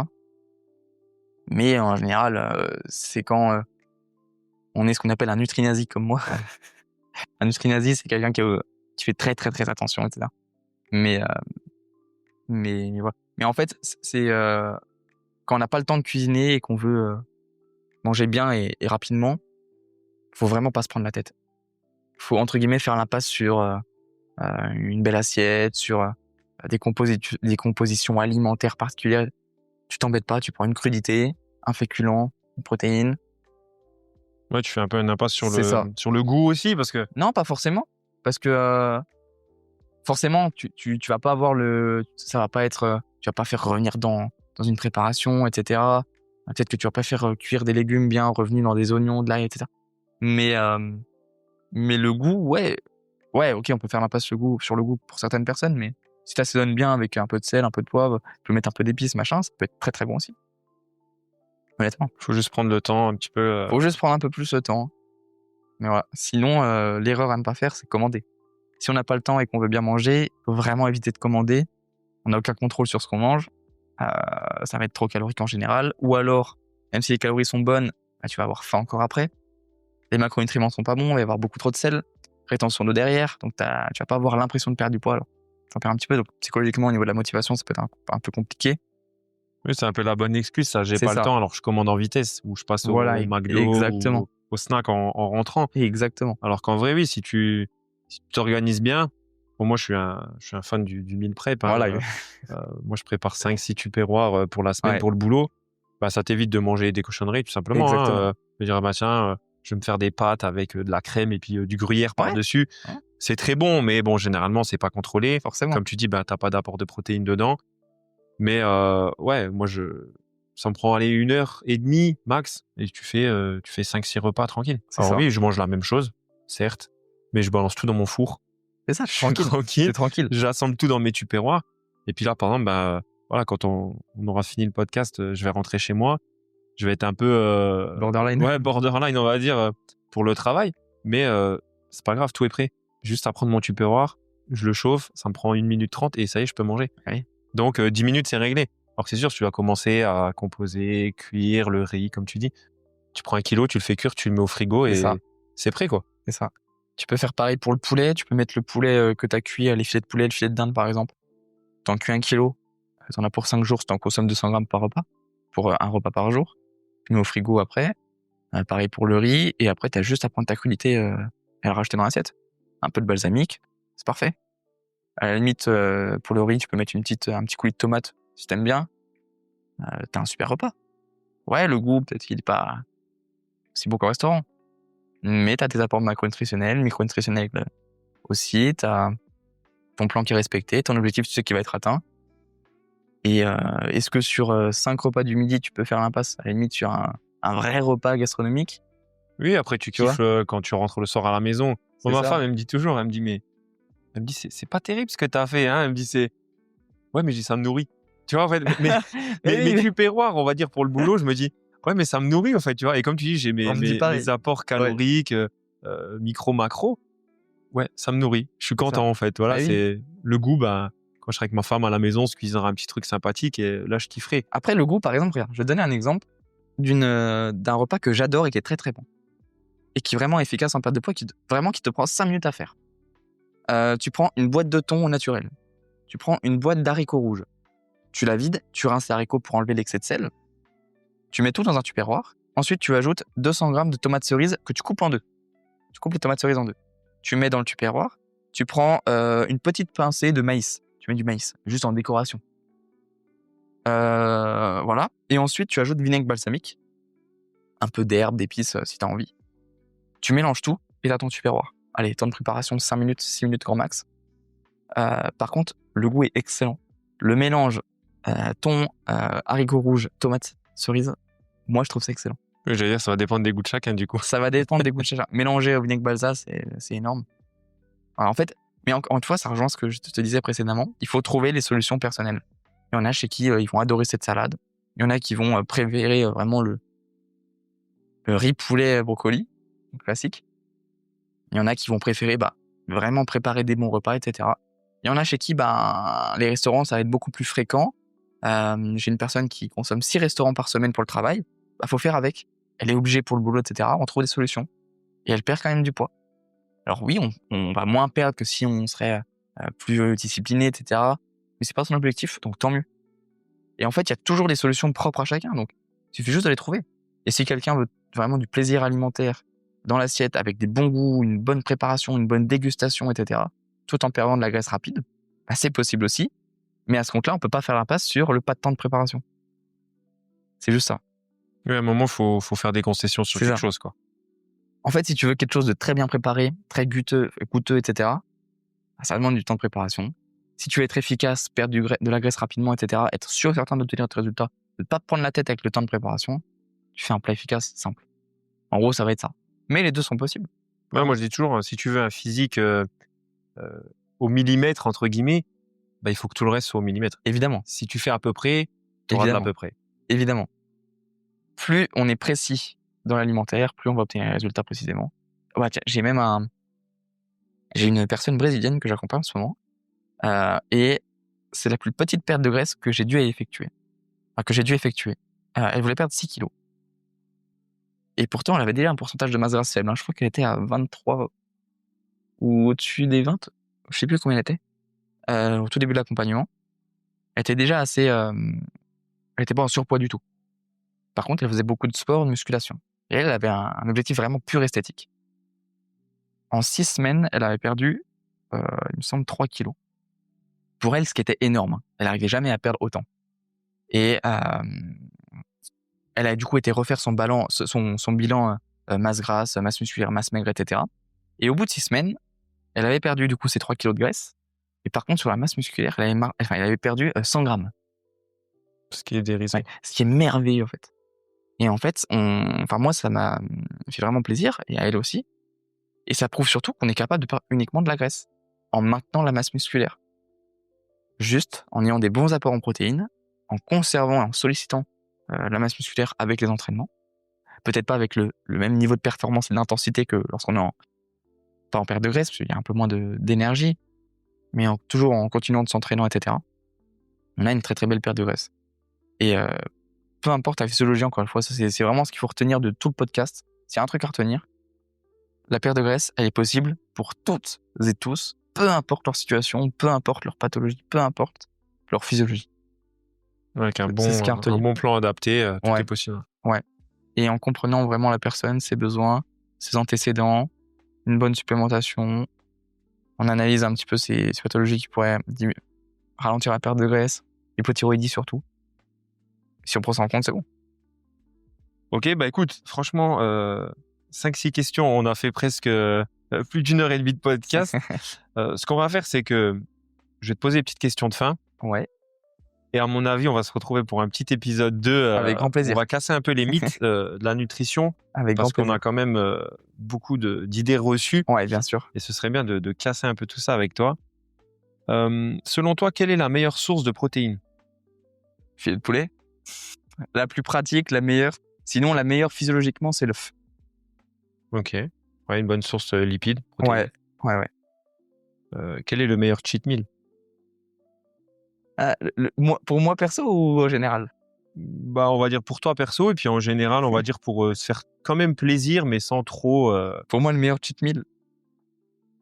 Mais en général, c'est quand on est ce qu'on appelle un nutrinazi comme moi. Un nutrinazi, c'est quelqu'un qui fait très, très, très attention, etc. Mais voilà. Mais en fait, c'est quand on n'a pas le temps de cuisiner et qu'on veut manger bien et rapidement, faut vraiment pas se prendre la tête. Faut, entre guillemets, faire l'impasse sur une belle assiette, sur des compositions alimentaires particulières. Tu t'embêtes pas, tu prends une crudité, un féculent, une protéine. Ouais, tu fais un peu une impasse sur le goût aussi, parce que... Non, pas forcément. Parce que forcément, tu vas pas avoir ça va pas être... tu vas pas faire revenir dans une préparation, etc. Peut-être que tu vas pas faire cuire des légumes bien revenus dans des oignons, de l'ail, etc. Mais le goût, ouais, ok, on peut faire l'impasse sur le goût pour certaines personnes, mais si tu assaisonnes bien avec un peu de sel, un peu de poivre, tu peux mettre un peu d'épices, machin, ça peut être très très bon aussi. Honnêtement. Faut juste prendre le temps un petit peu. Faut juste prendre un peu plus le temps. Mais voilà. Sinon, l'erreur à ne pas faire, c'est commander. Si on n'a pas le temps et qu'on veut bien manger, il faut vraiment éviter de commander. On n'a aucun contrôle sur ce qu'on mange. Ça va être trop calorique en général. Ou alors, même si les calories sont bonnes, tu vas avoir faim encore après. Les macronutriments sont pas bons, il va y avoir beaucoup trop de sel. Rétention d'eau derrière, donc tu vas pas avoir l'impression de perdre du poids. Alors, t'en perds un petit peu, donc psychologiquement, au niveau de la motivation, ça peut être un peu compliqué. Oui, c'est un peu la bonne excuse, ça. J'ai pas le temps, alors je commande en vitesse, ou je passe au McDo, ou au snack en rentrant. Exactement. Alors qu'en vrai, oui, si tu t'organises bien, bon, moi, je suis un fan du meal prep. Hein, voilà. moi, je prépare 5-6 tupperwares pour la semaine, pour le boulot. Ça t'évite de manger des cochonneries, tout simplement. Exactement. De dire, tiens, je vais me faire des pâtes avec de la crème et puis du gruyère par-dessus. Ouais. C'est très bon, mais bon, généralement, c'est pas contrôlé. Forcément. Comme tu dis, t'as pas d'apport de protéines dedans. Mais ouais, moi, ça me prend 1h30 max et tu fais 5-6 repas tranquille. Alors oui, je mange la même chose, certes, mais je balance tout dans mon four. C'est ça, tranquille. C'est tranquille. J'assemble tout dans mes tupperwares. Et puis là, par exemple, voilà, quand on aura fini le podcast, je vais rentrer chez moi. Je vais être un peu... borderline. Ouais, borderline, on va dire, pour le travail. Mais c'est pas grave, tout est prêt. Juste à prendre mon tupperware, je le chauffe, ça me prend 1 minute 30 et ça y est, je peux manger. Oui. Donc, 10 minutes, c'est réglé. Alors que c'est sûr, tu vas commencer à composer, cuire le riz, comme tu dis. Tu prends 1 kilo, tu le fais cuire, tu le mets au frigo C'est et ça. c'est prêt, quoi. C'est ça. Tu peux faire pareil pour le poulet. Tu peux mettre le poulet que tu as cuit, les filets de poulet, le filet de dinde, par exemple. Tu en cuis 1 kilo. Tu en as pour 5 jours. Tu en consommes 200 grammes par repas. Pour un repas par jour. Tu mets au frigo après. Pareil pour le riz. Et après, tu as juste à prendre ta crudité et le rajouter dans l'assiette. Un peu de balsamique. C'est parfait. À la limite, pour le riz, tu peux mettre un petit coulis de tomate si t'aimes bien. T'as un super repas. Ouais, le goût, peut-être qu'il est pas aussi bon qu'au restaurant. Mais t'as tes apports macronutritionnels, micronutritionnels aussi. T'as ton plan qui est respecté, ton objectif, tu sais qu'il va être atteint. Et est-ce que sur 5 repas du midi, tu peux faire l'impasse à la limite sur un vrai repas gastronomique? Oui, après, tu Tu vois? kiffes quand tu rentres le soir à la maison. C'est Moi, ma ça. femme, elle me dit toujours, elle me dit, c'est pas terrible ce que t'as fait, hein. Elle me dit, ouais, mais je dis, ça me nourrit. Tu vois, en fait, mais Oui. tupperware, on va dire, pour le boulot, je me dis, ouais, mais ça me nourrit, en fait, tu vois. Et comme tu dis, j'ai On se dit pareil. mes apports caloriques, micro, macro. Ouais, ça me nourrit. Je suis C'est ça. content, en fait. Voilà, Bah oui. c'est le goût, bah, quand je serai avec ma femme à la maison, on se cuisinera un petit truc sympathique et là, je kifferai. Après, le goût, par exemple, regarde, je vais te donner un exemple d'un repas que j'adore et qui est très très bon. Et qui est vraiment efficace en perte de poids, qui te prend 5 minutes à faire. Tu prends une boîte de thon au naturel. Tu prends une boîte d'haricots rouges. Tu la vides, tu rinces les haricots pour enlever l'excès de sel. Tu mets tout dans un tupperware. Ensuite, tu ajoutes 200 grammes de tomates cerises que tu coupes en deux. Tu coupes les tomates cerises en deux. Tu mets dans le tupperware. Tu prends une petite pincée de maïs. Tu mets du maïs, juste en décoration. Voilà. Et ensuite, tu ajoutes vinaigre balsamique. Un peu d'herbe, d'épices si tu as envie. Tu mélanges tout et tu as ton tupperware. Allez, temps de préparation 5 minutes, 6 minutes grand max. Par contre, le goût est excellent. Le mélange thon, haricots rouges, tomates, cerises, moi je trouve ça excellent. Oui, j'allais dire, ça va dépendre des goûts de chacun, du coup. Ça va dépendre des goûts de chacun. Mélanger au vinaigre balsa, c'est énorme. Alors, en fait, mais encore une fois, ça rejoint ce que je te disais précédemment. Il faut trouver les solutions personnelles. Il y en a chez qui ils vont adorer cette salade. Il y en a qui vont préférer vraiment le riz poulet brocoli, classique. Il y en a qui vont préférer vraiment préparer des bons repas, etc. Il y en a chez qui les restaurants, ça va être beaucoup plus fréquent. J'ai une personne qui consomme 6 restaurants par semaine pour le travail. Faut faire avec. Elle est obligée pour le boulot, etc. On trouve des solutions. Et elle perd quand même du poids. Alors oui, on va moins perdre que si on serait plus discipliné, etc. Mais c'est pas son objectif, donc tant mieux. Et en fait, il y a toujours des solutions propres à chacun. Donc, il suffit juste de les trouver. Et si quelqu'un veut vraiment du plaisir alimentaire dans l'assiette, avec des bons goûts, une bonne préparation, une bonne dégustation, etc., tout en perdant de la graisse rapide, c'est possible aussi. Mais à ce compte-là, on peut pas faire l'impasse sur le pas de temps de préparation. C'est juste ça. Oui, à un moment, faut faire des concessions sur C'est quelque ça. chose, quoi. En fait, si tu veux quelque chose de très bien préparé, très goûteux, etc., ça demande du temps de préparation. Si tu veux être efficace, perdre de la graisse rapidement, etc., être sûr et certain d'obtenir tes résultats, de ne pas te prendre la tête avec le temps de préparation, tu fais un plat efficace, simple. En gros, ça va être ça. Mais les deux sont possibles. Ouais, moi, je dis toujours, si tu veux un physique au millimètre, entre guillemets, il faut que tout le reste soit au millimètre. Évidemment. Si tu fais à peu près, tu auras de l'à Évidemment. peu près. Évidemment. Plus on est précis dans l'alimentaire, plus on va obtenir les résultats précisément. Tiens, j'ai une personne brésilienne que j'accompagne en ce moment. Et c'est la plus petite perte de graisse que j'ai dû effectuer. Elle voulait perdre 6 kilos. Et pourtant, elle avait déjà un pourcentage de masse grasse faible. Je crois qu'elle était à 23 ou au-dessus des 20. Je sais plus combien elle était. Au tout début de l'accompagnement. Elle était déjà assez... elle était pas en surpoids du tout. Par contre, elle faisait beaucoup de sport, de musculation. Et elle avait un objectif vraiment pur esthétique. En 6 semaines, elle avait perdu, il me semble, 3 kilos. Pour elle, ce qui était énorme. Elle n'arrivait jamais à perdre autant. Et elle a du coup été refaire son bilan masse grasse, masse musculaire, masse maigre, etc. Et au bout de 6 semaines, elle avait perdu du coup ses 3 kilos de graisse. Et par contre, sur la masse musculaire, elle avait perdu 100 grammes. Ce qui est dérisoire. Ouais, ce qui est merveilleux en fait. Et en fait, moi, ça m'a fait vraiment plaisir, et à elle aussi. Et ça prouve surtout qu'on est capable de perdre uniquement de la graisse, en maintenant la masse musculaire. Juste en ayant des bons apports en protéines, en conservant et en sollicitant la masse musculaire avec les entraînements. Peut-être pas avec le même niveau de performance et d'intensité que lorsqu'on est pas en perte de graisse, parce qu'il y a un peu moins d'énergie, mais toujours en continuant de s'entraîner, etc. On a une très très belle perte de graisse. Et peu importe ta physiologie, encore une fois, ça c'est vraiment ce qu'il faut retenir de tout le podcast. S'il y a un truc à retenir, la perte de graisse, elle est possible pour toutes et tous, peu importe leur situation, peu importe leur pathologie, peu importe leur physiologie. Avec un C'est ce qu'il y a à un retenir. bon plan adapté, tout Ouais. est possible. Et en comprenant vraiment la personne, ses besoins, ses antécédents, une bonne supplémentation, on analyse un petit peu ces pathologies qui pourraient ralentir la perte de graisse, l'hypothyroïdie surtout. Si on prend ça en compte, c'est bon. Ok, bah écoute, franchement, 5-6 questions, on a fait presque plus d'1 heure et demie de podcast. Ce qu'on va faire, c'est que je vais te poser des petites questions de fin. Ouais, Et à mon avis, on va se retrouver pour un petit épisode 2. avec grand plaisir. On va casser un peu les mythes de la nutrition, Avec grand parce qu'on plaisir. a quand même beaucoup d'idées reçues. Ouais, bien sûr. Et ce serait bien de casser un peu tout ça avec toi. Selon toi, quelle est la meilleure source de protéines? Filet de poulet. La plus pratique, la meilleure. Sinon, la meilleure physiologiquement, c'est l'œuf. Ok. Ouais, une bonne source lipides, protéines. Ouais. Quel est le meilleur cheat meal? Pour moi perso ou en général? Bah, on va dire pour toi perso, et puis en général, on va dire pour se faire quand même plaisir, mais sans trop. Pour moi, le meilleur cheat meal,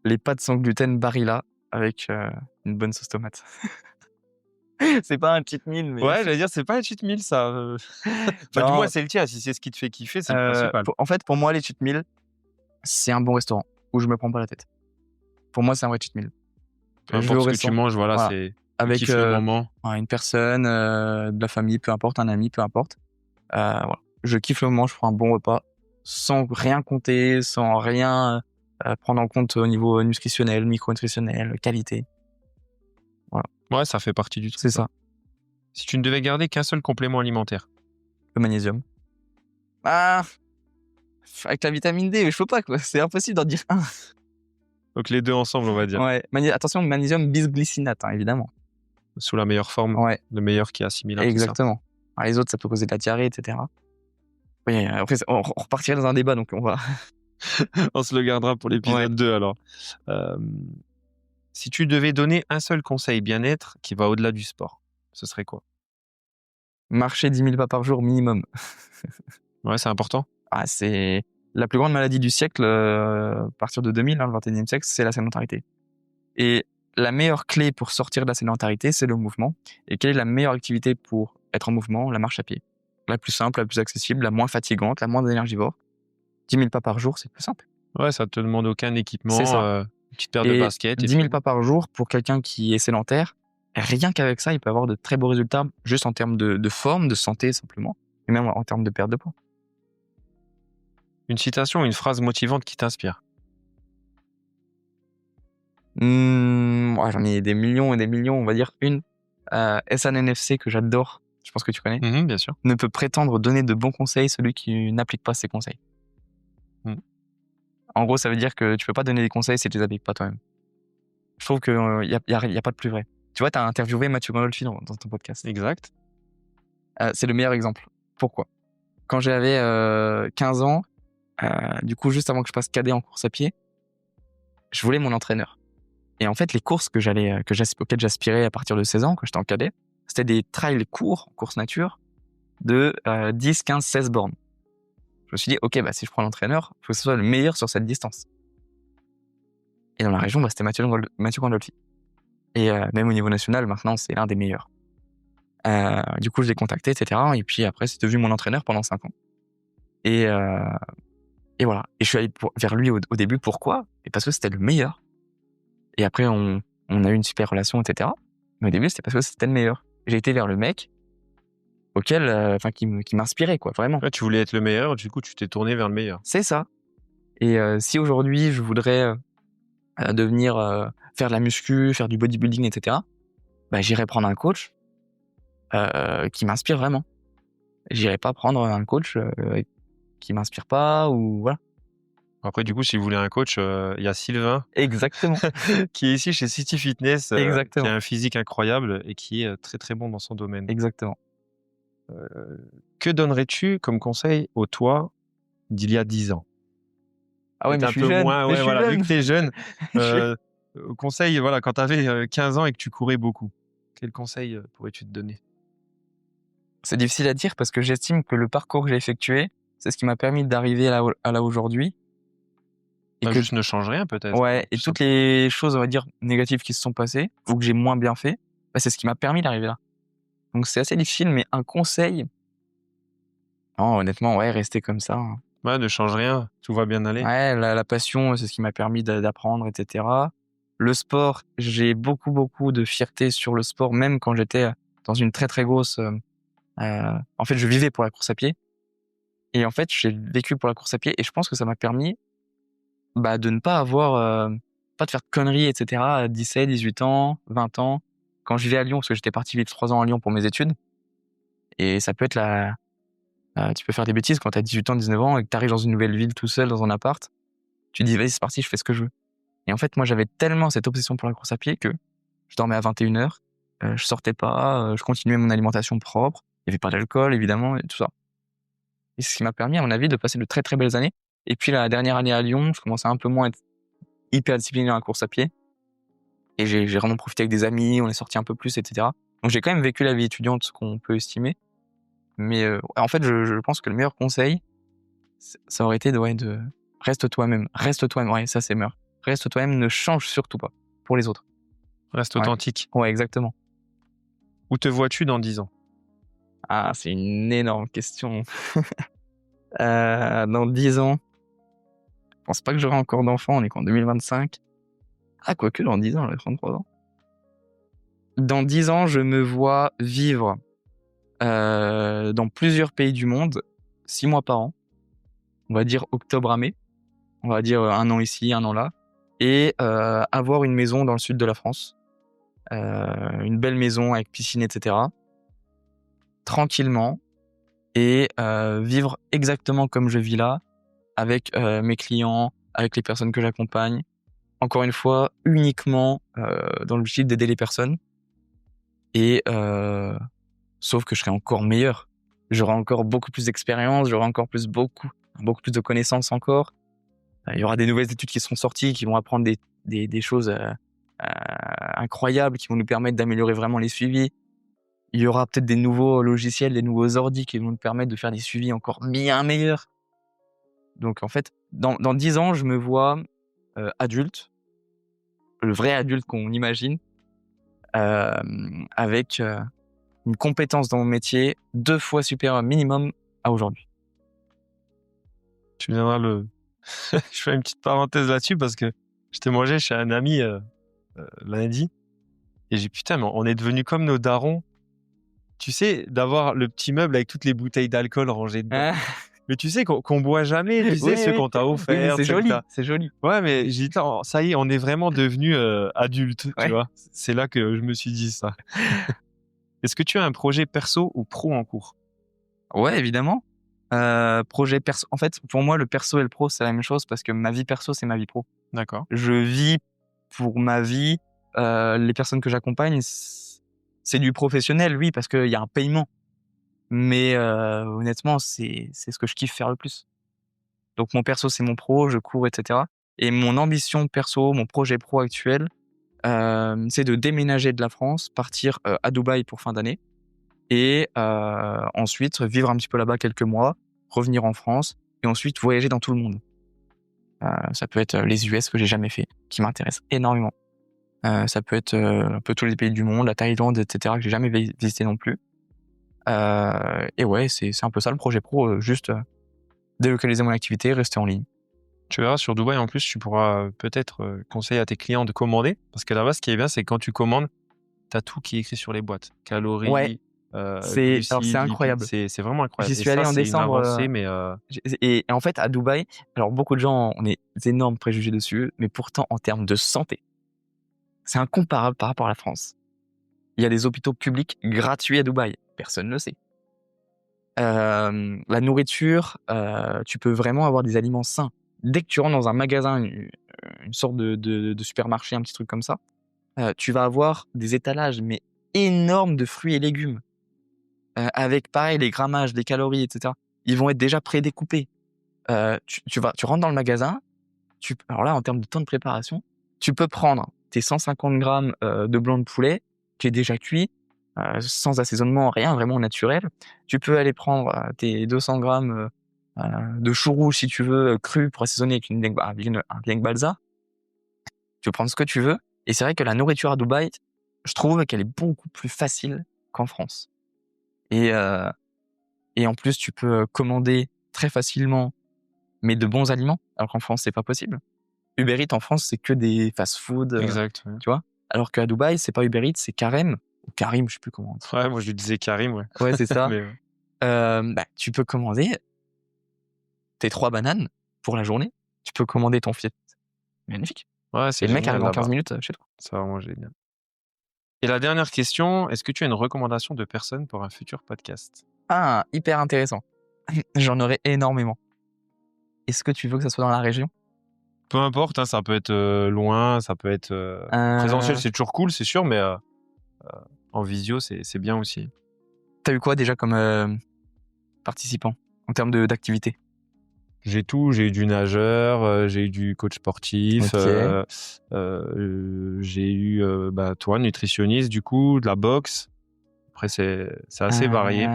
les pâtes sans gluten Barilla avec une bonne sauce tomate. C'est pas un cheat meal, mais... Ouais, j'allais dire, c'est pas un cheat meal, ça. Enfin, du Non, moins, c'est le tien. Si c'est ce qui te fait kiffer, c'est le principal. en fait, pour moi, les cheat meals, c'est un bon restaurant où je me prends pas la tête. Pour moi, c'est un vrai cheat meal. Peu Je vais au importe ce que tu restaurant, manges, voilà, voilà, c'est avec kiffe le moment. une personne, de la famille, peu importe, un ami, peu importe. Voilà. Je kiffe le moment, je prends un bon repas sans rien compter, sans rien prendre en compte au niveau nutritionnel, micronutritionnel, qualité. Ouais, ça fait partie du truc. C'est ça, Si tu ne devais garder qu'un seul complément alimentaire. le magnésium. Ah, avec la vitamine D, mais je peux pas, quoi. C'est impossible d'en dire un. Donc les deux ensemble, on va dire. Ouais. Attention, magnésium bisglycinate, hein, évidemment. Sous la meilleure forme, Ouais, le meilleur qui est assimilable. exactement. Alors, les autres, ça peut causer de la diarrhée, etc. Oui, après, on repartirait dans un débat, donc on va... On se le gardera pour l'épisode 2 alors. Si tu devais donner un seul conseil bien-être qui va au-delà du sport, ce serait quoi? Marcher 10 000 pas par jour minimum. Ouais, c'est important. Ah, c'est la plus grande maladie du siècle, à partir de 2000, hein, le 21e siècle, c'est la sédentarité. Et la meilleure clé pour sortir de la sédentarité, c'est le mouvement. Et quelle est la meilleure activité pour être en mouvement? La marche à pied. La plus simple, la plus accessible, la moins fatigante, la moins énergivore. 10 000 pas par jour, c'est plus simple. Ouais, ça te demande aucun équipement, C'est ça. une petite paire de Et baskets. 10 000 pas par jour, pour quelqu'un qui est sédentaire, rien qu'avec ça, il peut avoir de très beaux résultats, juste en termes de forme, de santé simplement, et même en termes de perte de poids. Une citation, une phrase motivante qui t'inspire. Ouais, j'en ai des millions et des millions, on va dire une. SNNFC que j'adore, je pense que tu connais. Bien sûr. Ne peut prétendre donner de bons conseils celui qui n'applique pas ses conseils. En gros, ça veut dire que tu peux pas donner des conseils si tu les appliques pas toi-même. Je trouve qu'il y a pas de plus vrai. Tu vois, tu as interviewé Mathieu Gandolfi dans ton podcast. Exact. C'est le meilleur exemple. Pourquoi? Quand j'avais 15 ans, du coup, juste avant que je passe cadet en course à pied, je voulais mon entraîneur. Et en fait, les courses auxquelles j'aspirais à partir de 16 ans, quand j'étais en cadet, c'était des trails courts, en course nature, de 10, 15, 16 bornes. Je me suis dit, ok, bah, si je prends l'entraîneur, il faut que ce soit le meilleur sur cette distance. Et dans la région, bah, c'était Mathieu Gandolfi. Et même au niveau national, maintenant, c'est l'un des meilleurs. Du coup, je l'ai contacté, etc. Et puis après, c'est devenu mon entraîneur pendant 5 ans. Et voilà. Et je suis allé vers lui au début. Pourquoi? Et parce que c'était le meilleur. Et après, on a eu une super relation, etc. Mais au début, c'était parce que c'était le meilleur. J'ai été vers le mec auquel, qui m'inspirait, quoi, vraiment. Ouais, tu voulais être le meilleur, du coup, tu t'es tourné vers le meilleur. C'est ça. Et si aujourd'hui, je voudrais devenir faire de la muscu, faire du bodybuilding, etc., bah, j'irais prendre un coach qui m'inspire vraiment. J'irais pas prendre un coach qui m'inspire pas, ou voilà. Après, du coup, si vous voulez un coach, il y a Sylvain Exactement. qui est ici chez City Fitness, qui Exactement. a un physique incroyable et qui est très très bon dans son domaine. Exactement. Que donnerais-tu comme conseil au toi d'il y a 10 ans? Ah ouais, mais Peut-être je suis jeune. moins, mais ouais, je suis voilà, vu jeune. que t'es jeune, conseil, voilà, quand t'avais 15 ans et que tu courais beaucoup, quel conseil pourrais-tu te donner? C'est difficile à dire parce que j'estime que le parcours que j'ai effectué, c'est ce qui m'a permis d'arriver à là aujourd'hui. Et Bah, que, juste ne change rien peut-être. ouais, et tout toutes les choses, on va dire, négatives qui se sont passées ou que j'ai moins bien fait, bah, c'est ce qui m'a permis d'arriver là. Donc c'est assez difficile, mais un conseil, non, honnêtement, ouais, rester comme ça, hein. Ouais, ne change rien, tout va bien aller. Ouais, la passion, c'est ce qui m'a permis d'apprendre, et cetera. Le sport, j'ai beaucoup, beaucoup de fierté sur le sport, même quand j'étais dans une très, très grosse, en fait, je vivais pour la course à pied et en fait, j'ai vécu pour la course à pied et je pense que ça m'a permis, bah, de ne pas avoir, pas de faire de conneries, et cetera, à 17, 18 ans, 20 ans. Quand je vivais à Lyon, parce que j'étais parti vivre 3 ans à Lyon pour mes études et ça peut être tu peux faire des bêtises quand tu as 18 ans, 19 ans et que tu arrives dans une nouvelle ville tout seul dans un appart. Tu te dis: «Vas-y, c'est parti, je fais ce que je veux». Et en fait, moi, j'avais tellement cette obsession pour la course à pied que je dormais à 21h, je sortais pas, je continuais mon alimentation propre. Il y avait pas d'alcool évidemment et tout ça. Et c'est ce qui m'a permis, à mon avis, de passer de très, très belles années. Et puis la dernière année à Lyon, je commençais un peu moins à être hyper discipliné dans la course à pied et j'ai vraiment profité avec des amis, on est sortis un peu plus, et cetera. Donc j'ai quand même vécu la vie étudiante, ce qu'on peut estimer. Mais en fait, je pense que le meilleur conseil, ça aurait été de reste toi-même. Reste toi-même, ouais, ça c'est meilleur. Reste toi-même, ne change surtout pas pour les autres. Reste Ouais. authentique. Ouais, exactement. Où te vois-tu dans 10 ans? Ah, c'est une énorme question. Dans 10 ans, je pense pas que j'aurai encore d'enfants, on est qu'en 2025. Ah, quoique dans 10 ans, j'aurai 33 ans. Dans 10 ans, je me vois vivre dans plusieurs pays du monde, 6 mois par an. On va dire octobre à mai. On va dire un an ici, un an là. Et avoir une maison dans le sud de la France. Une belle maison avec piscine, et cetera. Tranquillement. Et vivre exactement comme je vis là, avec mes clients, avec les personnes que j'accompagne. Encore une fois, uniquement dans l'objectif d'aider les personnes. Et sauf que je serai encore meilleur. J'aurai encore beaucoup plus d'expérience, j'aurai encore beaucoup plus de connaissances encore. Il y aura des nouvelles études qui seront sorties, qui vont apprendre des choses incroyables, qui vont nous permettre d'améliorer vraiment les suivis. Il y aura peut-être des nouveaux logiciels, des nouveaux ordis qui vont nous permettre de faire des suivis encore bien meilleurs. Donc en fait, dans 10 ans, je me vois adulte, le vrai adulte qu'on imagine, avec une compétence dans mon métier 2 fois supérieure minimum à aujourd'hui. Tu viendras le. Je fais une petite parenthèse là-dessus parce que j'étais mangé chez un ami lundi et j'ai putain, mais on est devenus comme nos darons. Tu sais, d'avoir le petit meuble avec toutes les bouteilles d'alcool rangées dedans. Mais tu sais qu'on boit jamais, tu sais, Oui, ceux oui. qu'on t'a Oui, mais offert. c'est joli, c'est joli. Ouais, mais j'ai dit, non, ça y est, on est vraiment devenus adultes, Ouais. tu vois. C'est là que je me suis dit ça. Est-ce que tu as un projet perso ou pro en cours? Ouais, évidemment. Projet perso. En fait, pour moi, le perso et le pro, c'est la même chose parce que ma vie perso, c'est ma vie pro. D'accord. Je vis pour ma vie. Les personnes que j'accompagne, c'est du professionnel, oui, parce qu'il y a un paiement. Mais honnêtement, c'est ce que je kiffe faire le plus. Donc mon perso, c'est mon pro, je cours, et cetera. Et mon ambition perso, mon projet pro actuel, c'est de déménager de la France, partir à Dubaï pour fin d'année et ensuite vivre un petit peu là-bas quelques mois, revenir en France et ensuite voyager dans tout le monde. Ça peut être les US que j'ai jamais fait, qui m'intéressent énormément. Ça peut être un peu tous les pays du monde, la Thaïlande, et cetera, que j'ai jamais visité non plus. Et ouais, c'est un peu ça le projet pro, juste délocaliser mon activité, rester en ligne. Tu verras, sur Dubaï, en plus, tu pourras peut-être conseiller à tes clients de commander. Parce que là-bas, ce qui est bien, c'est que quand tu commandes, tu as tout qui est écrit sur les boîtes. Calories, Ouais, c'est glucides, incroyable. lipides. C'est vraiment incroyable. J'y Et suis allé ça, en c'est une décembre. avancée, mais Et en fait, à Dubaï, alors beaucoup de gens ont des énormes préjugés dessus, mais pourtant, en termes de santé, c'est incomparable par rapport à la France. Il y a des hôpitaux publics gratuits à Dubaï. Personne ne le sait. La nourriture, tu peux vraiment avoir des aliments sains. Dès que tu rentres dans un magasin, une sorte de supermarché, un petit truc comme ça, tu vas avoir des étalages, mais énormes de fruits et légumes. Avec pareil, les grammages, les calories, et cetera. Ils vont être déjà prédécoupés. Tu rentres dans le magasin, alors là, en termes de temps de préparation, tu peux prendre tes 150 grammes de blanc de poulet qui est déjà cuit, sans assaisonnement, rien, vraiment naturel. Tu peux aller prendre tes 200 grammes de chou rouge, si tu veux, cru pour assaisonner avec un vinaigre balsa. Tu peux prendre ce que tu veux. Et c'est vrai que la nourriture à Dubaï, je trouve qu'elle est beaucoup plus facile qu'en France. Et en plus, tu peux commander très facilement, mais de bons aliments, alors qu'en France, c'est pas possible. Uber Eats en France, c'est que des fast-food, Exact. Ouais. tu vois. Alors qu'à Dubaï, c'est pas Uber Eats, c'est Carême ou Karim, je sais plus comment on dit. Ouais, moi je lui disais Karim, ouais. Ouais, c'est ça. Mais, ouais. Tu peux commander tes 3 bananes pour la journée. Tu peux commander ton filet. Magnifique. Ouais, c'est Et le mec génial arrive en 15 là-bas. minutes chez toi. C'est vraiment génial. Et la dernière question, est-ce que tu as une recommandation de personne pour un futur podcast? Ah, hyper intéressant. J'en aurais énormément. Est-ce que tu veux que ça soit dans la région? Peu importe, hein, ça peut être loin, ça peut être présentiel, c'est toujours cool, c'est sûr, mais en visio, c'est bien aussi. T'as eu quoi déjà comme participant en termes d'activité? J'ai tout, j'ai eu du nageur, j'ai eu du coach sportif, Ok. j'ai eu toi, nutritionniste du coup, de la boxe. Après, c'est assez varié.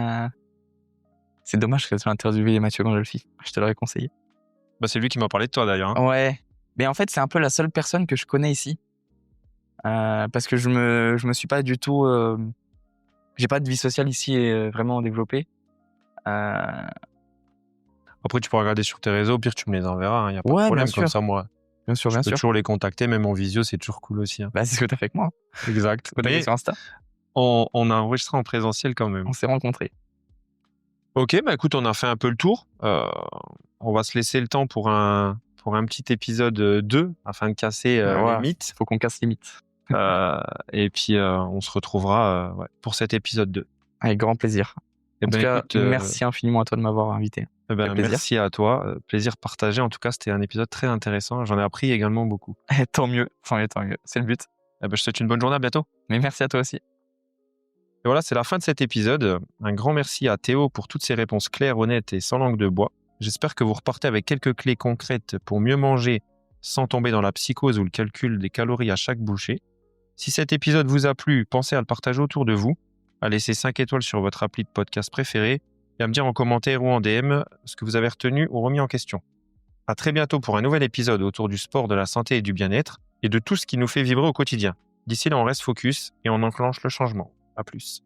C'est dommage que tu aies interviewé Mathieu Gandolfi. Je te l'aurais conseillé. Bah, c'est lui qui m'a parlé de toi d'ailleurs. Hein. Ouais. Mais en fait, c'est un peu la seule personne que je connais ici. Parce que je me suis pas du tout... j'ai pas de vie sociale ici vraiment développée. Après, tu peux regarder sur tes réseaux, au pire, tu me les enverras, il n'y a pas de Ouais, problème. bien Comme sûr. ça, moi, Bien sûr, je bien peux sûr. toujours les contacter, même en visio, c'est toujours cool aussi. Hein. Bah, c'est ce que t'as fait avec moi. Exact. Contacté Mais sur Insta. on a enregistré en présentiel quand même. On s'est rencontrés. Ok, bah écoute, on a fait un peu le tour. On va se laisser le temps pour un petit épisode 2 afin de casser les Ouais, mythes. faut qu'on casse les mythes. Et puis, on se retrouvera pour cet épisode 2. Avec grand plaisir. Eh En tout ben, cas, écoute, merci infiniment à toi de m'avoir invité. eh ben, fait plaisir. merci à toi. Plaisir partagé. En tout cas, c'était un épisode très intéressant. J'en ai appris également beaucoup. Tant mieux, tant mieux, tant mieux. C'est le but. Eh ben, je te souhaite une bonne journée. À bientôt. Mais merci à toi aussi. Et voilà, c'est la fin de cet épisode. Un grand merci à Théo pour toutes ses réponses claires, honnêtes et sans langue de bois. J'espère que vous repartez avec quelques clés concrètes pour mieux manger sans tomber dans la psychose ou le calcul des calories à chaque bouchée. Si cet épisode vous a plu, pensez à le partager autour de vous, à laisser 5 étoiles sur votre appli de podcast préféré et à me dire en commentaire ou en DM ce que vous avez retenu ou remis en question. À très bientôt pour un nouvel épisode autour du sport, de la santé et du bien-être et de tout ce qui nous fait vibrer au quotidien. D'ici là, on reste focus et on enclenche le changement. À plus.